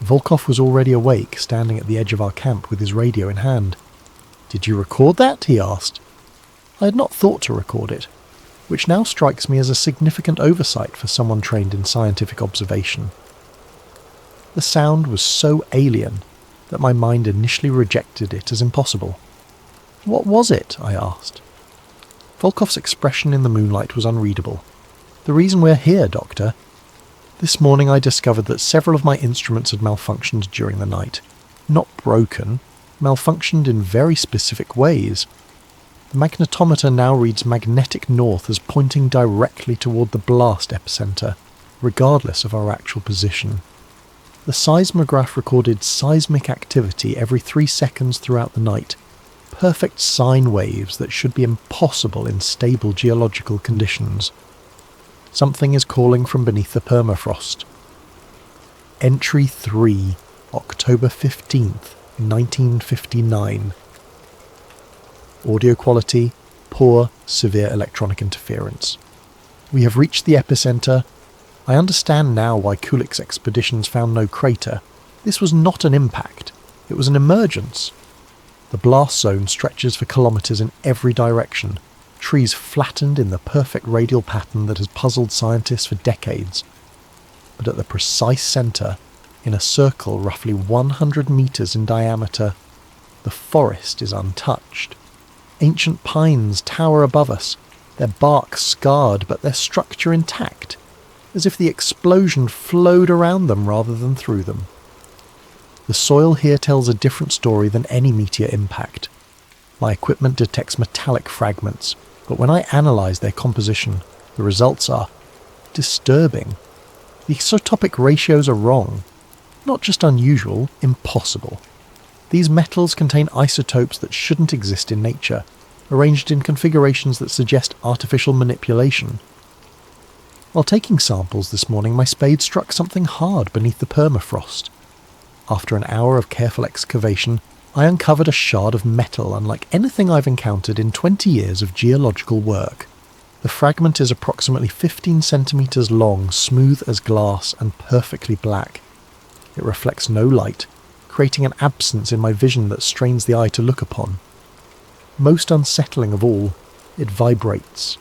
Volkov was already awake, standing at the edge of our camp with his radio in hand. "Did you record that?" he asked. I had not thought to record it, which now strikes me as a significant oversight for someone trained in scientific observation. The sound was so alien that my mind initially rejected it as impossible. "What was it?" I asked. Volkov's expression in the moonlight was unreadable. "The reason we're here, Doctor. This morning I discovered that several of my instruments had malfunctioned during the night. Not broken, malfunctioned in very specific ways. The magnetometer now reads magnetic north as pointing directly toward the blast epicenter, regardless of our actual position. The seismograph recorded seismic activity every 3 seconds throughout the night, perfect sine waves that should be impossible in stable geological conditions. Something is calling from beneath the permafrost." Entry 3, October 15th, 1959. Audio quality, poor, severe electronic interference. We have reached the epicenter. I understand now why Kulik's expeditions found no crater. This was not an impact. It was an emergence. The blast zone stretches for kilometres in every direction, trees flattened in the perfect radial pattern that has puzzled scientists for decades. But at the precise centre, in a circle roughly 100 metres in diameter, the forest is untouched. Ancient pines tower above us, their bark scarred but their structure intact, as if the explosion flowed around them rather than through them. The soil here tells a different story than any meteor impact. My equipment detects metallic fragments, but when I analyse their composition, the results are disturbing. The isotopic ratios are wrong. Not just unusual, impossible. These metals contain isotopes that shouldn't exist in nature, arranged in configurations that suggest artificial manipulation. While taking samples this morning, my spade struck something hard beneath the permafrost. After an hour of careful excavation, I uncovered a shard of metal unlike anything I've encountered in 20 years of geological work. The fragment is approximately 15 centimetres long, smooth as glass, and perfectly black. It reflects no light, creating an absence in my vision that strains the eye to look upon. Most unsettling of all, it vibrates.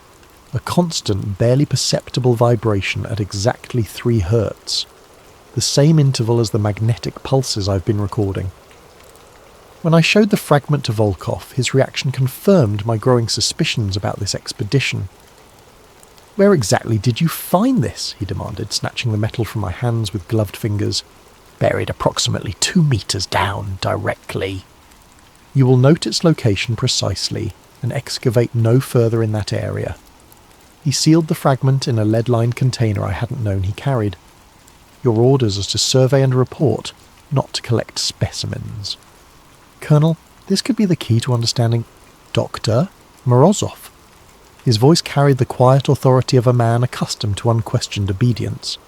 A constant, barely perceptible vibration at exactly 3 Hz. The same interval as the magnetic pulses I've been recording. When I showed the fragment to Volkov, his reaction confirmed my growing suspicions about this expedition. "Where exactly did you find this?" he demanded, snatching the metal from my hands with gloved fingers. "Buried approximately 2 meters down, directly. You will note its location precisely and excavate no further in that area." He sealed the fragment in a lead-lined container I hadn't known he carried. "Your orders are to survey and report, not to collect specimens." "Colonel, this could be the key to understanding Dr. Morozov." His voice carried the quiet authority of a man accustomed to unquestioned obedience.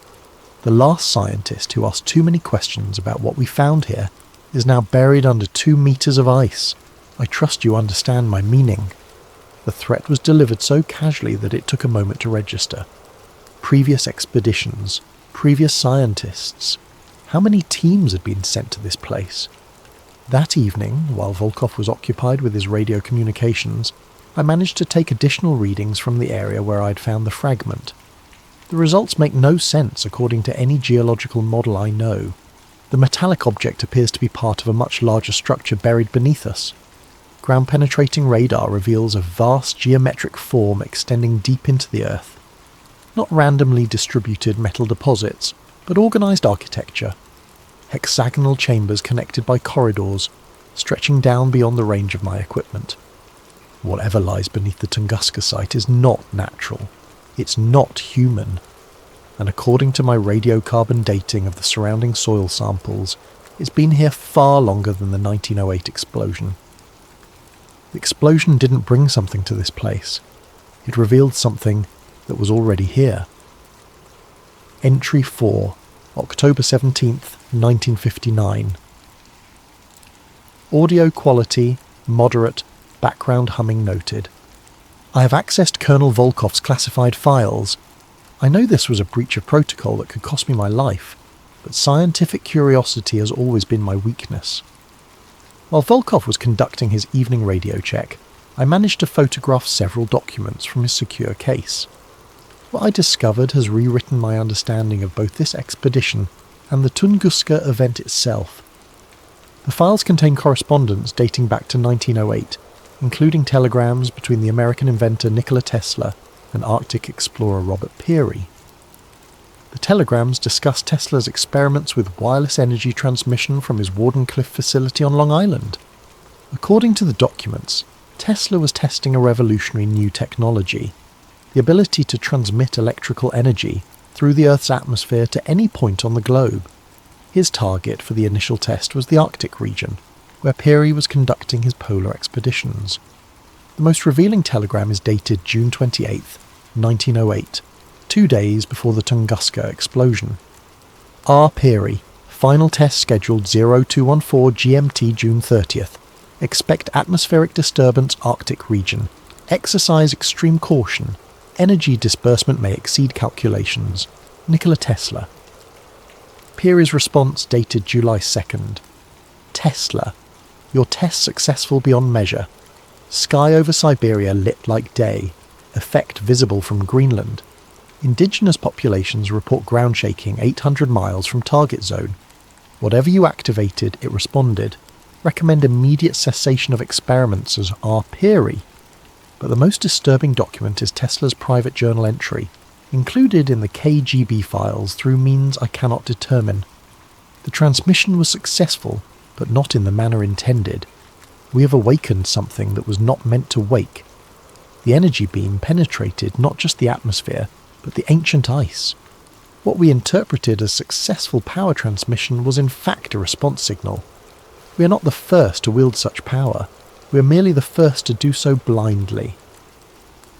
"The last scientist who asked too many questions about what we found here is now buried under 2 meters of ice. I trust you understand my meaning." The threat was delivered so casually that it took a moment to register. Previous expeditions, previous scientists. How many teams had been sent to this place? That evening, while Volkov was occupied with his radio communications, I managed to take additional readings from the area where I'd found the fragment. The results make no sense according to any geological model I know. The metallic object appears to be part of a much larger structure buried beneath us. Ground-penetrating radar reveals a vast geometric form extending deep into the earth. Not randomly distributed metal deposits, but organised architecture. Hexagonal chambers connected by corridors, stretching down beyond the range of my equipment. Whatever lies beneath the Tunguska site is not natural. It's not human. And according to my radiocarbon dating of the surrounding soil samples, it's been here far longer than the 1908 explosion. The explosion didn't bring something to this place. It revealed something that was already here. Entry 4, October 17th, 1959. Audio quality, moderate, background humming noted. I have accessed Colonel Volkov's classified files. I know this was a breach of protocol that could cost me my life, but scientific curiosity has always been my weakness. While Volkov was conducting his evening radio check, I managed to photograph several documents from his secure case. What I discovered has rewritten my understanding of both this expedition and the Tunguska event itself. The files contain correspondence dating back to 1908, including telegrams between the American inventor Nikola Tesla and Arctic explorer Robert Peary. The telegrams discuss Tesla's experiments with wireless energy transmission from his Wardenclyffe facility on Long Island. According to the documents, Tesla was testing a revolutionary new technology, the ability to transmit electrical energy through the Earth's atmosphere to any point on the globe. His target for the initial test was the Arctic region, where Peary was conducting his polar expeditions. The most revealing telegram is dated June 28, 1908, 2 days before the Tunguska explosion. R. Peary, final test scheduled 0214 GMT June 30th. Expect atmospheric disturbance Arctic region. Exercise extreme caution. Energy disbursement may exceed calculations. Nikola Tesla. Peary's response dated July 2nd. Tesla. Your test successful beyond measure. Sky over Siberia lit like day. Effect visible from Greenland. Indigenous populations report ground shaking 800 miles from target zone. Whatever you activated, it responded. Recommend immediate cessation of experiments as R. Peary. But the most disturbing document is Tesla's private journal entry, included in the KGB files through means I cannot determine. The transmission was successful, but not in the manner intended. We have awakened something that was not meant to wake. The energy beam penetrated not just the atmosphere, but the ancient ice. What we interpreted as successful power transmission was in fact a response signal. We are not the first to wield such power. We are merely the first to do so blindly.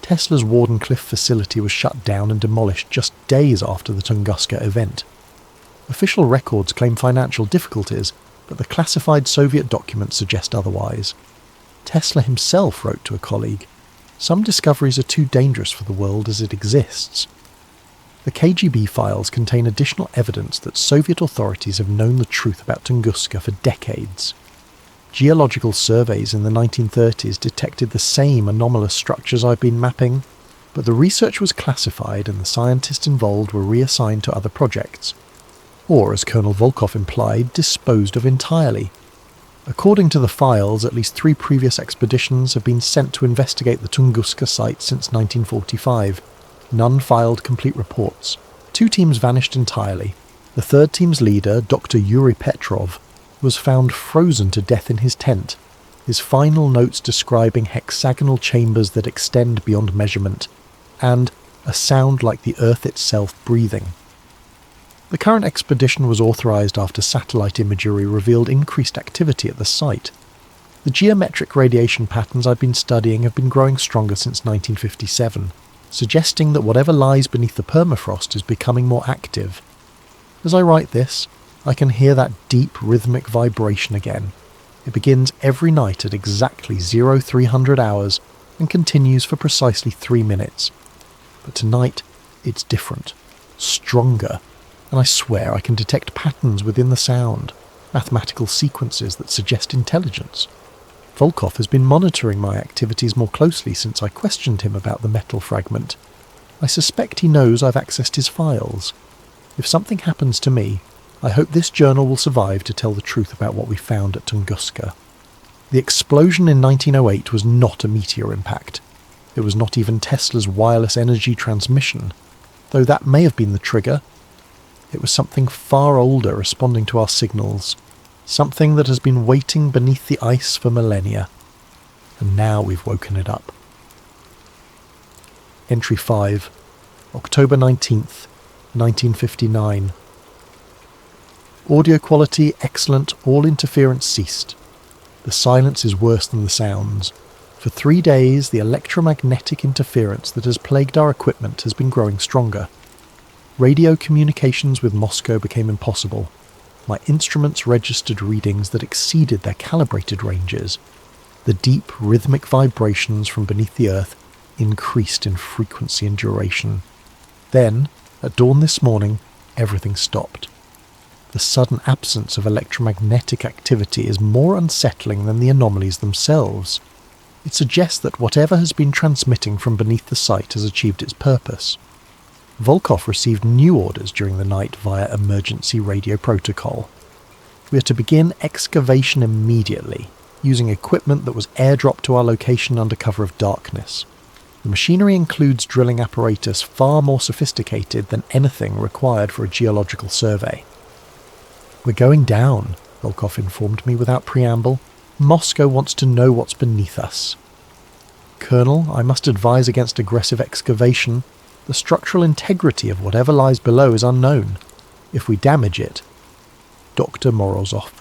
Tesla's Wardenclyffe facility was shut down and demolished just days after the Tunguska event. Official records claim financial difficulties, but the classified Soviet documents suggest otherwise. Tesla himself wrote to a colleague, "Some discoveries are too dangerous for the world as it exists." The KGB files contain additional evidence that Soviet authorities have known the truth about Tunguska for decades. Geological surveys in the 1930s detected the same anomalous structures I've been mapping, but the research was classified and the scientists involved were reassigned to other projects, or, as Colonel Volkov implied, disposed of entirely. According to the files, at least 3 previous expeditions have been sent to investigate the Tunguska site since 1945. None filed complete reports. 2 teams vanished entirely. The 3rd team's leader, Dr. Yuri Petrov, was found frozen to death in his tent, his final notes describing hexagonal chambers that extend beyond measurement, and a sound like the earth itself breathing. The current expedition was authorised after satellite imagery revealed increased activity at the site. The geometric radiation patterns I've been studying have been growing stronger since 1957, suggesting that whatever lies beneath the permafrost is becoming more active. As I write this, I can hear that deep rhythmic vibration again. It begins every night at exactly 0300 hours and continues for precisely 3 minutes. But tonight, it's different, stronger, and I swear I can detect patterns within the sound, mathematical sequences that suggest intelligence. Volkov has been monitoring my activities more closely since I questioned him about the metal fragment. I suspect he knows I've accessed his files. If something happens to me, I hope this journal will survive to tell the truth about what we found at Tunguska. The explosion in 1908 was not a meteor impact. It was not even Tesla's wireless energy transmission, though that may have been the trigger. It was something far older responding to our signals, something that has been waiting beneath the ice for millennia, and now we've woken it up. Entry 5, October 19th, 1959. Audio quality excellent, all interference ceased. The silence is worse than the sounds. For 3 days, the electromagnetic interference that has plagued our equipment has been growing stronger. Radio communications with Moscow became impossible. My instruments registered readings that exceeded their calibrated ranges. The deep, rhythmic vibrations from beneath the earth increased in frequency and duration. Then, at dawn this morning, everything stopped. The sudden absence of electromagnetic activity is more unsettling than the anomalies themselves. It suggests that whatever has been transmitting from beneath the site has achieved its purpose. Volkov received new orders during the night via emergency radio protocol. We are to begin excavation immediately, using equipment that was airdropped to our location under cover of darkness. The machinery includes drilling apparatus far more sophisticated than anything required for a geological survey. "We're going down," Volkov informed me without preamble. "Moscow wants to know what's beneath us." "Colonel, I must advise against aggressive excavation. The structural integrity of whatever lies below is unknown. If we damage it..." "Dr. Morozov,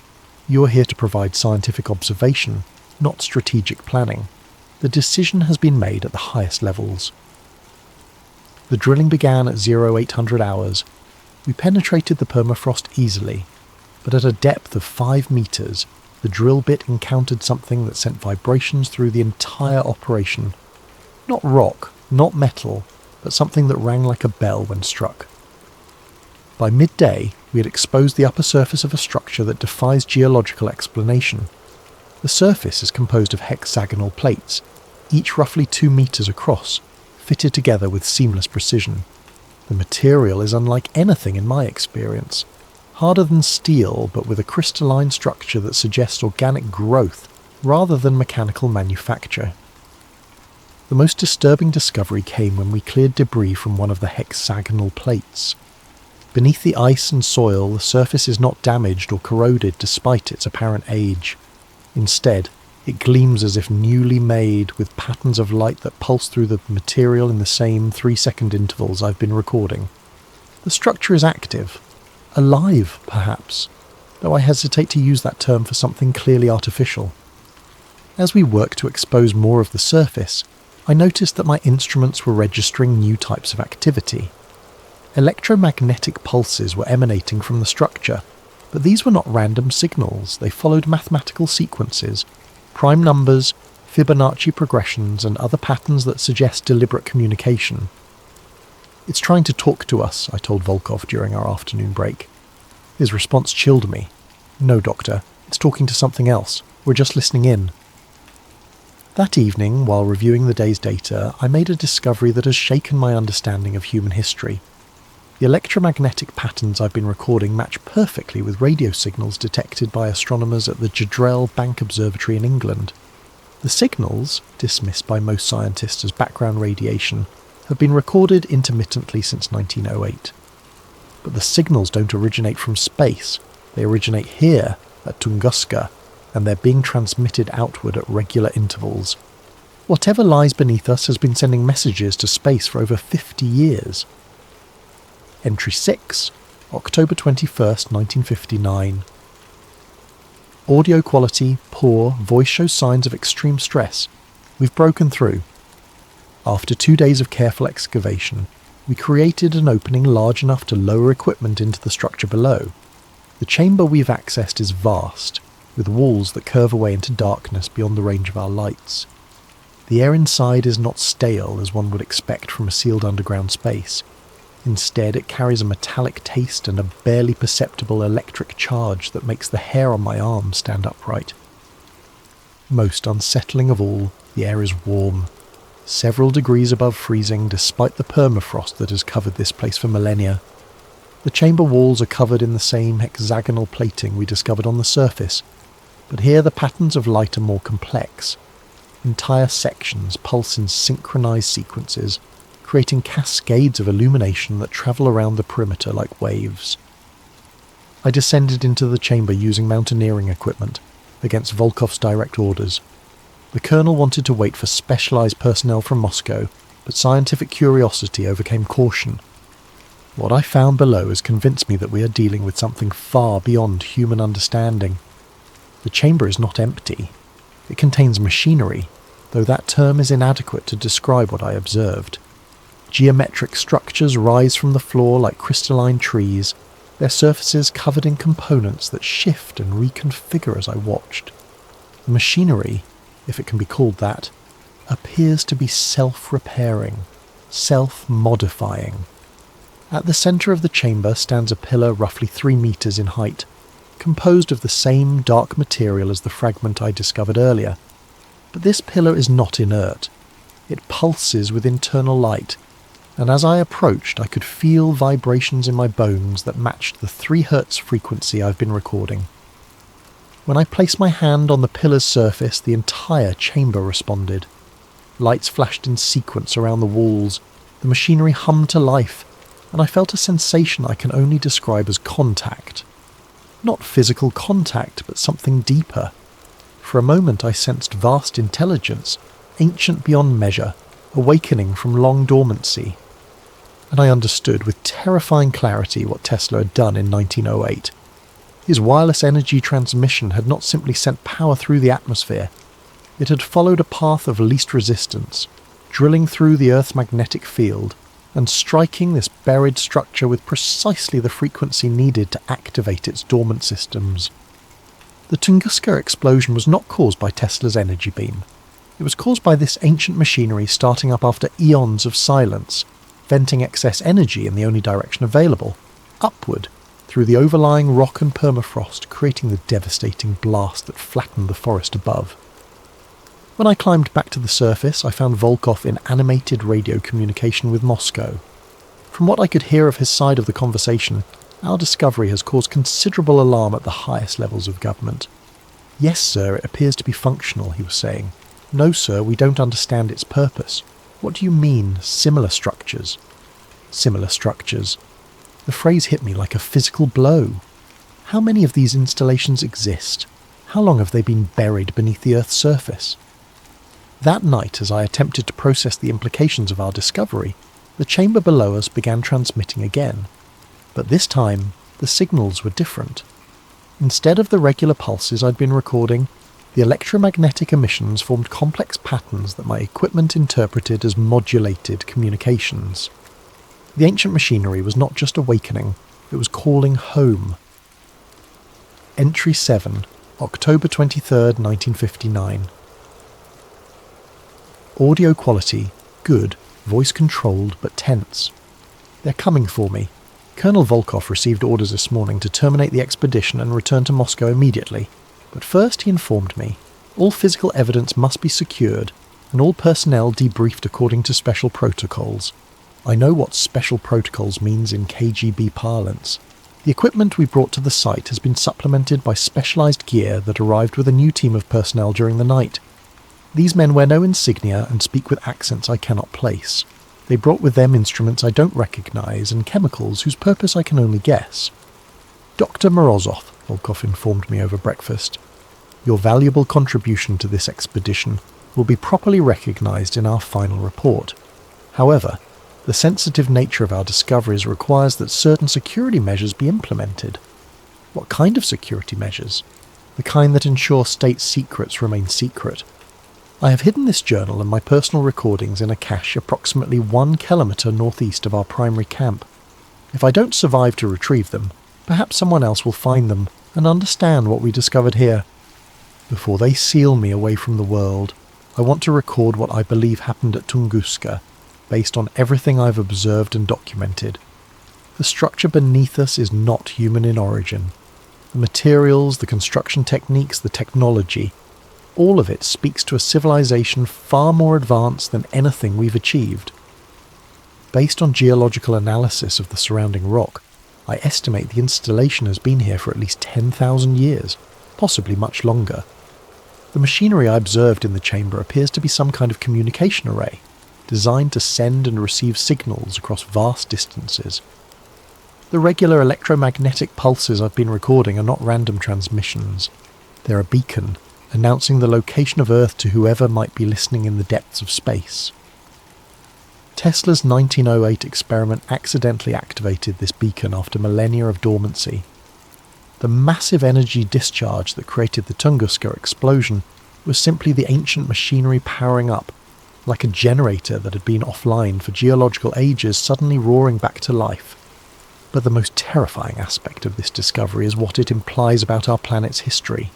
you are here to provide scientific observation, not strategic planning. The decision has been made at the highest levels." The drilling began at 0800 hours. We penetrated the permafrost easily, but at a depth of 5 meters, the drill bit encountered something that sent vibrations through the entire operation. Not rock, not metal, but something that rang like a bell when struck. By midday, we had exposed the upper surface of a structure that defies geological explanation. The surface is composed of hexagonal plates, each roughly 2 meters across, fitted together with seamless precision. The material is unlike anything in my experience. Harder than steel, but with a crystalline structure that suggests organic growth rather than mechanical manufacture. The most disturbing discovery came when we cleared debris from one of the hexagonal plates. Beneath the ice and soil, the surface is not damaged or corroded despite its apparent age. Instead, it gleams as if newly made, with patterns of light that pulse through the material in the same 3-second intervals I've been recording. The structure is active. Alive, perhaps, though I hesitate to use that term for something clearly artificial. As we work to expose more of the surface, I noticed that my instruments were registering new types of activity. Electromagnetic pulses were emanating from the structure, but these were not random signals. They followed mathematical sequences, prime numbers, Fibonacci progressions, and other patterns that suggest deliberate communication. "It's trying to talk to us," I told Volkov during our afternoon break. His response chilled me. "No, Doctor, it's talking to something else. We're just listening in." That evening, while reviewing the day's data, I made a discovery that has shaken my understanding of human history. The electromagnetic patterns I've been recording match perfectly with radio signals detected by astronomers at the Jadrell Bank Observatory in England. The signals, dismissed by most scientists as background radiation, have been recorded intermittently since 1908. But the signals don't originate from space. They originate here, at Tunguska, and they're being transmitted outward at regular intervals. Whatever lies beneath us has been sending messages to space for over 50 years. Entry 6, October 21st, 1959. Audio quality poor, voice shows signs of extreme stress. We've broken through. After 2 days of careful excavation, we created an opening large enough to lower equipment into the structure below. The chamber we've accessed is vast, with walls that curve away into darkness beyond the range of our lights. The air inside is not stale as one would expect from a sealed underground space. Instead, it carries a metallic taste and a barely perceptible electric charge that makes the hair on my arm stand upright. Most unsettling of all, the air is warm, several degrees above freezing despite the permafrost that has covered this place for millennia. The chamber walls are covered in the same hexagonal plating we discovered on the surface, but here the patterns of light are more complex. Entire sections pulse in synchronized sequences, creating cascades of illumination that travel around the perimeter like waves. I descended into the chamber using mountaineering equipment, against Volkov's direct orders. The colonel wanted to wait for specialized personnel from Moscow, but scientific curiosity overcame caution. What I found below has convinced me that we are dealing with something far beyond human understanding. The chamber is not empty. It contains machinery, though that term is inadequate to describe what I observed. Geometric structures rise from the floor like crystalline trees, their surfaces covered in components that shift and reconfigure as I watched. The machinery, if it can be called that, appears to be self-repairing, self-modifying. At the centre of the chamber stands a pillar roughly 3 meters in height, composed of the same dark material as the fragment I discovered earlier. But this pillar is not inert. It pulses with internal light, and as I approached I could feel vibrations in my bones that matched the 3 Hz frequency I've been recording. When I placed my hand on the pillar's surface, the entire chamber responded. Lights flashed in sequence around the walls, the machinery hummed to life, and I felt a sensation I can only describe as contact. Not physical contact, but something deeper. For a moment I sensed vast intelligence, ancient beyond measure, awakening from long dormancy. And I understood with terrifying clarity what Tesla had done in 1908. His wireless energy transmission had not simply sent power through the atmosphere. It had followed a path of least resistance, drilling through the Earth's magnetic field and striking this buried structure with precisely the frequency needed to activate its dormant systems. The Tunguska explosion was not caused by Tesla's energy beam. It was caused by this ancient machinery starting up after eons of silence, venting excess energy in the only direction available, upward, through the overlying rock and permafrost, creating the devastating blast that flattened the forest above. When I climbed back to the surface, I found Volkov in animated radio communication with Moscow. From what I could hear of his side of the conversation, our discovery has caused considerable alarm at the highest levels of government. Yes, sir, it appears to be functional, he was saying. No, sir, we don't understand its purpose. What do you mean, similar structures? Similar structures. The phrase hit me like a physical blow. How many of these installations exist? How long have they been buried beneath the Earth's surface? That night, as I attempted to process the implications of our discovery, the chamber below us began transmitting again. But this time, the signals were different. Instead of the regular pulses I'd been recording, the electromagnetic emissions formed complex patterns that my equipment interpreted as modulated communications. The ancient machinery was not just awakening, it was calling home. Entry 7, October 23rd, 1959. Audio quality, good, voice controlled but tense. They're coming for me. Colonel Volkov received orders this morning to terminate the expedition and return to Moscow immediately. But first he informed me, all physical evidence must be secured and all personnel debriefed according to special protocols. I know what special protocols means in KGB parlance. The equipment we brought to the site has been supplemented by specialized gear that arrived with a new team of personnel during the night. These men wear no insignia and speak with accents I cannot place. They brought with them instruments I don't recognize and chemicals whose purpose I can only guess. Dr. Morozov, Volkov informed me over breakfast. Your valuable contribution to this expedition will be properly recognized in our final report. However, the sensitive nature of our discoveries requires that certain security measures be implemented. What kind of security measures? The kind that ensure state secrets remain secret. I have hidden this journal and my personal recordings in a cache approximately 1 kilometre northeast of our primary camp. If I don't survive to retrieve them, perhaps someone else will find them and understand what we discovered here. Before they seal me away from the world, I want to record what I believe happened at Tunguska, based on everything I've observed and documented. The structure beneath us is not human in origin. The materials, the construction techniques, the technology, all of it speaks to a civilization far more advanced than anything we've achieved. Based on geological analysis of the surrounding rock, I estimate the installation has been here for at least 10,000 years, possibly much longer. The machinery I observed in the chamber appears to be some kind of communication array, designed to send and receive signals across vast distances. The regular electromagnetic pulses I've been recording are not random transmissions. They're a beacon, announcing the location of Earth to whoever might be listening in the depths of space. Tesla's 1908 experiment accidentally activated this beacon after millennia of dormancy. The massive energy discharge that created the Tunguska explosion was simply the ancient machinery powering up, like a generator that had been offline for geological ages suddenly roaring back to life. But the most terrifying aspect of this discovery is what it implies about our planet's history.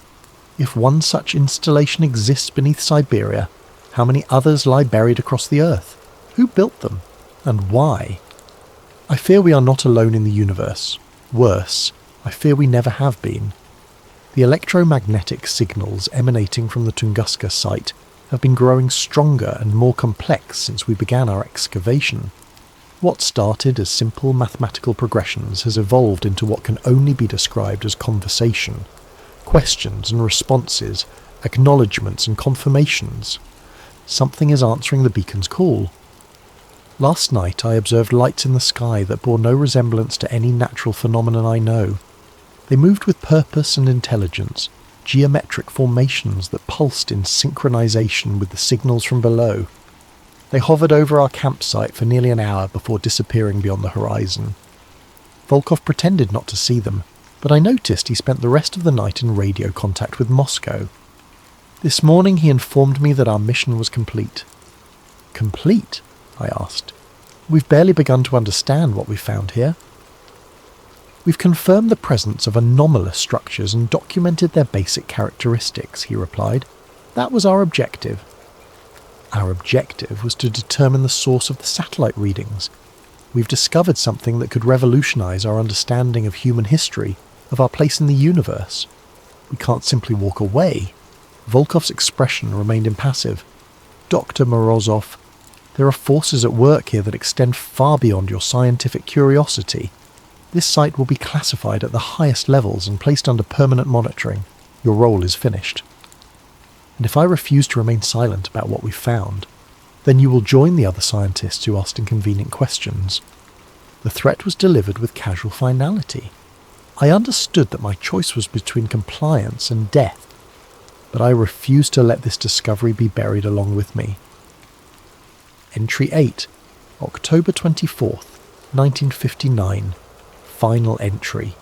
If one such installation exists beneath Siberia, how many others lie buried across the Earth? Who built them? And why? I fear we are not alone in the universe. Worse, I fear we never have been. The electromagnetic signals emanating from the Tunguska site have been growing stronger and more complex since we began our excavation. What started as simple mathematical progressions has evolved into what can only be described as conversation, questions and responses, acknowledgements and confirmations. Something is answering the beacon's call. Last night I observed lights in the sky that bore no resemblance to any natural phenomenon I know. They moved with purpose and intelligence, geometric formations that pulsed in synchronization with the signals from below. They hovered over our campsite for nearly an hour before disappearing beyond the horizon. Volkov pretended not to see them, but I noticed he spent the rest of the night in radio contact with Moscow. This morning he informed me that our mission was complete. Complete? I asked. We've barely begun to understand what we found here. We've confirmed the presence of anomalous structures and documented their basic characteristics, he replied. That was our objective. Our objective was to determine the source of the satellite readings. We've discovered something that could revolutionize our understanding of human history, of our place in the universe. We can't simply walk away. Volkov's expression remained impassive. Dr. Morozov, there are forces at work here that extend far beyond your scientific curiosity. This site will be classified at the highest levels and placed under permanent monitoring. Your role is finished. And if I refuse to remain silent about what we've found, then you will join the other scientists who asked inconvenient questions. The threat was delivered with casual finality. I understood that my choice was between compliance and death, but I refused to let this discovery be buried along with me. Entry 8, October 24th, 1959. Final entry.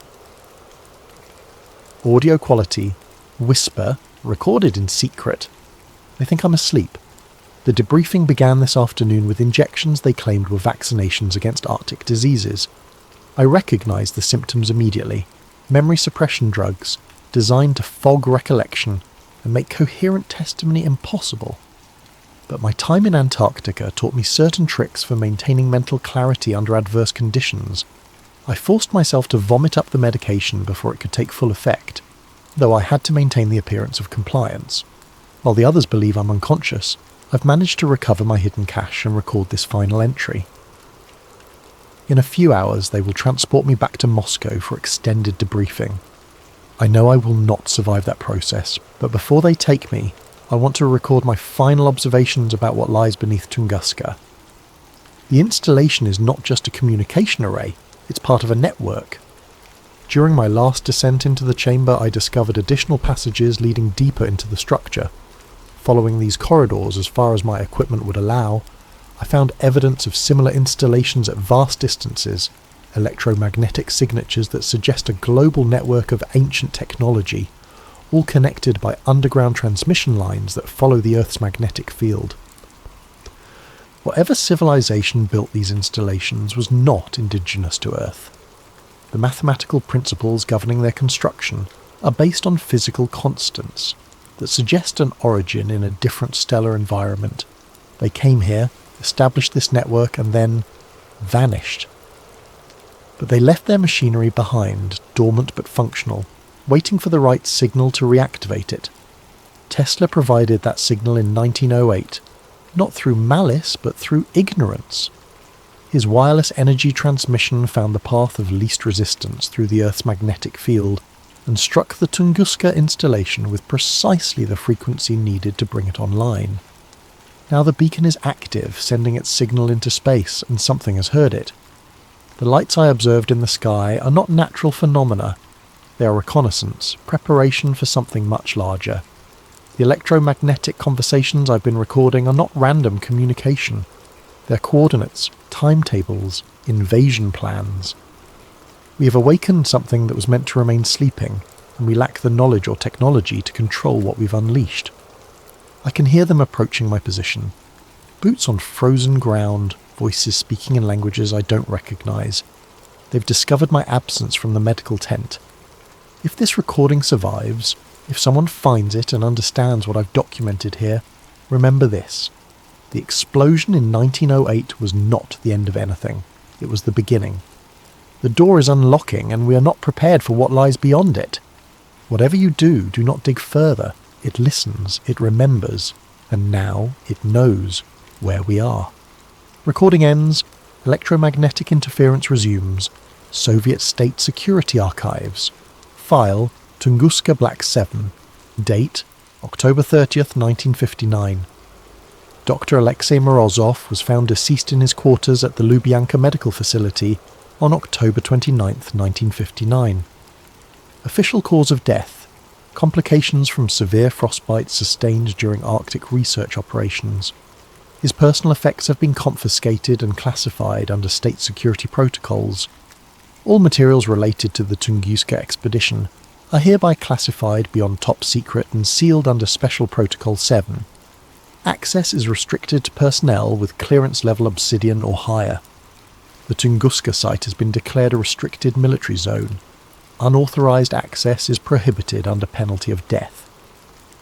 Audio quality, whisper, recorded in secret. They think I'm asleep. The debriefing began this afternoon with injections they claimed were vaccinations against Arctic diseases. I recognized the symptoms immediately. Memory suppression drugs, designed to fog recollection and make coherent testimony impossible. But my time in Antarctica taught me certain tricks for maintaining mental clarity under adverse conditions. I forced myself to vomit up the medication before it could take full effect, though I had to maintain the appearance of compliance. While the others believe I'm unconscious, I've managed to recover my hidden cache and record this final entry. In a few hours they will transport me back to Moscow for extended debriefing. I know I will not survive that process, but before they take me, I want to record my final observations about what lies beneath Tunguska. The installation is not just a communication array, it's part of a network. During my last descent into the chamber, I discovered additional passages leading deeper into the structure. Following these corridors as far as my equipment would allow, I found evidence of similar installations at vast distances, electromagnetic signatures that suggest a global network of ancient technology, all connected by underground transmission lines that follow the Earth's magnetic field. Whatever civilization built these installations was not indigenous to Earth. The mathematical principles governing their construction are based on physical constants. that suggest an origin in a different stellar environment. They came here, established this network, and then vanished. But they left their machinery behind, dormant but functional, waiting for the right signal to reactivate it. Tesla provided that signal in 1908, not through malice but through ignorance. His wireless energy transmission found the path of least resistance through the Earth's magnetic field and struck the Tunguska installation with precisely the frequency needed to bring it online. Now the beacon is active, sending its signal into space, and something has heard it. The lights I observed in the sky are not natural phenomena. They are reconnaissance, preparation for something much larger. The electromagnetic conversations I've been recording are not random communication. They're coordinates, timetables, invasion plans. We have awakened something that was meant to remain sleeping, and we lack the knowledge or technology to control what we've unleashed. I can hear them approaching my position. Boots on frozen ground, voices speaking in languages I don't recognise. They've discovered my absence from the medical tent. If this recording survives, if someone finds it and understands what I've documented here, remember this. The explosion in 1908 was not the end of anything. It was the beginning. The door is unlocking and we are not prepared for what lies beyond it. Whatever you do, do not dig further. It listens, it remembers, and now it knows where we are. Recording ends, electromagnetic interference resumes, Soviet State Security Archives. File, Tunguska Black 7. Date, October 30th, 1959. Dr. Alexei Morozov was found deceased in his quarters at the Lubyanka Medical Facility on October 29th, 1959. Official cause of death: complications from severe frostbite sustained during Arctic research operations. His personal effects have been confiscated and classified under state security protocols. All materials related to the Tunguska expedition are hereby classified beyond top secret and sealed under Special Protocol 7. Access is restricted to personnel with clearance level Obsidian or higher. The Tunguska site has been declared a restricted military zone. Unauthorized access is prohibited under penalty of death.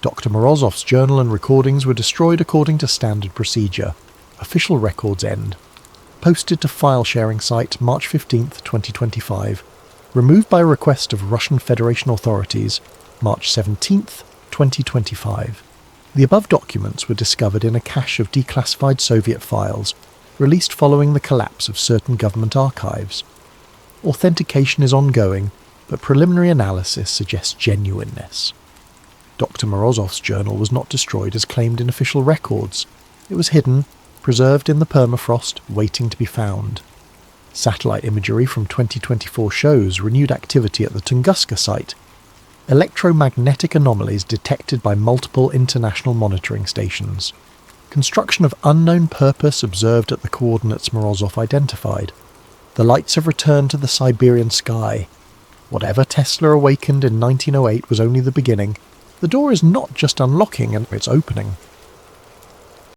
Dr. Morozov's journal and recordings were destroyed according to standard procedure. Official records end. Posted to file sharing site March 15th, 2025. Removed by request of Russian Federation authorities March 17th, 2025. The above documents were discovered in a cache of declassified Soviet files, released following the collapse of certain government archives. Authentication is ongoing, but preliminary analysis suggests genuineness. Dr. Morozov's journal was not destroyed as claimed in official records. It was hidden, preserved in the permafrost, waiting to be found. Satellite imagery from 2024 shows renewed activity at the Tunguska site. Electromagnetic anomalies detected by multiple international monitoring stations. Construction of unknown purpose observed at the coordinates Morozov identified. The lights have returned to the Siberian sky. Whatever Tesla awakened in 1908 was only the beginning. The door is not just unlocking, and it's opening.